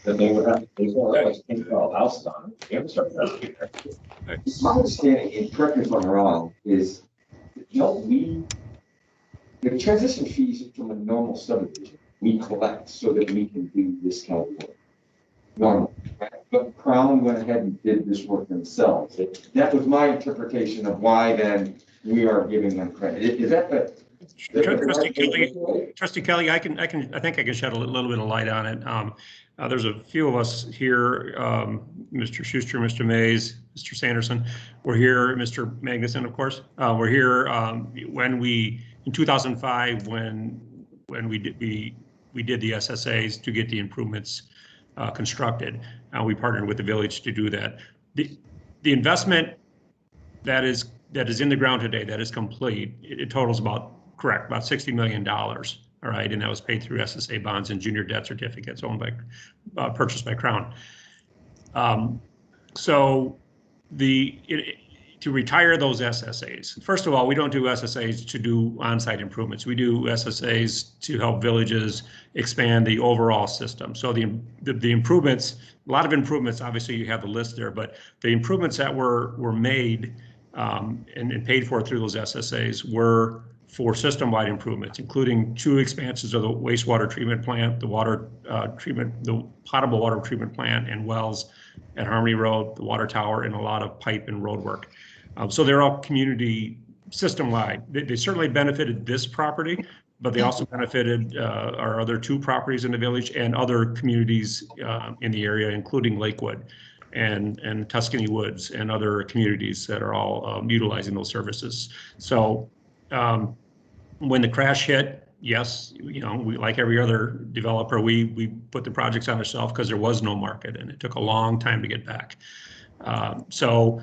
then they would have to pay for it, like, paint all houses on it, the infrastructure has to be there. My understanding, and correct me if I'm wrong, is, the transition fees from a normal subdivision, we collect so that we can do this kind of work. Normal, right? But Crown went ahead and did this work themselves. That was my interpretation of why then we are giving them credit. Is that the? Trustee Kelly, I think I can shed a little bit of light on it. There's a few of us here, Mr. Schuster, Mr. Mays, Mr. Sanderson. We're here, Mr. Magnuson, of course. We're here in 2005 when we did the SSAs to get the improvements constructed. We partnered with the village to do that. The investment that is in the ground today, that is complete, it totals about $60 million. All right, and that was paid through SSA bonds and junior debt certificates owned by, purchased by Crown. So to retire those SSAs, first of all, we don't do SSAs to do on-site improvements. We do SSAs to help villages expand the overall system. So the improvements, a lot of improvements, obviously you have the list there, but the improvements that were made and paid for through those SSAs were for system-wide improvements, including 2 expansions of the wastewater treatment plant, the potable water treatment plant and wells at Harmony Road, the water tower, and a lot of pipe and road work. So they're all community system-wide. They certainly benefited this property, but they also benefited our other 2 properties in the village and other communities in the area, including Lakewood and Tuscany Woods and other communities that are all utilizing those services. So when the crash hit, yes, we, like every other developer, we put the projects on ourselves because there was no market and it took a long time to get back. The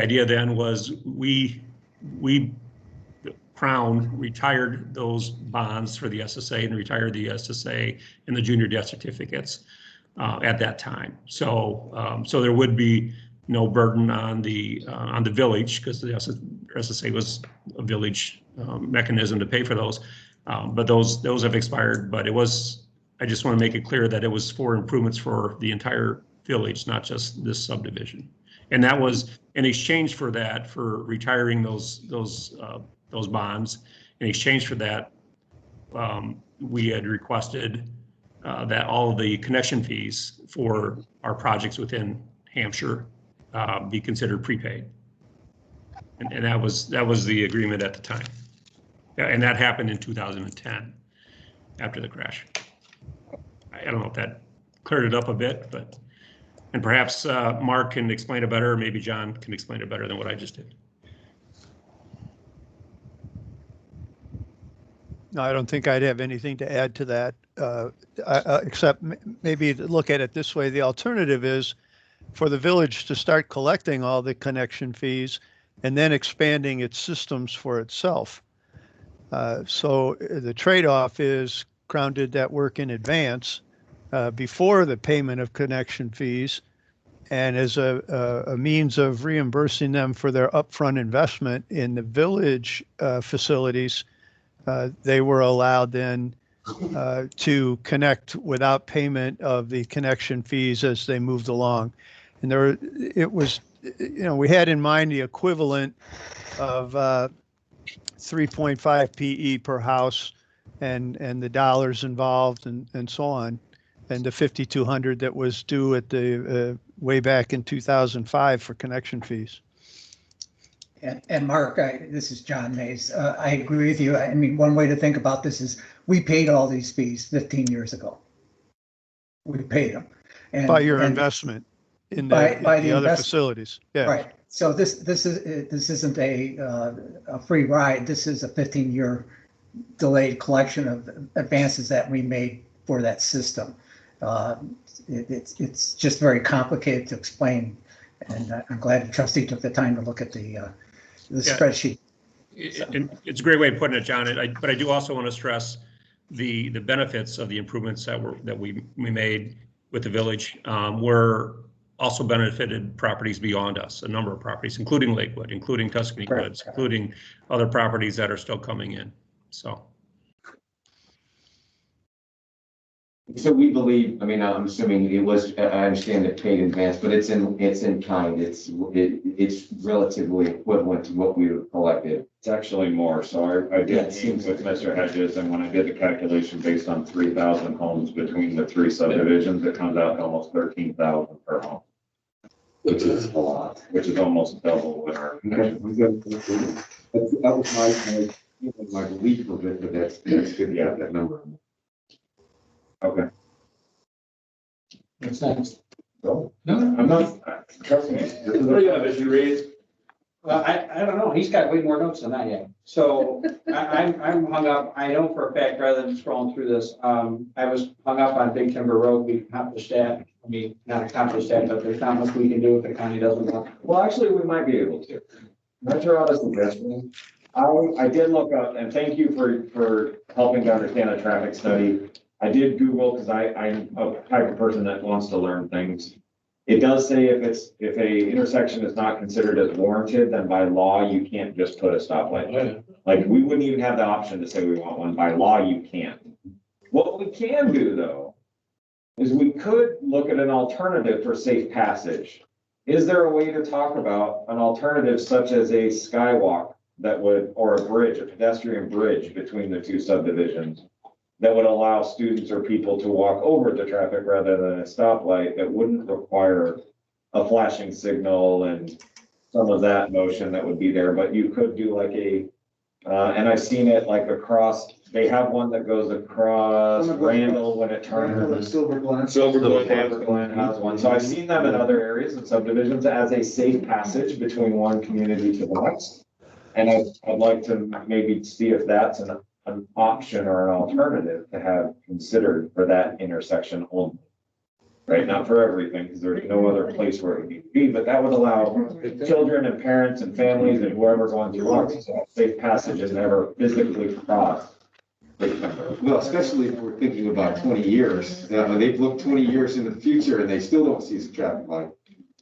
idea then was Crown retired those bonds for the SSA and retired the SSA and the junior debt certificates at that time. So there would be no burden on the village because the SSA was a village mechanism to pay for those. But those have expired. But I just want to make it clear that it was for improvements for the entire village, not just this subdivision. And that was in exchange for that, for retiring those bonds. In exchange for that, we had requested that all of the connection fees for our projects within Hampshire be considered prepaid. And that was the agreement at the time. Yeah, and that happened in 2010 after the crash. I don't know if that cleared it up a bit, but, and perhaps Mark can explain it better, or maybe John can explain it better than what I just did. No, I don't think I'd have anything to add to that, except maybe to look at it this way. The alternative is for the village to start collecting all the connection fees and then expanding its systems for itself. So the trade-off is Crown did that work in advance before the payment of connection fees, and as a means of reimbursing them for their upfront investment in the village facilities, they were allowed then to connect without payment of the connection fees as they moved along. And it was, we had in mind the equivalent of 3.5 PE per house and the dollars involved and so on, and the 5,200 that was due at the way back in 2005 for connection fees. And Mark, this is John Mays. I agree with you. I mean, one way to think about this is we paid all these fees 15 years ago. We paid them. And, by your investment in the other facilities. Yeah. Right. So this isn't a free ride. This is a 15-year delayed collection of advances that we made for that system. It's just very complicated to explain, and I'm glad the trustee took the time to look at the spreadsheet. It's a great way of putting it, John. But I do also want to stress the benefits of the improvements that we made with the village were also benefited properties beyond us, a number of properties, including Lakewood, including Tuscany Woods, including other properties that are still coming in. So. So we believe, I mean, I'm assuming it was, I understand it paid in advance, but it's in kind. It's relatively equivalent to what we collected. It's actually more, so I Yeah, did it seems teams with Mr. Hedges, and when I did the calculation based on 3,000 homes between the 3 subdivisions, it comes out to almost 13,000 per home. Which is a lot. Which is almost double what our. That was my belief of it, but that's good to have that number. Okay. What's next? No, I'm not, trust me. What do you have, Mr. Reed? Well, I don't know. He's got way more notes than I have. So I'm hung up. I know for a fact, rather than scrolling through this, I was hung up on Big Timber Road. We accomplished that. I mean, not accomplished that, but there's not much we can do if the county doesn't want. Well, actually, we might be able to. Can I throw out a suggestion? I did look up, and thank you for helping to understand a traffic study. I did Google, because I'm a type of person that wants to learn things. It does say if a intersection is not considered as warranted, then by law, you can't just put a stoplight. Like, we wouldn't even have the option to say we want one. By law, you can't. What we can do, though, is we could look at an alternative for safe passage. Is there a way to talk about an alternative such as a skywalk that would, or a bridge, a pedestrian bridge between the 2 subdivisions, that would allow students or people to walk over the traffic rather than a stoplight that wouldn't require a flashing signal and some of that motion that would be there, but you could do like a, and I've seen it like across, they have one that goes across Randall when it turns. Silver Glen. Silver Glen has one. So I've seen them in other areas and subdivisions as a safe passage between one community to the next. And I'd like to maybe see if that's an option or an alternative to have considered for that intersection only. Right, not for everything, because there's no other place where it would need to be, but that would allow children and parents and families and whoever going through our safe passage and never physically cross. Well, especially if we're thinking about 20 years, they've looked 20 years into the future and they still don't see a traffic light.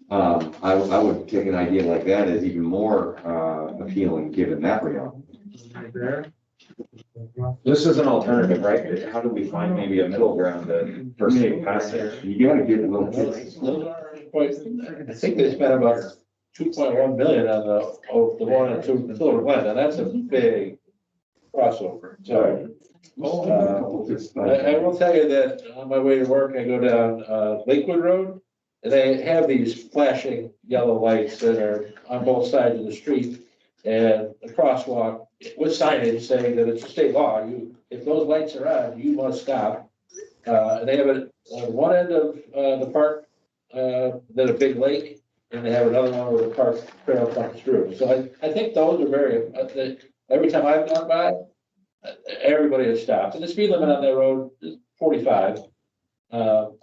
I would take an idea like that as even more appealing, given that reality. This is an alternative, right? How do we find maybe a middle ground for safe passage? You gotta get a little kids. I think they spent about 2.1 million on the one and 2 Silver Glen, and that's a big crossover. So I will tell you that on my way to work, I go down Lakewood Road, and they have these flashing yellow lights that are on both sides of the street, and a crosswalk with signage saying that it's a state law. If those lights are on, you must stop. And they have it on one end of the park, then a big lake, and they have another one where the park trail comes through. So I think those are very, every time I've gone by, everybody has stopped. And the speed limit on that road is 45. So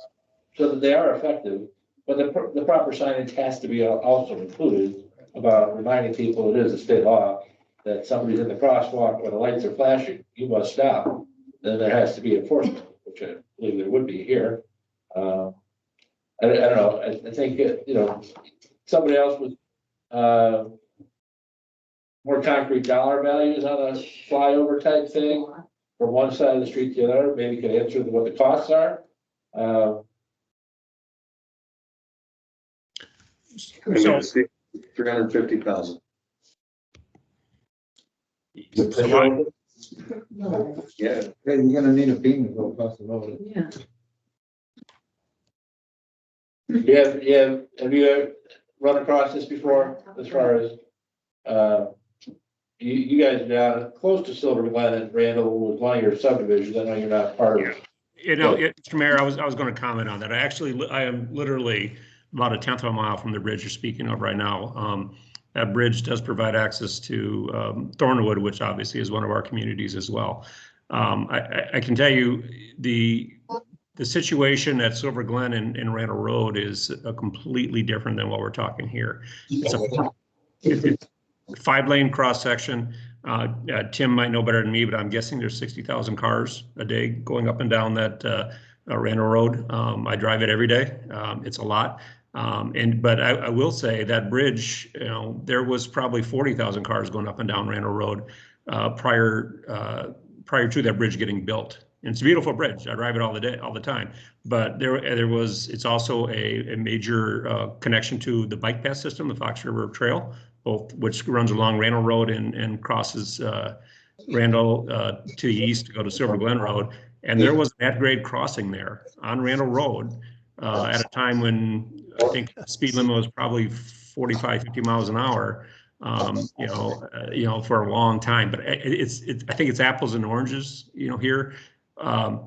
that they are effective, but the proper signage has to be also included about reminding people it is a state law that somebody's in the crosswalk where the lights are flashing, you must stop. Then there has to be enforcement, which I believe there would be here. I don't know. I think, somebody else with more concrete dollar values on a flyover type thing from one side of the street to the other, maybe can answer what the costs are. So 350,000. Yeah, you're gonna need a beam to go across the road. Yeah. Have you run across this before, as far as, you guys are down close to Silver Glen and Randall with one of your subdivisions, I know you're not part of. Mr. Mayor, I was going to comment on that. I am literally about 1/10 of a mile from the bridge you're speaking of right now. That bridge does provide access to Thornwood, which obviously is one of our communities as well. I can tell you the situation at Silver Glen and Randall Road is completely different than what we're talking here. It's a 5-lane cross section. Tim might know better than me, but I'm guessing there's 60,000 cars a day going up and down that Randall Road. I drive it every day. It's a lot. But I will say that bridge, there was probably 40,000 cars going up and down Randall Road prior to that bridge getting built. And it's a beautiful bridge. I drive it all the time. But it's also a major connection to the bike path system, the Fox River Trail, both which runs along Randall Road and crosses Randall to the east to go to Silver Glen Road. And there was an at-grade crossing there on Randall Road at a time when I think the speed limit was probably 45, 50 miles an hour. For a long time, but I think it's apples and oranges, here.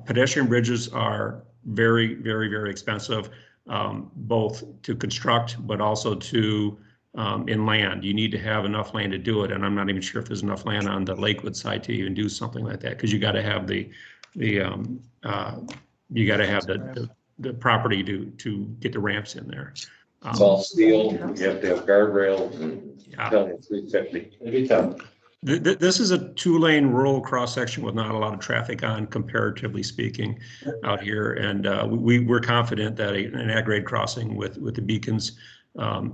Pedestrian bridges are very, very, very expensive, both to construct, but also to inland. You need to have enough land to do it. And I'm not even sure if there's enough land on the Lakewood side to even do something like that. Cause you got to have the property to get the ramps in there. It's all steel, you have to have guardrails and tell them 350. Maybe tough. This is a 2-lane rural cross section with not a lot of traffic on, comparatively speaking, out here. And we're confident that an at-grade crossing with the beacons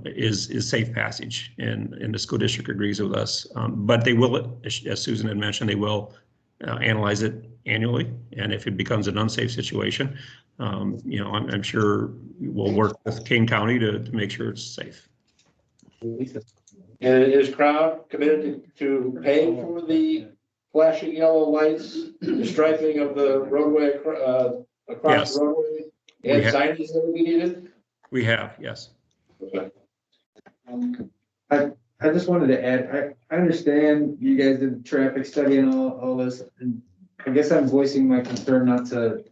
is safe passage, and the school district agrees with us. But they will, as Susan had mentioned, they will analyze it annually. And if it becomes an unsafe situation, I'm sure we'll work with King County to make sure it's safe. And is Crown committed to pay for the flashing yellow lights, the striping of the roadway across Yes. the roadway, and signage that would be needed? We have, yes. Okay. I just wanted to add, I understand you guys did the traffic study and all this, and I guess I'm voicing my concern not to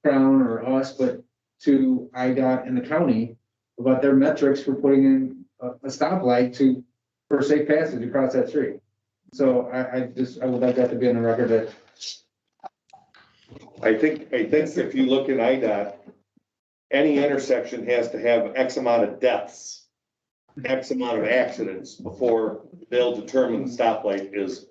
Crown or us, but to IDOT and the county about their metrics for putting in a stoplight for safe passage across that street. So I would like that to be on the record that. I think if you look at IDOT, any intersection has to have X amount of deaths, X amount of accidents before they'll determine the stoplight is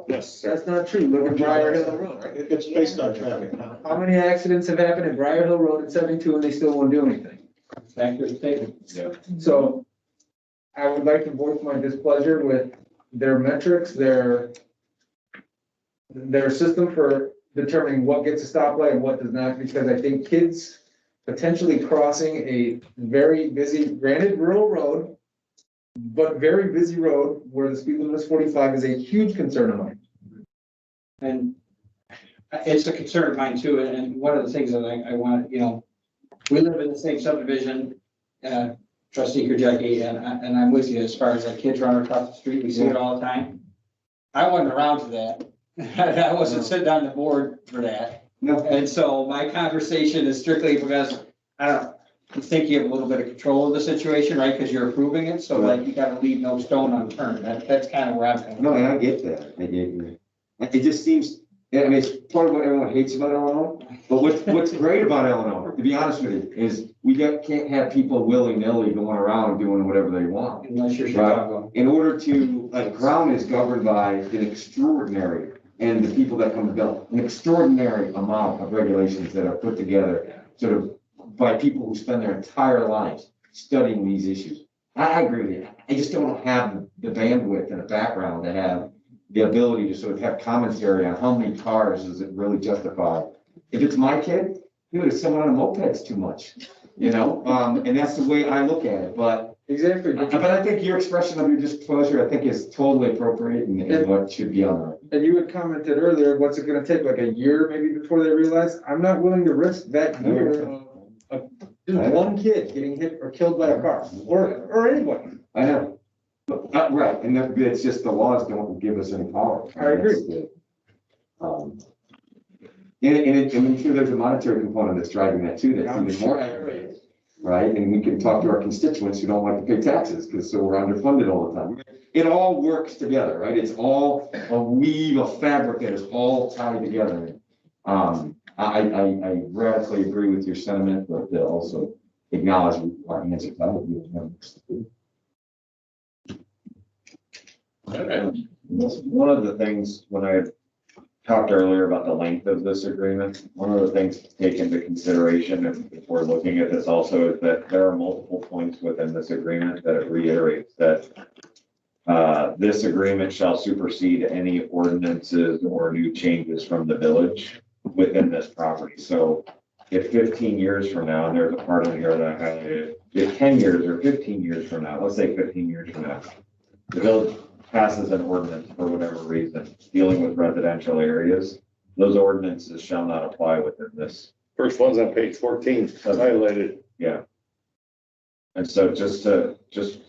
necessary. That's not true. Look at Briar Hill Road. It's based on traffic. How many accidents have happened at Briar Hill Road at 72 and they still won't do anything? Accurate statement. Yeah. So I would like to voice my displeasure with their metrics, their system for determining what gets a stoplight and what does not, because I think kids potentially crossing a very busy, granted rural road, but very busy road where the speed limit is 45 is a huge concern of mine. And it's a concern of mine too, and one of the things that I want, we live in the same subdivision, Trustee Krajewski, and I'm with you as far as like kids running across the street, we see it all the time. I wasn't around for that. I wasn't sitting on the board for that. No. And so my conversation is strictly because I think you have a little bit of control of the situation, right? Because you're approving it, so like you gotta leave no stone unturned. That's kind of where I'm coming. No, and I get that. I get it. It just seems, it's part of what everyone hates about Illinois. But what's great about Illinois, to be honest with you, is can't have people willy-nilly going around doing whatever they want. Unless you're Chicago. In order to, Crown is governed by an extraordinary, and the people that come to build, an extraordinary amount of regulations that are put together sort of by people who spend their entire lives studying these issues. I agree with you. I just don't have the bandwidth and the background to have the ability to sort of have commentary on how many cars does it really justify. If it's my kid, dude, if someone on a moped's too much, and that's the way I look at it. But exactly. But I think your expression of your displeasure, I think, is totally appropriate and what should be on there. And you had commented earlier, what's it gonna take, like a year maybe before they realize? I'm not willing to risk that year of just one kid getting hit or killed by a car, or anybody. I know. Right, and it's just the laws don't give us any power. I agree. And I'm sure there's a monetary component that's driving that too, that's even more aggravating, right? And we can talk to our constituents who don't like to pay taxes, so we're underfunded all the time. It all works together, right? It's all a weave of fabric that is all tied together. I radically agree with your sentiment, but also acknowledge our hands are tied. One of the things when I talked earlier about the length of this agreement, one of the things to take into consideration if we're looking at this also is that there are multiple points within this agreement that it reiterates that this agreement shall supersede any ordinances or new changes from the village. within this property. So if 15 years from now, and there's a part in here that I highlighted, if 10 years or 15 years from now, let's say 15 years from now, the village passes an ordinance for whatever reason, dealing with residential areas, those ordinances shall not apply within this. First one's on page 14, highlighted. Yeah. And so just so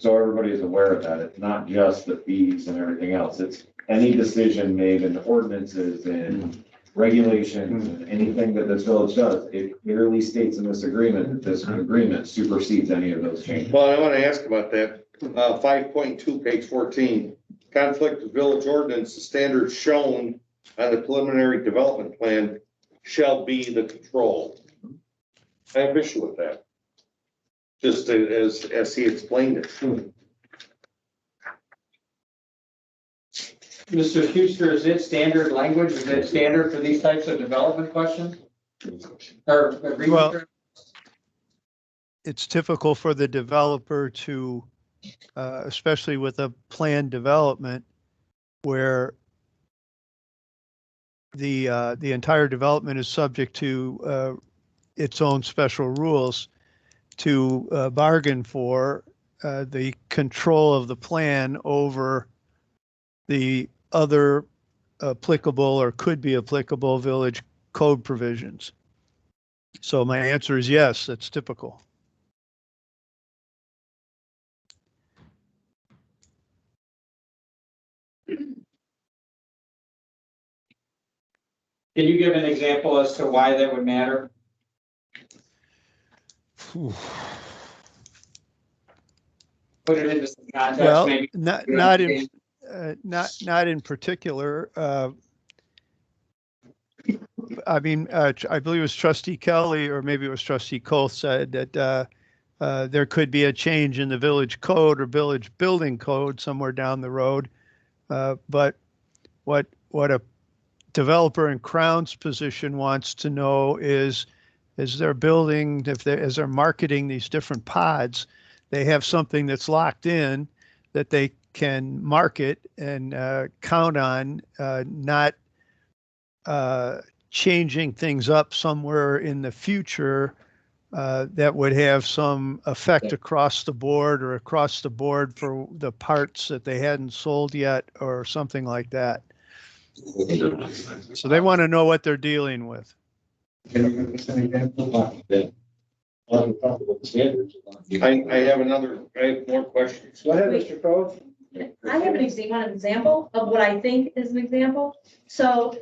everybody is aware of that, it's not just the fees and everything else. It's any decision made in ordinances and regulations and anything that this village does. It clearly states in this agreement that this agreement supersedes any of those changes. Well, I want to ask about that. 5.2, page 14, conflict with village ordinance, the standards shown on the preliminary development plan shall be the control. I have issue with that. Just as he explained it. Mr. Schuster, is it standard language? Is it standard for these types of development questions? Or agreement? Well, it's typical for the developer to, especially with a planned development where the entire development is subject to its own special rules, to bargain for the control of the plan over the other applicable or could be applicable village code provisions. So my answer is yes, that's typical. Can you give an example as to why that would matter? Ooh. Put it into some context, Well, maybe. not in particular. I mean, I believe it was Trustee Kelly, or maybe it was Trustee Cole, said that there could be a change in the village code or village building code somewhere down the road. But what a developer in Crown's position wants to know is they're building, as they're marketing these different pods, they have something that's locked in that they can market and count on, not changing things up somewhere in the future that would have some effect across the board or across the board for the parts that they hadn't sold yet or something like that. So they want to know what they're dealing with. I have more questions. Go ahead, Mr. Cove. I have an example of what I think is an example. So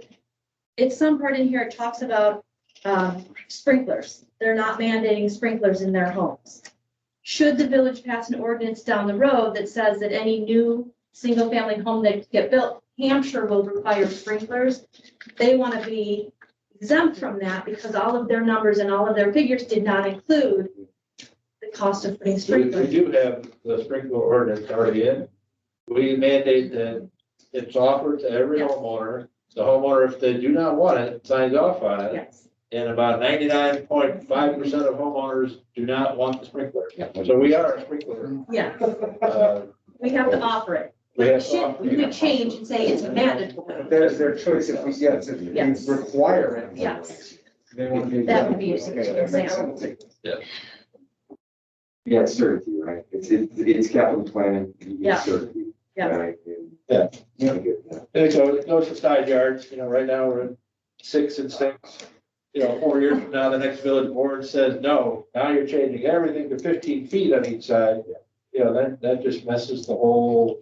it's some part in here, it talks about sprinklers. They're not mandating sprinklers in their homes. Should the village pass an ordinance down the road that says that any new single-family home that get built, Hampshire will require sprinklers, they want to be exempt from that because all of their numbers and all of their figures did not include the cost of putting We sprinklers. do have the sprinkler ordinance already in. We mandate that it's offered to every homeowner. The homeowner, if they do not want it, signs off on it. Yes. And about 99.5% of homeowners do not want the sprinkler. So we are a sprinkler. Yeah, Uh, we have to offer it. We have to Should offer we change and say it's mandatory? That is their choice if we, yes, if we Yes. require it. Yes, They want to be. that would be an Okay, that makes example. sense. Yeah, it's certainty, right? It's capital planning. you need Yeah. certainty, Yeah. right? Yeah. I get that. And so it goes to side yards, right now we're at 6 and 6. 4 years from now, the next village board says, no, now you're changing everything to 15 feet on each side. That just messes the whole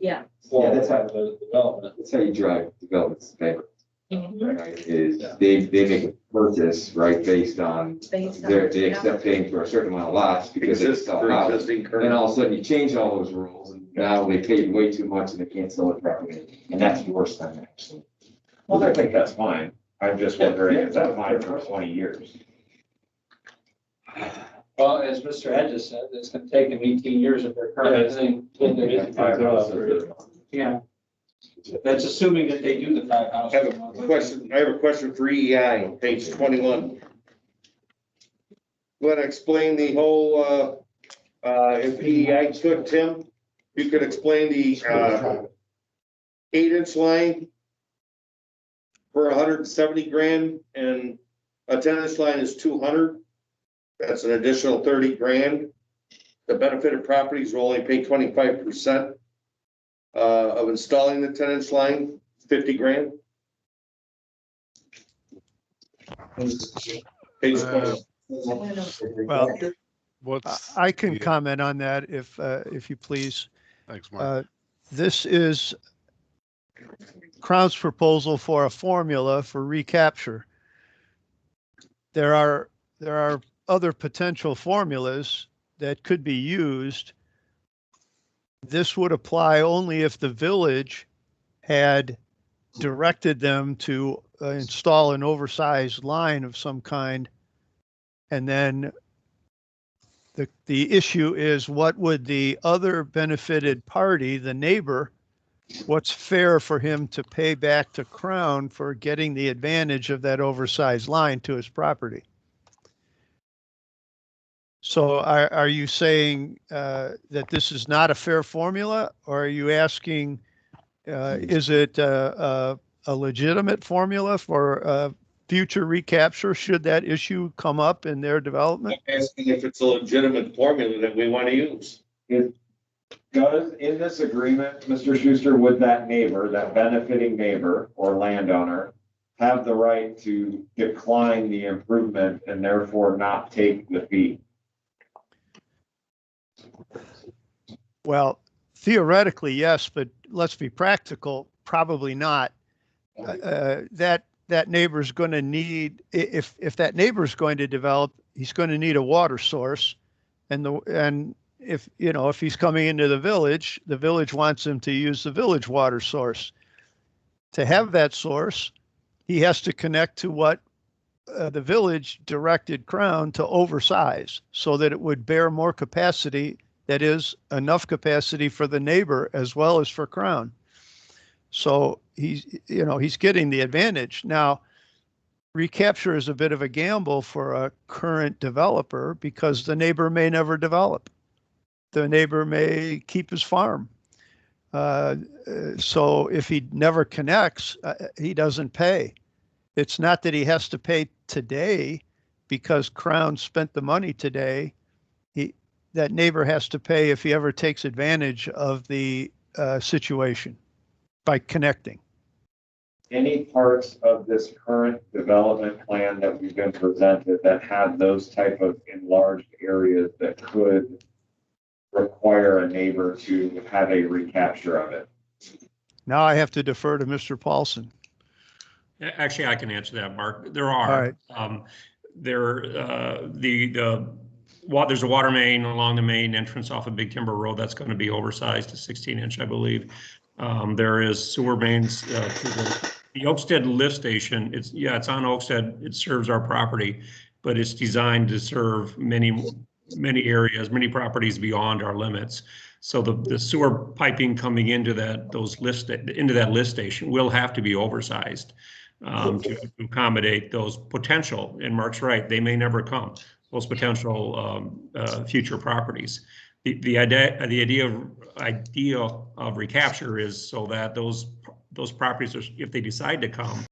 flow Yeah, that's how- of the development. That's how you drive developments bankrupt, Mhm. right? Is they make a purchase, right, based on they accept paying for a certain amount of lots because they sell a house. Then all of a sudden you change all those rules and now they paid way too much and they can't sell it properly. And that's worse than actually. Well, I think that's fine. I'm just wondering, is that fine for 20 years? Well, as Mr. Hedges said, it's gonna take them 18 years of their current thing. Yeah. That's assuming that they do the 5 I houses. have a question for EEI on page 21. Want to explain the whole, if EEI could, Tim, you could explain the 8-inch line for 170 grand and A 10-inch line is 200. That's an additional 30 grand. The benefited properties will only pay 25% of installing the 10-inch line, 50 grand. Page 20. Well, I can comment on that if you please. Thanks, Mark. This is Crown's proposal for a formula for recapture. There are other potential formulas that could be used. This would apply only if the village had directed them to install an oversized line of some kind. And then the issue is, what would the other benefited party, the neighbor, what's fair for him to pay back to Crown for getting the advantage of that oversized line to his property? So are you saying that this is not a fair formula, or are you asking, is it a legitimate formula for future recapture should that issue come up in their development? I'm asking if it's a legitimate formula that we want to use. Does, in this agreement, Mr. Schuster, would that neighbor, that benefiting neighbor or landowner, have the right to decline the improvement and therefore not take the fee? Well, theoretically, yes, but let's be practical, probably not. That neighbor's going to need, if that neighbor's going to develop, he's going to need a water source. And if he's coming into the village wants him to use the village water source. To have that source, he has to connect to what the village directed Crown to oversize so that it would bear more capacity. That is enough capacity for the neighbor as well as for Crown. So he's getting the advantage. Now, recapture is a bit of a gamble for a current developer because the neighbor may never develop. The neighbor may keep his farm. So if he never connects, he doesn't pay. It's not that he has to pay today because Crown spent the money today. That neighbor has to pay if he ever takes advantage of the situation by connecting. Any parts of this current development plan that we've been presented that have those type of enlarged areas that could require a neighbor to have a recapture of it? Now I have to defer to Mr. Paulson. Actually, I can answer that, Mark. There are. All right. There's a water main along the main entrance off of Big Timber Road that's going to be oversized to 16-inch, I believe. There is sewer mains to the Oakstead lift station. It's on Oakstead. It serves our property, but it's designed to serve many areas, many properties beyond our limits. So the sewer piping coming into that lift station will have to be oversized to accommodate those potential. And Mark's right; they may never come. Those potential future properties. The idea of recapture is so that those properties, if they decide to come,